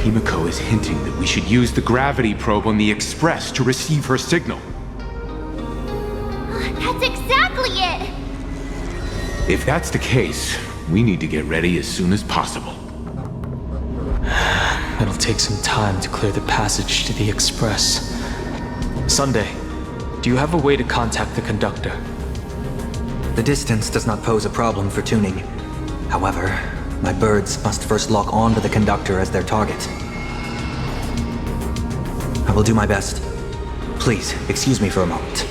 Himiko is hinting that we should use the gravity probe on the Express to receive her signal. That's exactly it! If that's the case, we need to get ready as soon as possible. It'll take some time to clear the passage to the Express. Sunday, do you have a way to contact the conductor? The distance does not pose a problem for tuning. However, my birds must first lock on to the conductor as their target. I will do my best. Please, excuse me for a moment.